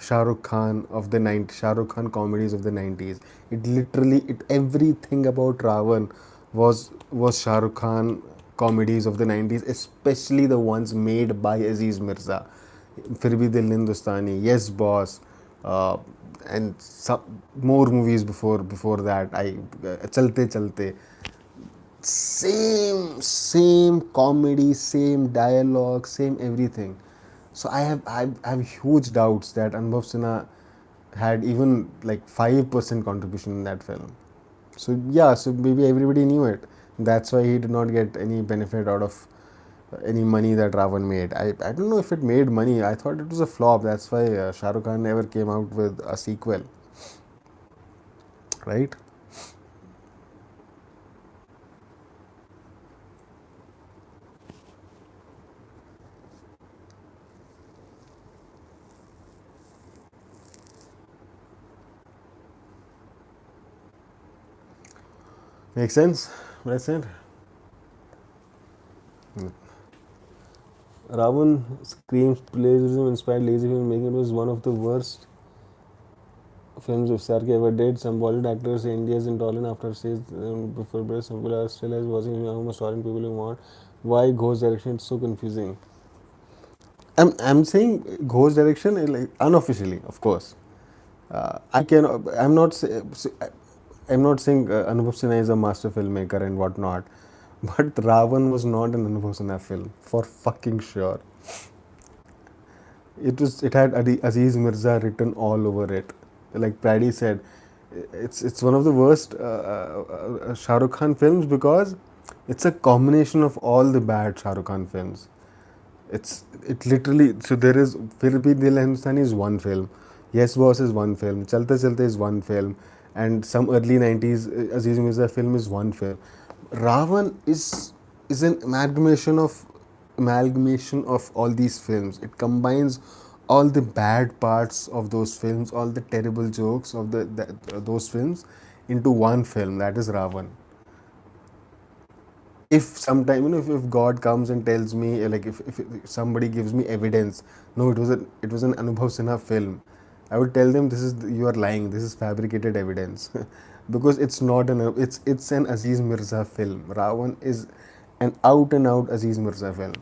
Shah Rukh Khan of the 90s, Shah Rukh Khan comedies of the 90s. It literally, it everything about Ravan was Shah Rukh Khan comedies of the 90s, especially the ones made by Aziz Mirza. Fir Bhi Dil Hindustani, Yes Boss, uh, and some more movies before that. Chalte Chalte, same comedy, same dialogue, same everything. So I have huge doubts that Anubhav Sinha had even like 5% contribution in that film. So yeah, so maybe everybody knew it. That's why he did not get any benefit out of any money that Ravan made. I don't know if it made money. I thought it was a flop. That's why Shah Rukh Khan never came out with a sequel, right? Makes sense. That's it. Ravan screams plagiarism inspired lazy filmmaking. It was one of the worst films of Sarki ever did. Some Bollywood actors say India is intolerant after says before breast. Some people are still as watching how much tolerant people you want. Why Ghost direction? It's so confusing. I'm saying Ghost direction like unofficially, of course. I can. I'm not saying Anubhav Sinha is a master filmmaker and whatnot, but Ravan was not an Anubhav Sinha film for fucking sure. It had Aziz Mirza written all over it. Like Paddy said, it's one of the worst Shah Rukh Khan films because it's a combination of all the bad Shah Rukh Khan films. It literally, so there is Fir Bhi Dil Hai Hindustani is one film, Yes Boss is one film, Chalte Chalte is one film, and some early 90s Aziz Mirza film is one film. Ravan is an amalgamation of all these films. It combines all the bad parts of those films, all the terrible jokes of those films into one film. That is Ravan. If sometime, if God comes and tells me, like, if somebody gives me evidence, no, it was an Anubhav Sinha film, I would tell them, you are lying, this is fabricated evidence. Because it's an Aziz Mirza film. Ravan is an out and out Aziz Mirza film.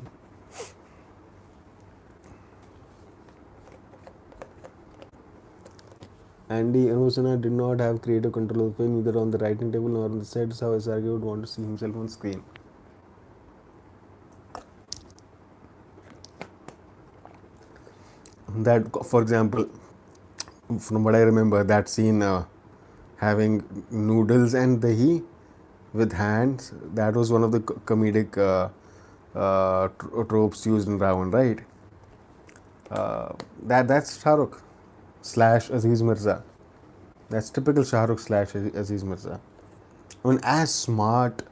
Andy Anubhav Sinha did not have creative control of the film, either on the writing table nor on the set. Is how SRK would want to see himself on screen. That, for example, from what I remember, that scene, having noodles and dahi with hands, that was one of the comedic tropes used in Ravan, right? That's Shah Rukh slash Aziz Mirza. That's typical Shah Rukh slash Aziz Mirza. I mean, as smart,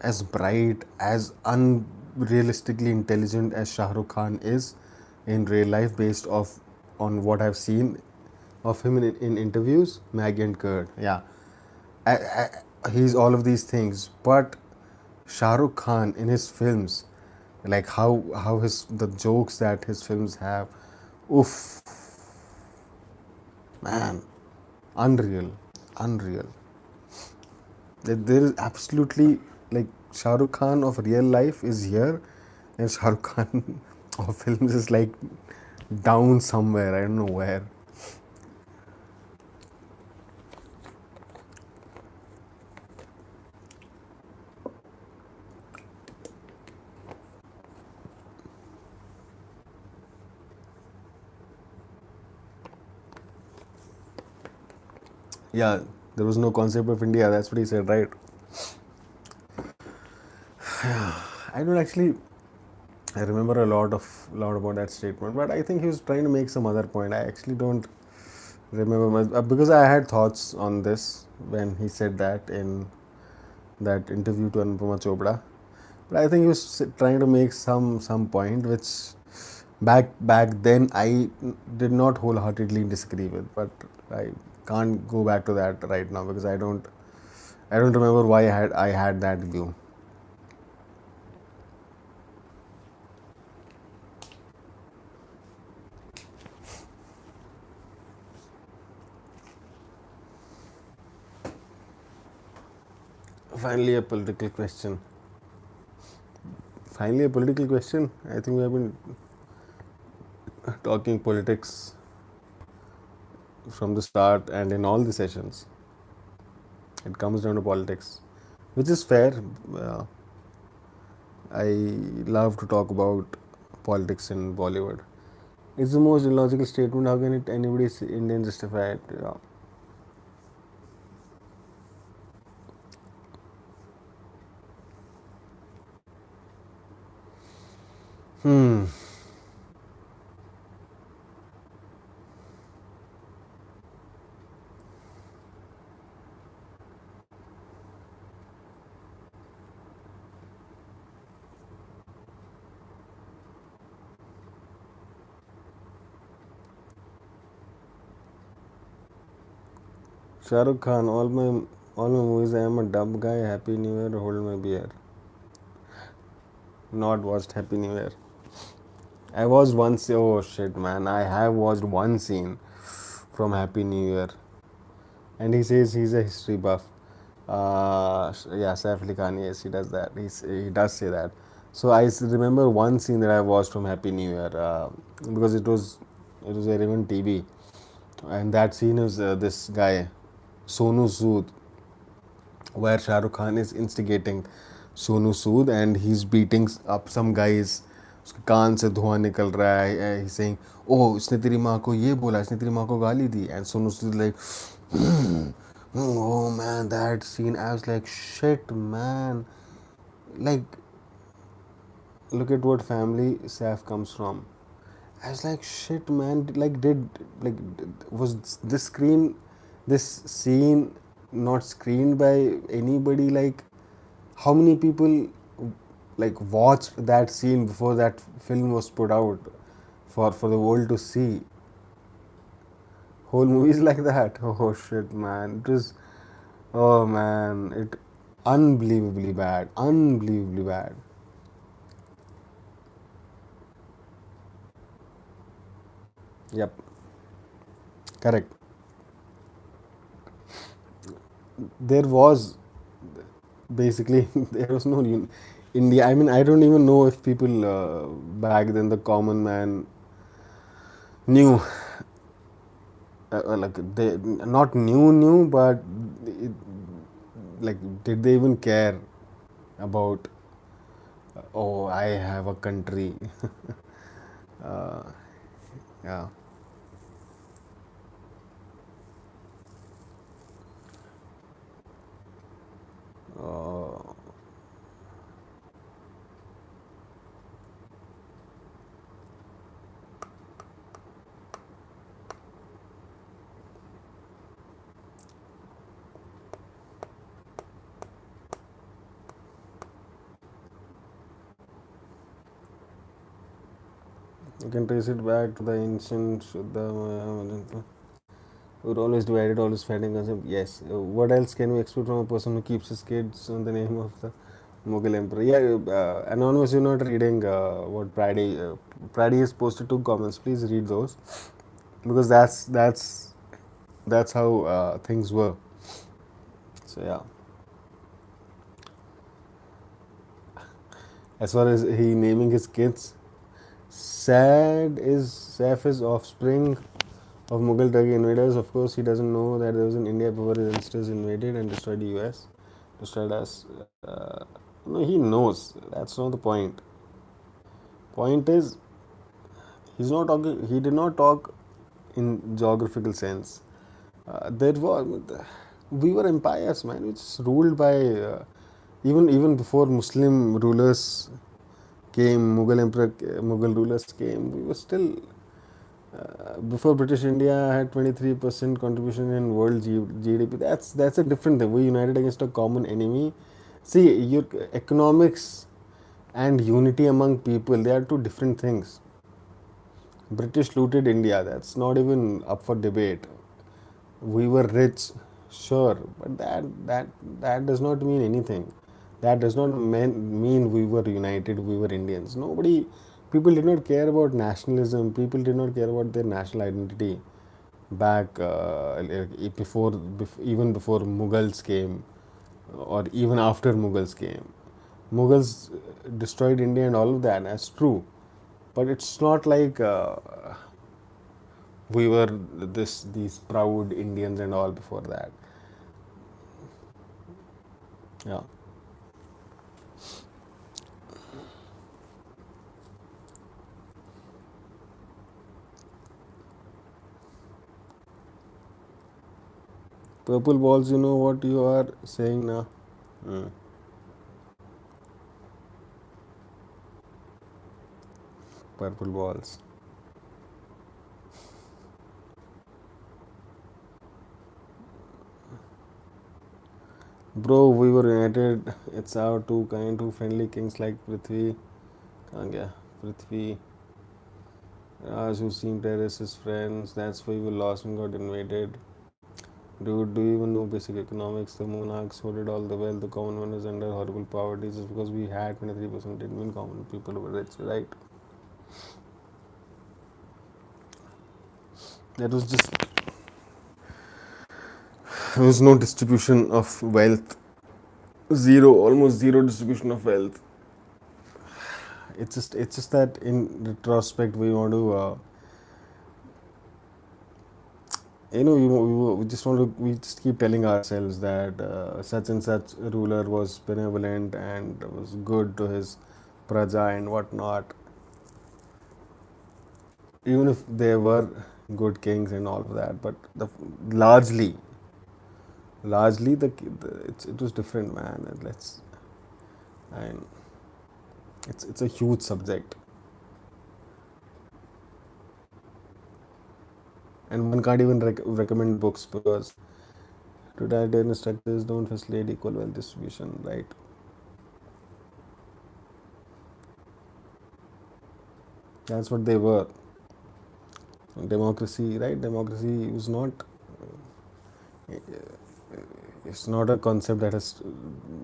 as bright, as unrealistically intelligent as Shah Rukh Khan is in real life, based off on what I've seen of him in interviews, Maggie and Kurt. Yeah, he's all of these things. But Shah Rukh Khan in his films, like how his the jokes that his films have, oof, man, unreal, unreal. There is absolutely, like, Shah Rukh Khan of real life is here, and Shah Rukh Khan of films is like down somewhere. I don't know where. Yeah, there was no concept of India. That's what he said, right? I don't actually. I remember a lot about that statement, but I think he was trying to make some other point. I actually don't remember much, because I had thoughts on this when he said that in that interview to Anupama Chopra. But I think he was trying to make some point which back then I did not wholeheartedly disagree with, but I can't go back to that right now because I don't remember why I had that view. Finally, a political question. Finally, a political question. I think we have been talking politics from the start and in all the sessions. It comes down to politics, which is fair. Uh, I love to talk about politics in Bollywood. It's the most illogical statement. How can it anybody Indian justify it? Yeah. Hmm. Shah Rukh Khan. All my movies. I am a dumb guy. Happy New Year. Hold my beer. Not watched Happy New Year. I watched once. Oh shit, man! I have watched one scene from Happy New Year, and he says he's a history buff. Yeah, Saif Ali Khan. Yes, he does that. He does say that. So remember one scene that I watched from Happy New Year because it was airing on TV, and that scene is this guy Sonu Sood, where Shah Rukh Khan is instigating Sonu Sood and he's beating up some guys. उसके कान से धुआं निकल रहा है. He's saying, "Oh, इसने तेरी माँ को ये बोला, इसने तेरी माँ को गाली दी." And Sonu Sood is like, "Oh man, that scene." I was like, "Shit, man!" Like, look at what family Saif comes from. I was like, "Shit, man!" Was this scene, not screened by anybody? Like, how many people like watched that scene before that film was put out for the world to see? Whole movies like that. Oh shit, man! It was, oh man, it unbelievably bad, unbelievably bad. Yep, correct. There was basically there was no India. I mean, I don't even know if people back then, the common man, knew like they not knew, but it, like, did they even care about, oh, I have a country. uh, yeah. uh, you can trace it back to the ancient Shuddha. We're always divided, always fighting concept. Yes. What else can we expect from a person who keeps his kids on the name of the Mughal emperor? Yeah, anonymous, you're not reading what Praddy. Praddy has posted two comments. Please read those because that's how things were. So yeah, as far as he naming his kids, Saif is offspring of Mughal Turkic invaders. Of course, he doesn't know that there was an India before his ancestors invaded and destroyed the US, destroyed us. No, he knows. That's not the point. Point is, he's not talking. He did not talk in geographical sense. There was we were empires, man. It's ruled by even before Muslim rulers came, Mughal rulers came. We were still before British India had 23% contribution in world GDP. That's a different thing. We united against a common enemy. See, your economics and unity among people, they are two different things. British looted India. That's not even up for debate. We were rich, sure, but that does not mean anything. That does not mean we were united. We were Indians. Nobody, people did not care about nationalism. People did not care about their national identity back even before Mughals came. or even after Mughals came. Mughals destroyed India and all of that. That's true, but it's not like we were these proud Indians and all before that. Yeah, purple balls. You know what you are saying now? Mm. Purple balls, bro. We were united. It's our two kind, two friendly kings like Prithvi. Kanga, Prithvi, Raj, who seemed terrorist friends. That's why we lost and got invaded. Dude, do you even know basic economics? The monarchs hoarded all the wealth. The common man is under horrible poverty just because we had 23% didn't mean common people were rich, right? That was just, there was no distribution of wealth. Zero, almost zero distribution of wealth. It's just that in retrospect we want to, we just want to, we just keep telling ourselves that such and such ruler was benevolent and was good to his praja and whatnot, even if there were good kings and all of that, but largely, largely it was different, man. And and it's a huge subject, and one can't even recommend books because totalitarian structures don't facilitate equal wealth distribution, right? That's what they were. Democracy, right? Democracy was not. It's not a concept that has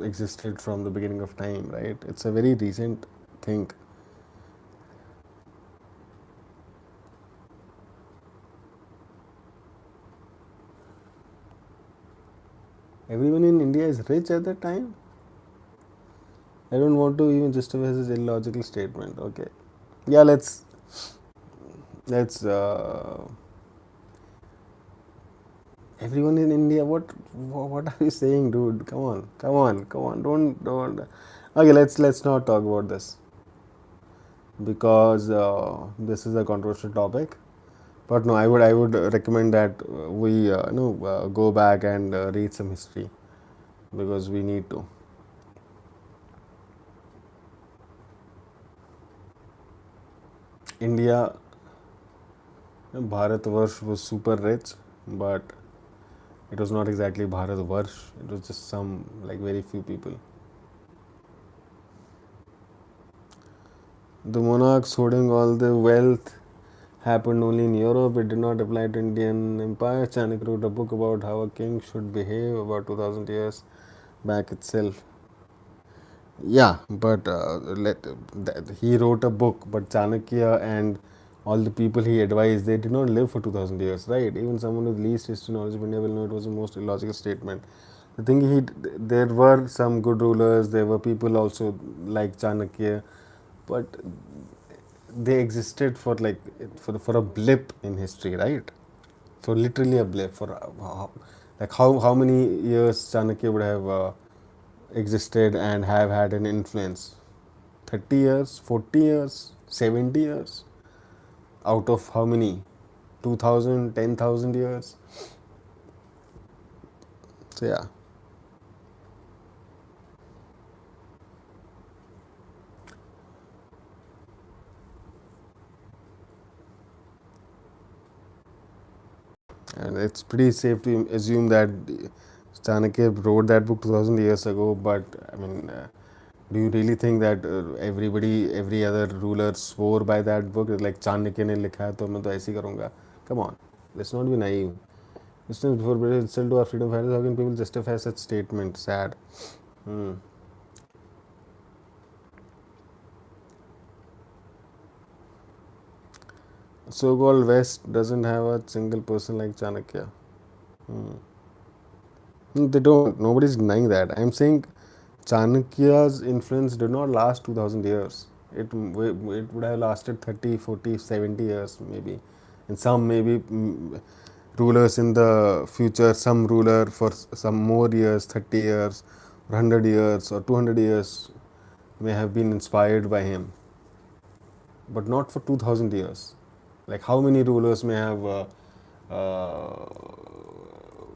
existed from the beginning of time, right? It's a very recent thing. Everyone in India is rich at that time. I don't want to even justify this illogical statement. Okay, yeah, let's everyone in India. What are you saying, dude? Come on, come on, come on. Don't. Okay, let's not talk about this because this is a controversial topic. But no, I would recommend that we go back and read some history because we need to. India, Bharatvarsh was super rich, but it was not exactly Bharatvarsh. It was just some like very few people. The monarchs hoarding all the wealth happened only in Europe. It did not apply to Indian Empire. Chanakya wrote a book about how a king should behave about 2000 years back itself. Yeah, but he wrote a book, but Chanakya and all the people he advised, they did not live for 2000 years, right? Even someone with least history knowledge of India will know it was the most illogical statement. The thing there were some good rulers, there were people also like Chanakya, but they existed for like for a blip in history, right? For literally a blip for like how many years Chanakya would have existed and have had an influence? 30 years, 40 years, 70 years, out of how many? 2000, 10,000 years. So yeah, and it's pretty safe to assume that Chanakya wrote that book 2000 years ago. But I mean, do you really think that every other ruler swore by that book? Like Chanakya ने लिखा है तो मैं तो ऐसे ही करूँगा. Come on, let's not be naive. Distance before British insult to our freedom fighters. How can people justify such statement? Sad. Hmm. So-called West doesn't have a single person like Chanakya. Hmm. No, they don't. Nobody's denying that. I'm saying Chanakya's influence did not last 2000 years. It would have lasted 30, 40, 70 years maybe. And some maybe rulers in the future, some ruler for some more years, 30 years, or 100 years, or 200 years may have been inspired by him, but not for 2000 years. Like how many rulers may have, uh,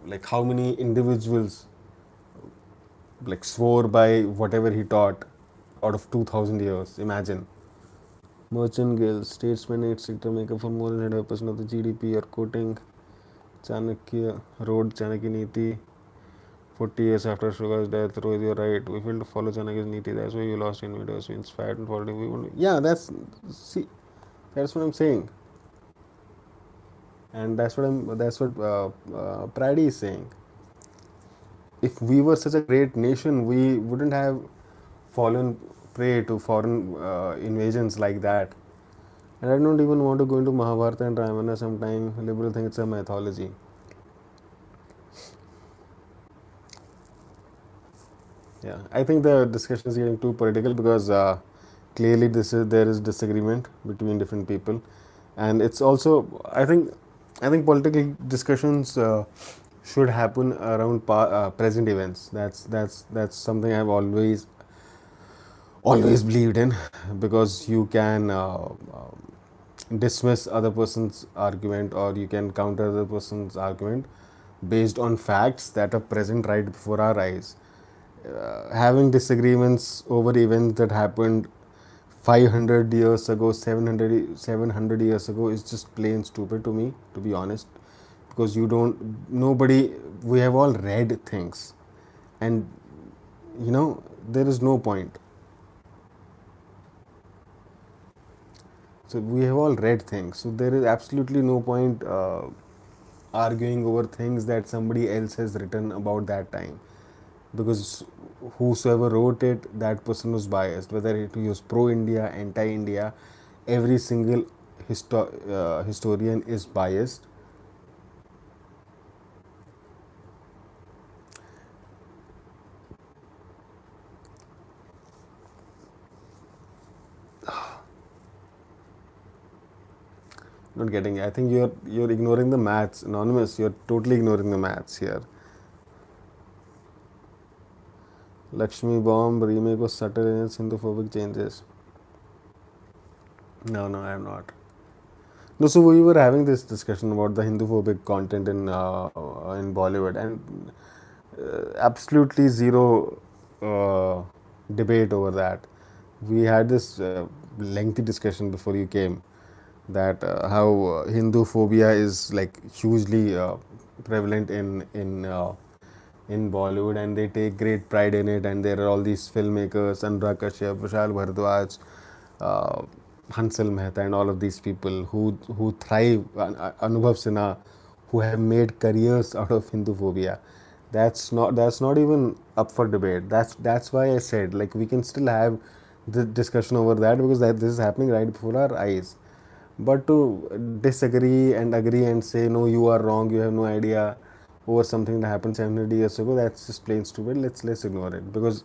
like how many individuals like swore by whatever he taught out of 2000 years. Imagine. Merchant guilds, statesmen, etc. make up for more than 100% of the GDP. Or quoting Chanakya, wrote Chanakya Niti 40 years after Ashoka's death. Rohit, you're right. We failed to follow Chanakya's Niti. That's why you lost invaders. We inspired and followed him. We won't. Yeah, see, that's what I'm saying. And that's what Prady is saying. If we were such a great nation, we wouldn't have fallen prey to foreign invasions like that. And I don't even want to go into Mahabharata and Ramayana sometime. Liberal think it's a mythology. Yeah, I think the discussion is getting too political because clearly there is disagreement between different people, and it's also I think political discussions should happen around present events. That's something I've always believed in because you can dismiss other person's argument or you can counter other person's argument based on facts that are present right before our eyes. Having disagreements over events that happened 500 years ago, 700 years ago is just plain stupid to me, to be honest. Because nobody, we have all read things and there is no point. So we have all read things. So there is absolutely no point arguing over things that somebody else has written about that time. Because whosoever wrote it, that person was biased. Whether he was pro-India, anti-India, every single historian is biased. Not getting it. I think you're ignoring the maths, anonymous. You're totally ignoring the maths here. Lakshmi Bomb remake was subtle in its Hinduphobic changes. No, no, I am not. No, so we were having this discussion about the Hinduphobic content in Bollywood, and absolutely zero debate over that. We had this lengthy discussion before you came that how Hindu phobia is like hugely prevalent in Bollywood, and they take great pride in it. And there are all these filmmakers, Anurag Kashyap, Vishal Bhardwaj, uh, Hansal Mehta, and all of these people who thrive, Anubhav Sinha, who have made careers out of Hindu phobia. That's not even up for debate. That's why I said like we can still have the discussion over that because this is happening right before our eyes. But to disagree and agree and say, no, you are wrong, you have no idea over something that happened 700 years ago, that's just plain stupid. Let's ignore it because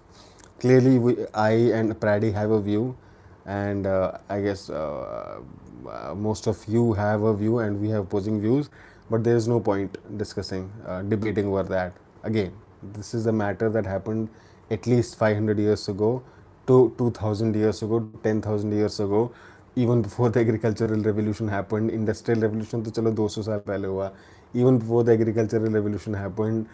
clearly I and Praddy have a view, and I guess most of you have a view, and we have opposing views. But there is no point discussing, debating over that. Again, this is a matter that happened at least 500 years ago, to 2000 years ago, 10,000 years ago, even before the agricultural revolution happened. Industrial revolution to chalo 200 साल पहले हुआ. Even before the agricultural revolution happened,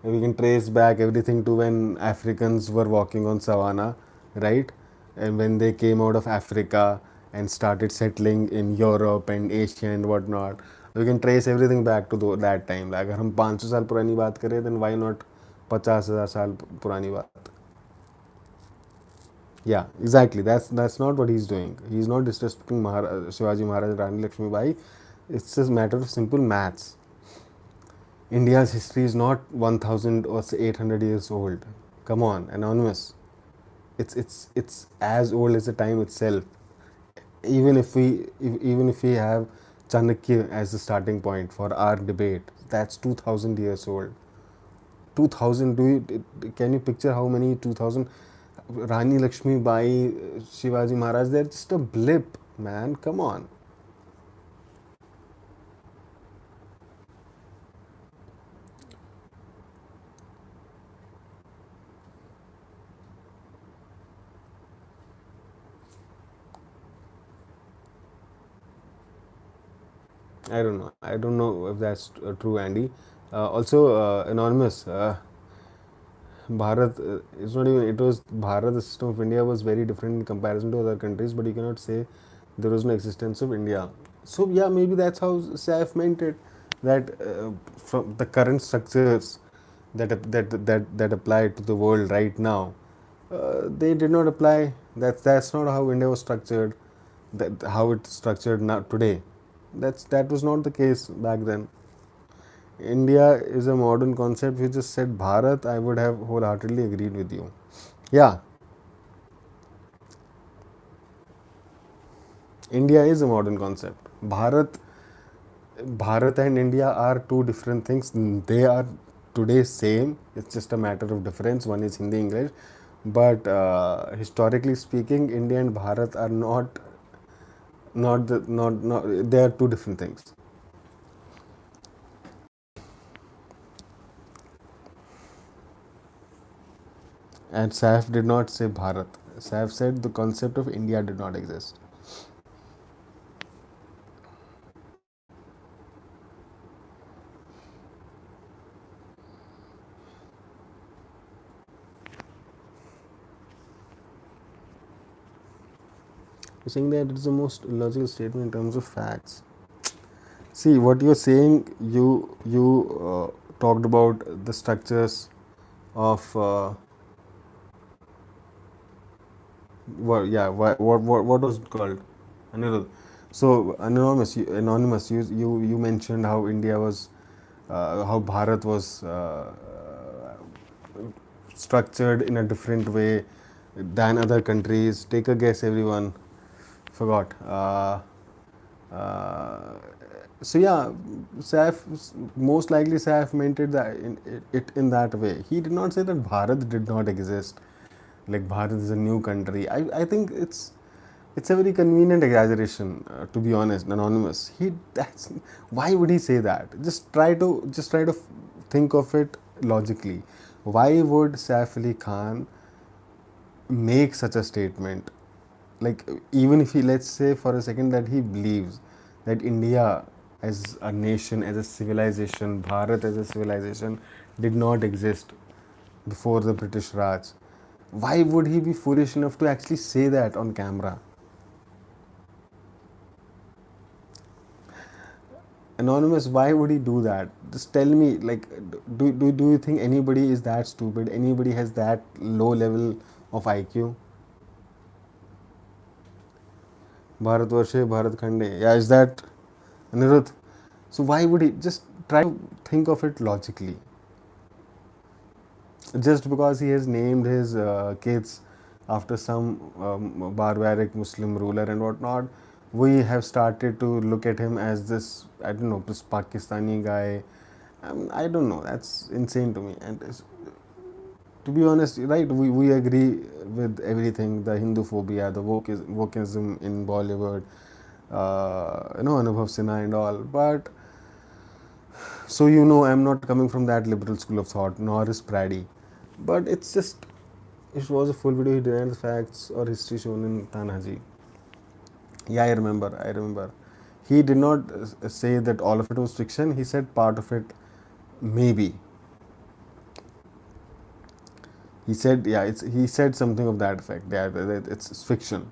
we can trace back everything to when Africans were walking on savannah, right? And when they came out of Africa and started settling in Europe and Asia and whatnot, we can trace everything back to that time. Like अगर हम 500 साल पुरानी बात करें, then why not 50,000 साल पुरानी बात? Yeah, exactly. That's not what he's doing. He's not disrespecting Shivaji Maharaj, Rani Lakshmi Bai. It's just a matter of simple maths. India's history is not 1000 or say 800 years old. Come on, anonymous. It's as old as the time itself. Even if we have Chanakya as the starting point for our debate, that's 2000 years old. 2000, can you picture how many 2000 Rani Lakshmi Bai, Shivaji Maharaj, they're just a blip, man. Come on. I don't know. I don't know if that's true, Andy. Also, anonymous. Bharat, it's not even, it was Bharat, the system of India was very different in comparison to other countries, but you cannot say there was no existence of India. So, yeah, maybe that's how Saif meant it, that from the current structures that apply to the world right now, they did not apply. That's not how India was structured, that how it's structured now today. That was not the case back then. India is a modern concept. If you just said Bharat, I would have wholeheartedly agreed with you. Yeah, India is a modern concept. Bharat and India are two different things. They are today same. It's just a matter of difference. One is Hindi, English. But historically speaking, India and Bharat are not. They are two different things. And Saif did not say Bharat. Saif said the concept of India did not exist. You're saying that it's the most logical statement in terms of facts. See what you're saying. You talked about the structures of what was it called? Anirudh. So anonymous. You mentioned how India was, how Bharat was structured in a different way than other countries. Take a guess, everyone. Forgot. Uh, so yeah, Saif, most likely Saif meant it in that way. He did not say that Bharat did not exist. Like Bharat is a new country. I think it's a very convenient exaggeration, to be honest. Anonymous. That's why would he say that? Just try to think of it logically. Why would Saif Ali Khan make such a statement? Like, even if he, let's say for a second that he believes that India as a nation, as a civilization, Bharat as a civilization did not exist before the British Raj, why would he be foolish enough to actually say that on camera? Anonymous, why would he do that? Just tell me, like, do you think anybody is that stupid? Anybody has that low level of IQ? Bharatvarshe, Bharatkhande. Yeah, is that Anirudh? So why would he just try to think of it logically? Just because he has named his kids after some barbaric Muslim ruler and whatnot, we have started to look at him as this, I don't know, this Pakistani guy. I don't know. That's insane to me. And to be honest, right, we agree with everything, the Hindu phobia, the wokeism in Bollywood, Anubhav Sinha and all. But so I'm not coming from that liberal school of thought, nor is Praddy. But it's just, it was a full video. He denied the facts or history shown in Tanhaji. Yeah, I remember. He did not say that all of it was fiction. He said part of it, maybe. He said, yeah, he said something of that effect. Yeah, that it's fiction.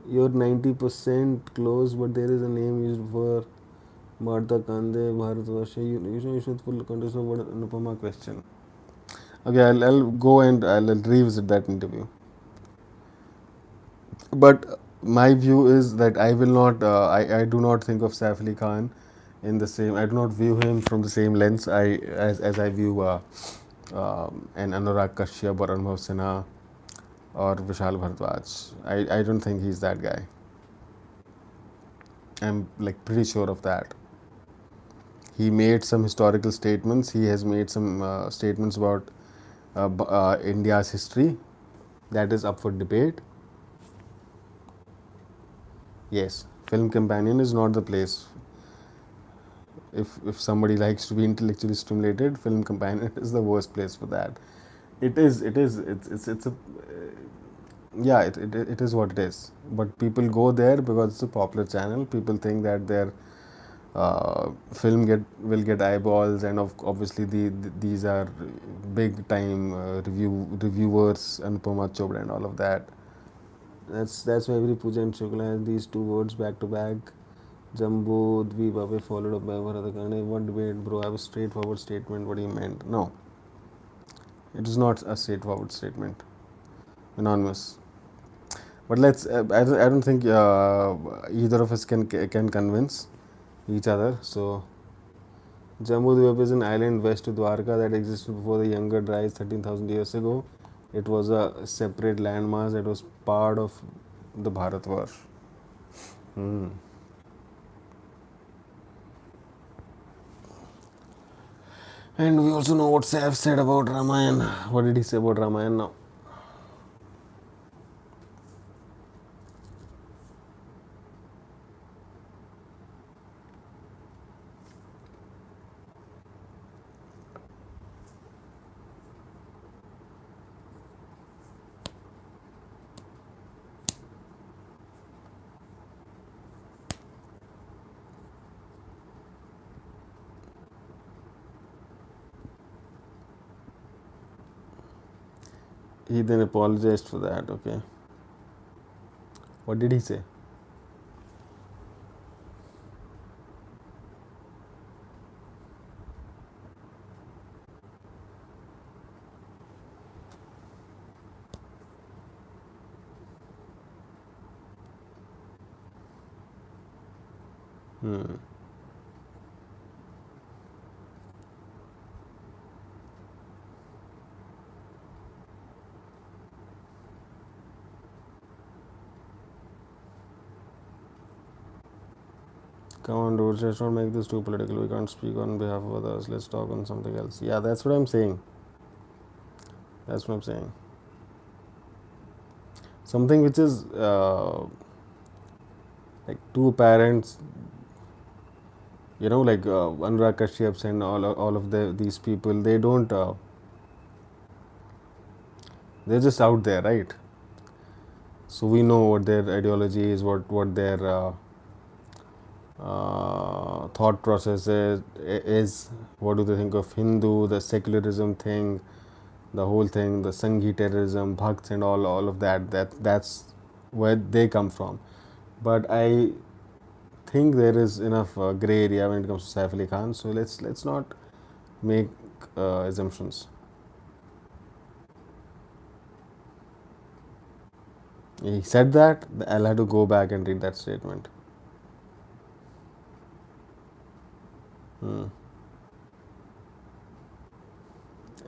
You're 90% close, but there is a name used for Martha Kande, Bharatvarsha. You should full context of what Anupama question. Okay, I'll go and I'll revisit that interview. But my view is that I will not, I do not think of Saif Ali Khan in the same, I do not view him from the same lens as I view an Anurag Kashyap or Anubhav Sinha or Vishal Bhardwaj. I don't think he's that guy. I'm like pretty sure of that. He made some historical statements. He has made some statements about India's history that is up for debate. Yes, Film Companion is not the place. If somebody likes to be intellectually stimulated, Film Companion is the worst place for that. It is. It is. It's a yeah. It is what it is. But people go there because it's a popular channel. People think that their film get will get eyeballs, and obviously these are big time reviewers, Anupama Chopra and all of that. That's why every puja and shukla has these two words back to back. Jumbo Dvipape followed up by Bharatakaran. What debate, bro? I have a straightforward statement. What do you meant? No, it is not a straightforward statement. Anonymous. But let's. I don't think either of us can convince each other. So Jambudvip is an island west of Dwarka that existed before the Younger Dries 13,000 years ago. It was a separate landmass that was part of the Bharatvarsh. Hmm. And we also know what Saif said about Ramayana. What did he say about Ramayana now? He then apologized for that, okay. What did he say? Hmm. Come on, dude, let's not make this too political. We can't speak on behalf of others. Let's talk on something else. Yeah, that's what I'm saying. That's what I'm saying. Something which is like two parents, like Anurag Kashyap's and all of these people, they don't, they're just out there, right? So we know what their ideology is, what their thought process is. What do they think of Hindu, the secularism thing, the whole thing, the Sanghi terrorism, Bhakts and all of that. That's where they come from. But I think there is enough gray area when it comes to Saif Ali Khan. So let's not make assumptions. He said that. I'll have to go back and read that statement. Hmm.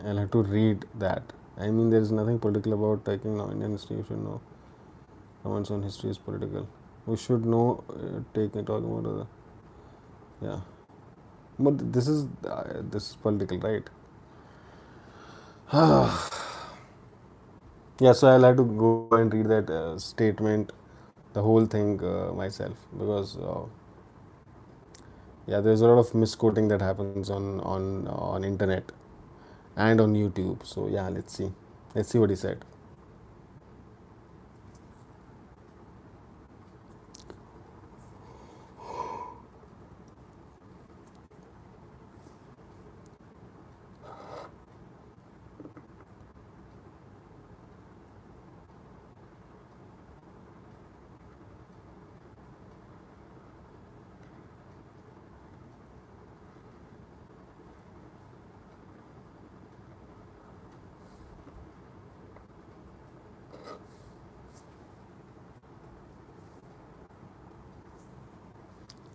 I'll have to read that. I mean, there is nothing political about taking now Indian history. You should know. Someone's own history is political. We should know. Talking about yeah. But this is political, right? Yeah. So I'll have to go and read that statement, the whole thing myself, because yeah, there's a lot of misquoting that happens on internet and on YouTube. So yeah, let's see what he said.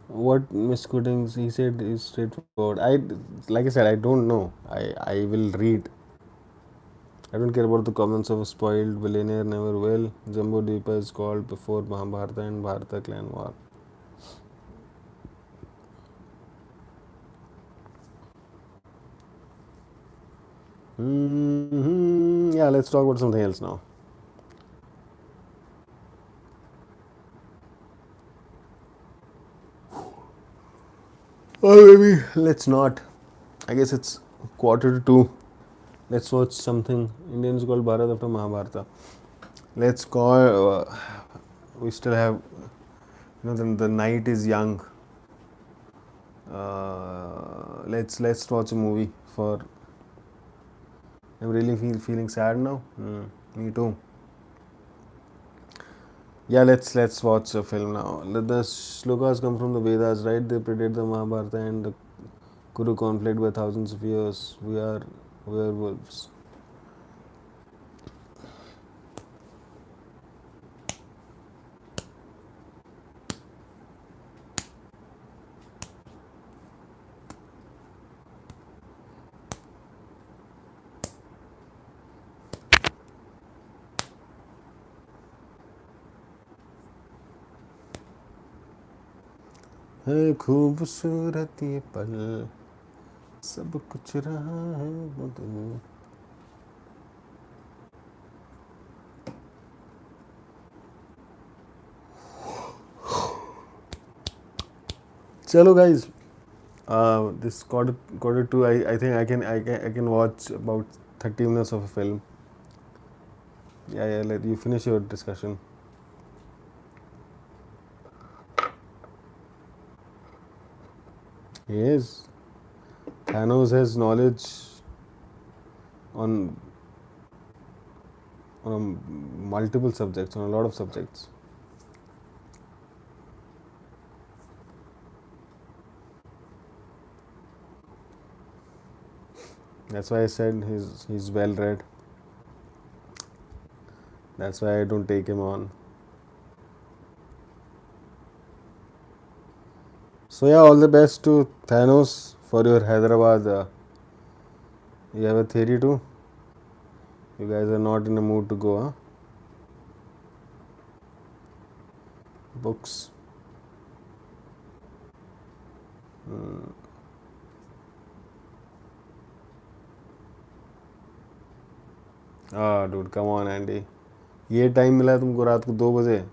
What misquotings he said is straightforward. Like I said, I don't know. I will read. I don't care about the comments of a spoiled billionaire. Never will. Jumbo Deepa is called before Mahabharata and Bharata clan war. Yeah, let's talk about something else now. Or maybe let's not. I guess it's quarter to two. Let's watch something. Indians called Bharat after Mahabharata. Let's call. We still have. The night is young. Let's watch a movie. For I'm really feeling sad now. Me too. Yeah, let's watch a film now. The shlokas come from the Vedas, right? They predate the Mahabharata and the Kuru conflict by thousands of years. We are werewolves. है खूबसूरत ये पल सब कुछ रहा है बदल. Chalo guys, this quarter two. I think I can watch about 30 minutes of a film. Yeah. Let you finish your discussion. Yes, Thanos has knowledge on multiple subjects, on a lot of subjects. That's why I said he's well read. That's why I don't take him on. So yeah, all the best to Thanos for your Hyderabad. You have a theory too. You guys are not in a mood to go, huh? Books. Dude, come on, Andy. ये time मिला है तुमको रात को 2 बजे.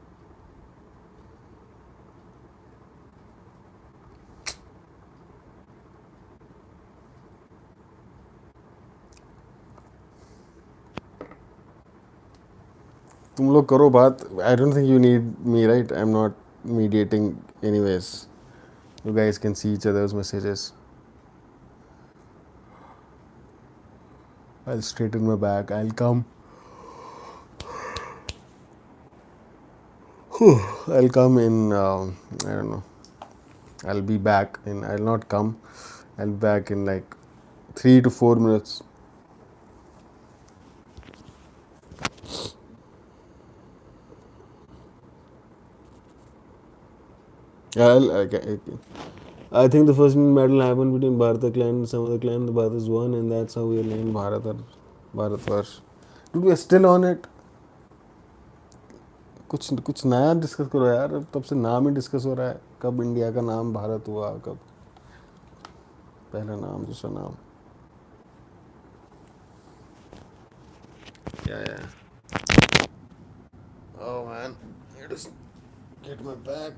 तुम लोग करो बात. I don't think you need me, right? I'm not mediating anyways. You guys can see each other's messages. I'll straighten my back. I'll come. I'll come in. I don't know. I'll be back in. I'll not come. I'll be back in like 3 to 4 minutes. Yeah, I think the first battle happened between Bharata clan and some other clan. The Bharatas won, and that's how we are named Bharatvarsh. Dude, we are still on it. कुछ कुछ नया discuss करो यार. तब से नाम ही discuss हो रहा है. कब इंडिया का नाम भारत हुआ, कब पहला नाम, दूसरा नाम. Yeah. Oh man, I just get my back.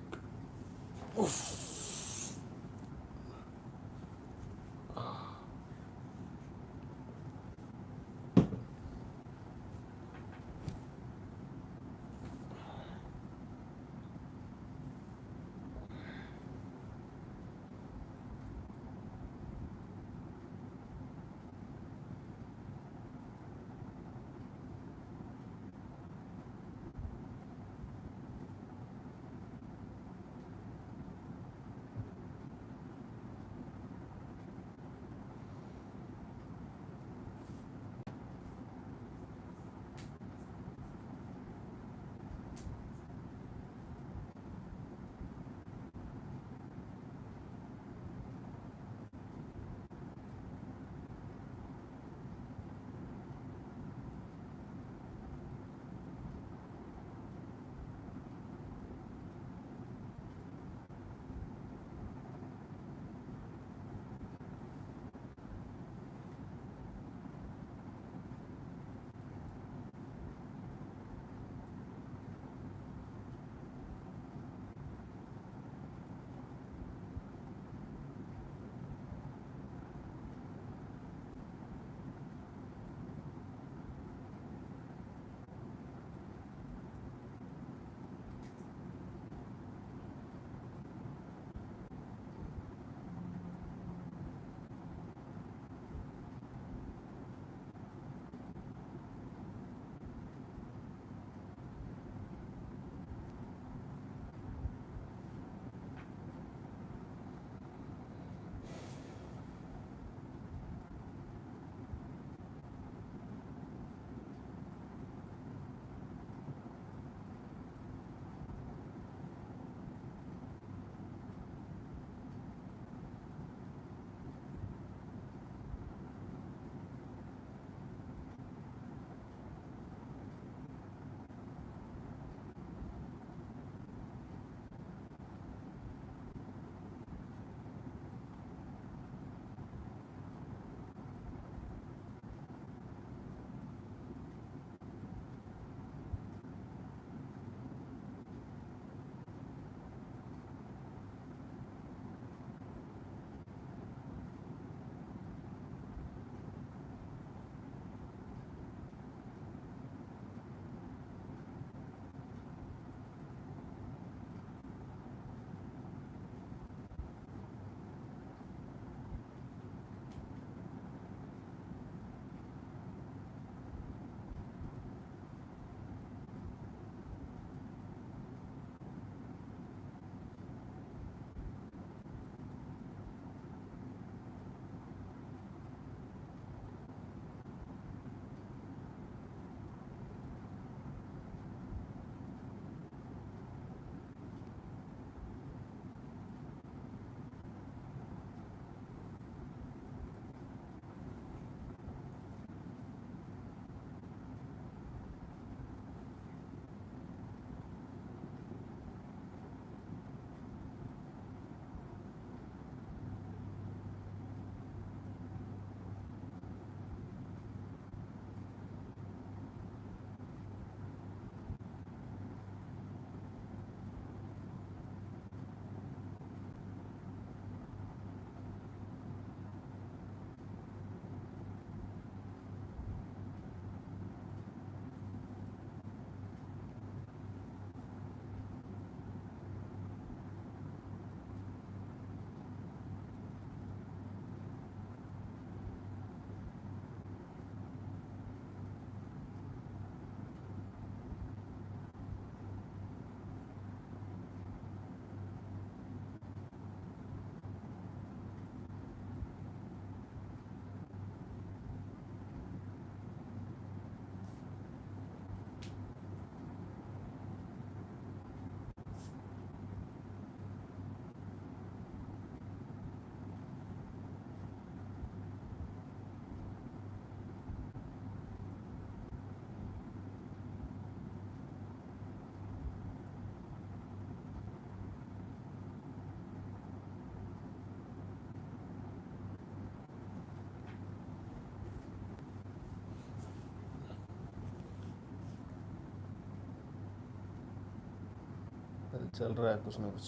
चल रहा है कुछ ना कुछ.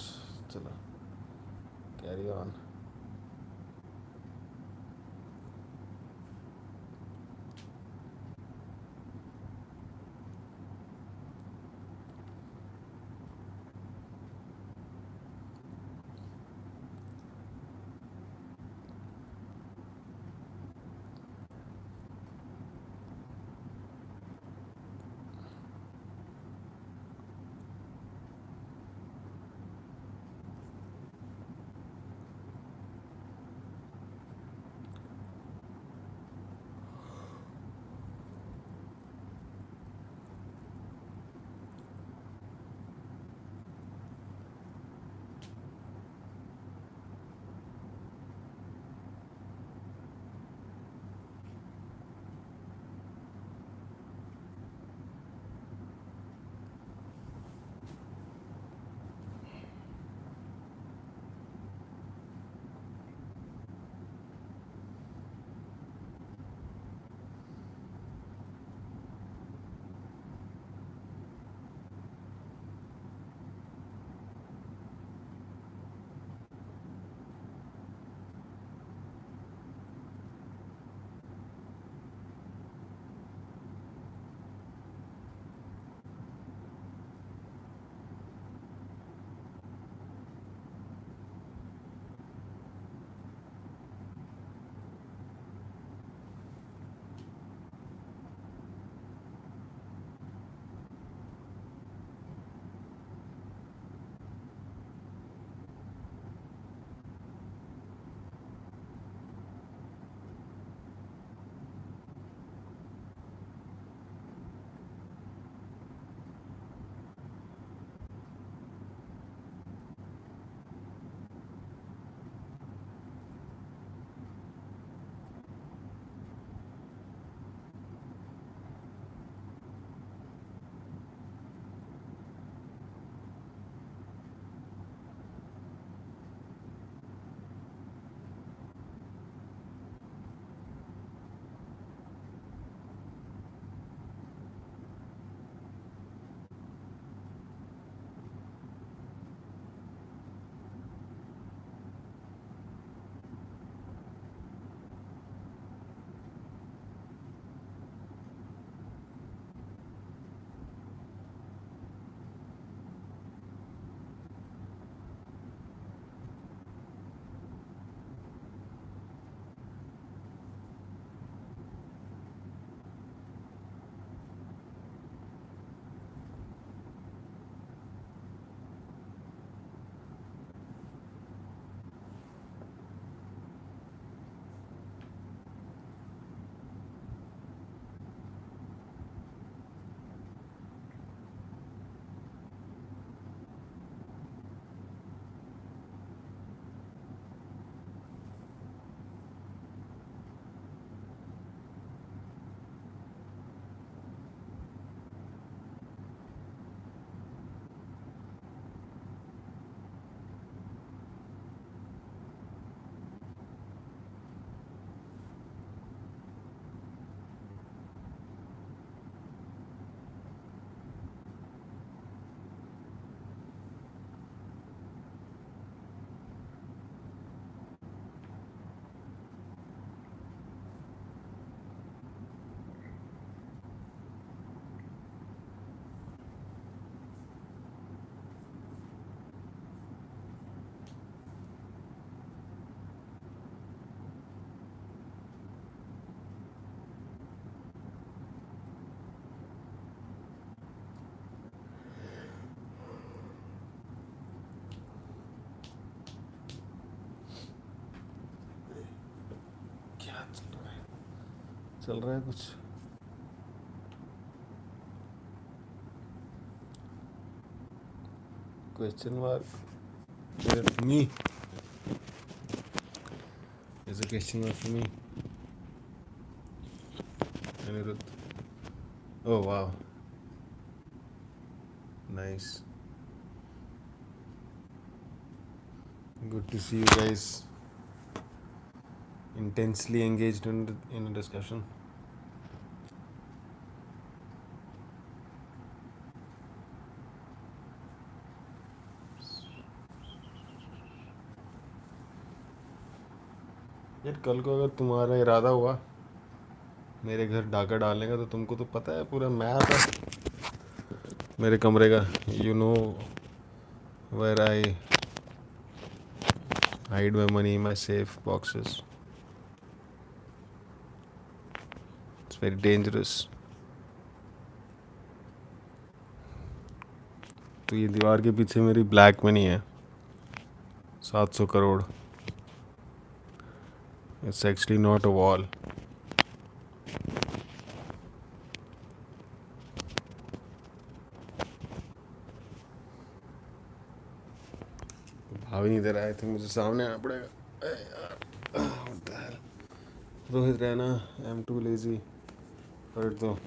चलो, कैरी ऑन. क्या चल रहा है कुछ. Question mark. For me. There's a question mark for me. Anirudh. Oh wow. Nice. Good to see you guys intensely engaged in a discussion. Rohit, कल को अगर तुम्हारा इरादा हुआ मेरे घर डाका डालने का, तो तुमको तो पता है पूरा मैप है मेरे कमरे का. You know where I hide my money, my safe boxes. It's very dangerous. तो ये दीवार के पीछे मेरी ब्लैक मनी है, 700 crore. It's actually not a wall. भाव ही नहीं दे रहा है, तो मुझे सामने आना पड़ेगा. अरे यार, what the hell? Rohit Raina, I am too lazy for it दो.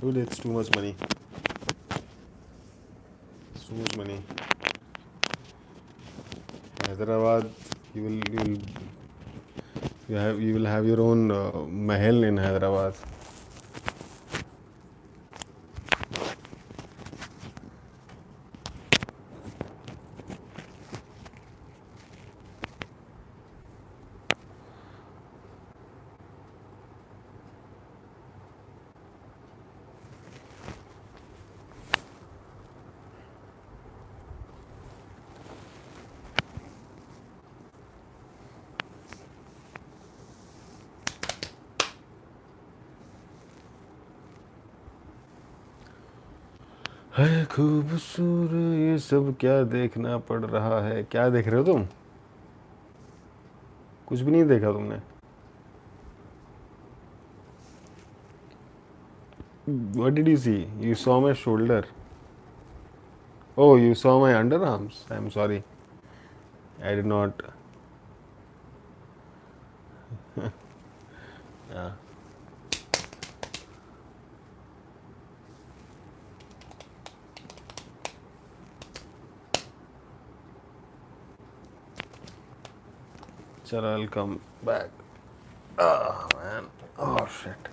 Dude, it's too much money. It's too much money. Hyderabad, you will have your own mahal in Hyderabad. है खूबसूरत ये सब क्या देखना पड़ रहा है. क्या देख रहे हो तुम? कुछ भी नहीं देखा तुमने? What did you see? You saw my shoulder. Oh, you saw my underarms. I'm sorry. I did not. Yeah. Chalo, I'll come back. Oh man. Oh shit.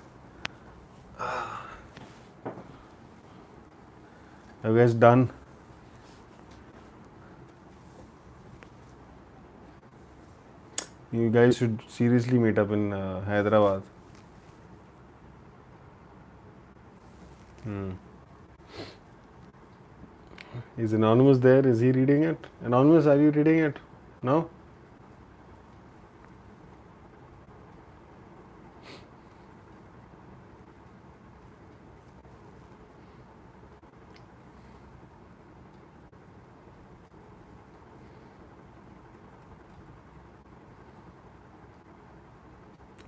Are you guys done? You guys should seriously meet up in Hyderabad. Hmm. Is Anonymous there? Is he reading it? Anonymous, are you reading it? No?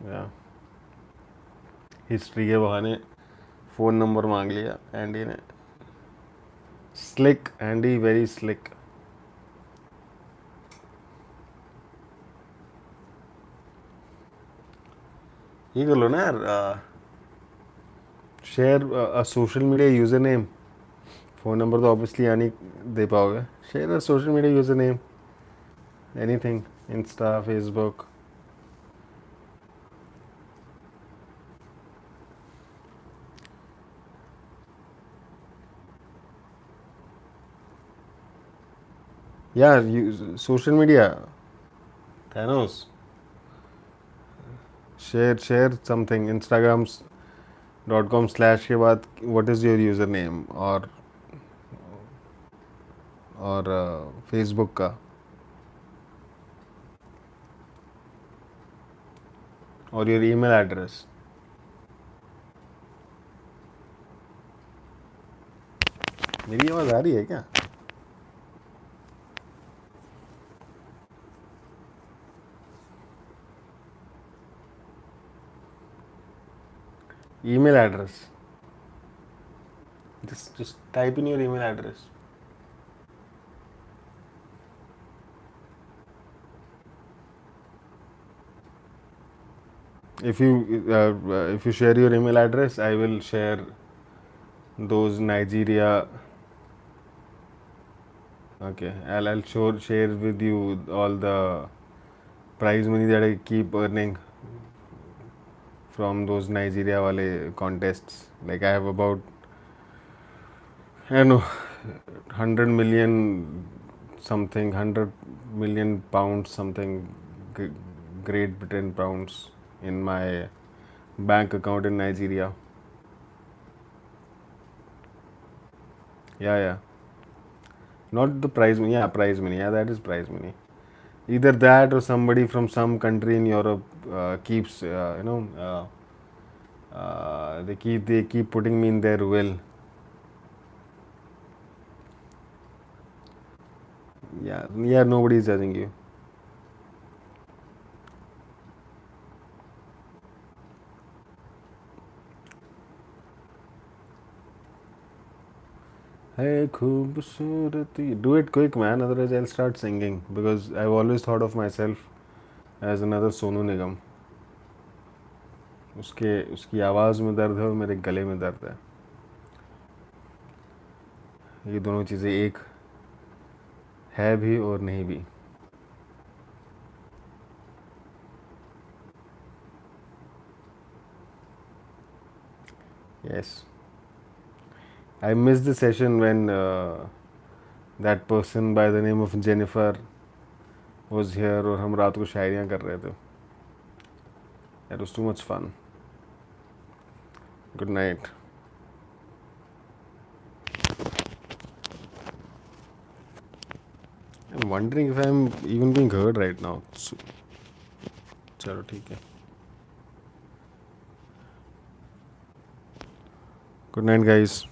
Yeah. History के बहाने phone number मांग लिया Andy ने. Slick Andy, very slick. ये कर लो ना यार, share a social media user name. Phone number तो ऑब्वियसली आ नहीं दे पाओगे. Share a social media user name, anything, Insta, Facebook. यार social media, Thanos. Share something. instagram.com/ के बाद what is your user name, और फेसबुक का, और योर ईमेल एड्रेस. मेरी आवाज़ आ रही है क्या? email address. Just type in your email address. If you share your email address, I will share those Nigeria. Okay, I'll share with you all the prize money that I keep earning from those Nigeria wale contests. Like I have about, I don't know, 100 million something, 100 million pounds something Great Britain pounds in my bank account in Nigeria. Yeah, yeah. Not the prize money. Yeah, prize money. Yeah, that is prize money. Either that or somebody from some country in Europe keeps, they keep putting me in their will. Yeah, yeah. Nobody is judging you. Hey, खूबसूरती. Do it quick, man. Otherwise, I'll start singing because I've always thought of myself as another Sonu Nigam. उसकी आवाज़ में दर्द है और मेरे गले में दर्द है. ये दोनों चीज़ें एक है भी और नहीं भी. Yes. I missed the session when that person by the name of Jennifer was here और हम रात को शायरियाँ कर रहे थे. That was too much fun. Good night. I'm wondering if I'm even being heard right now. चलो ठीक है. Good night, guys.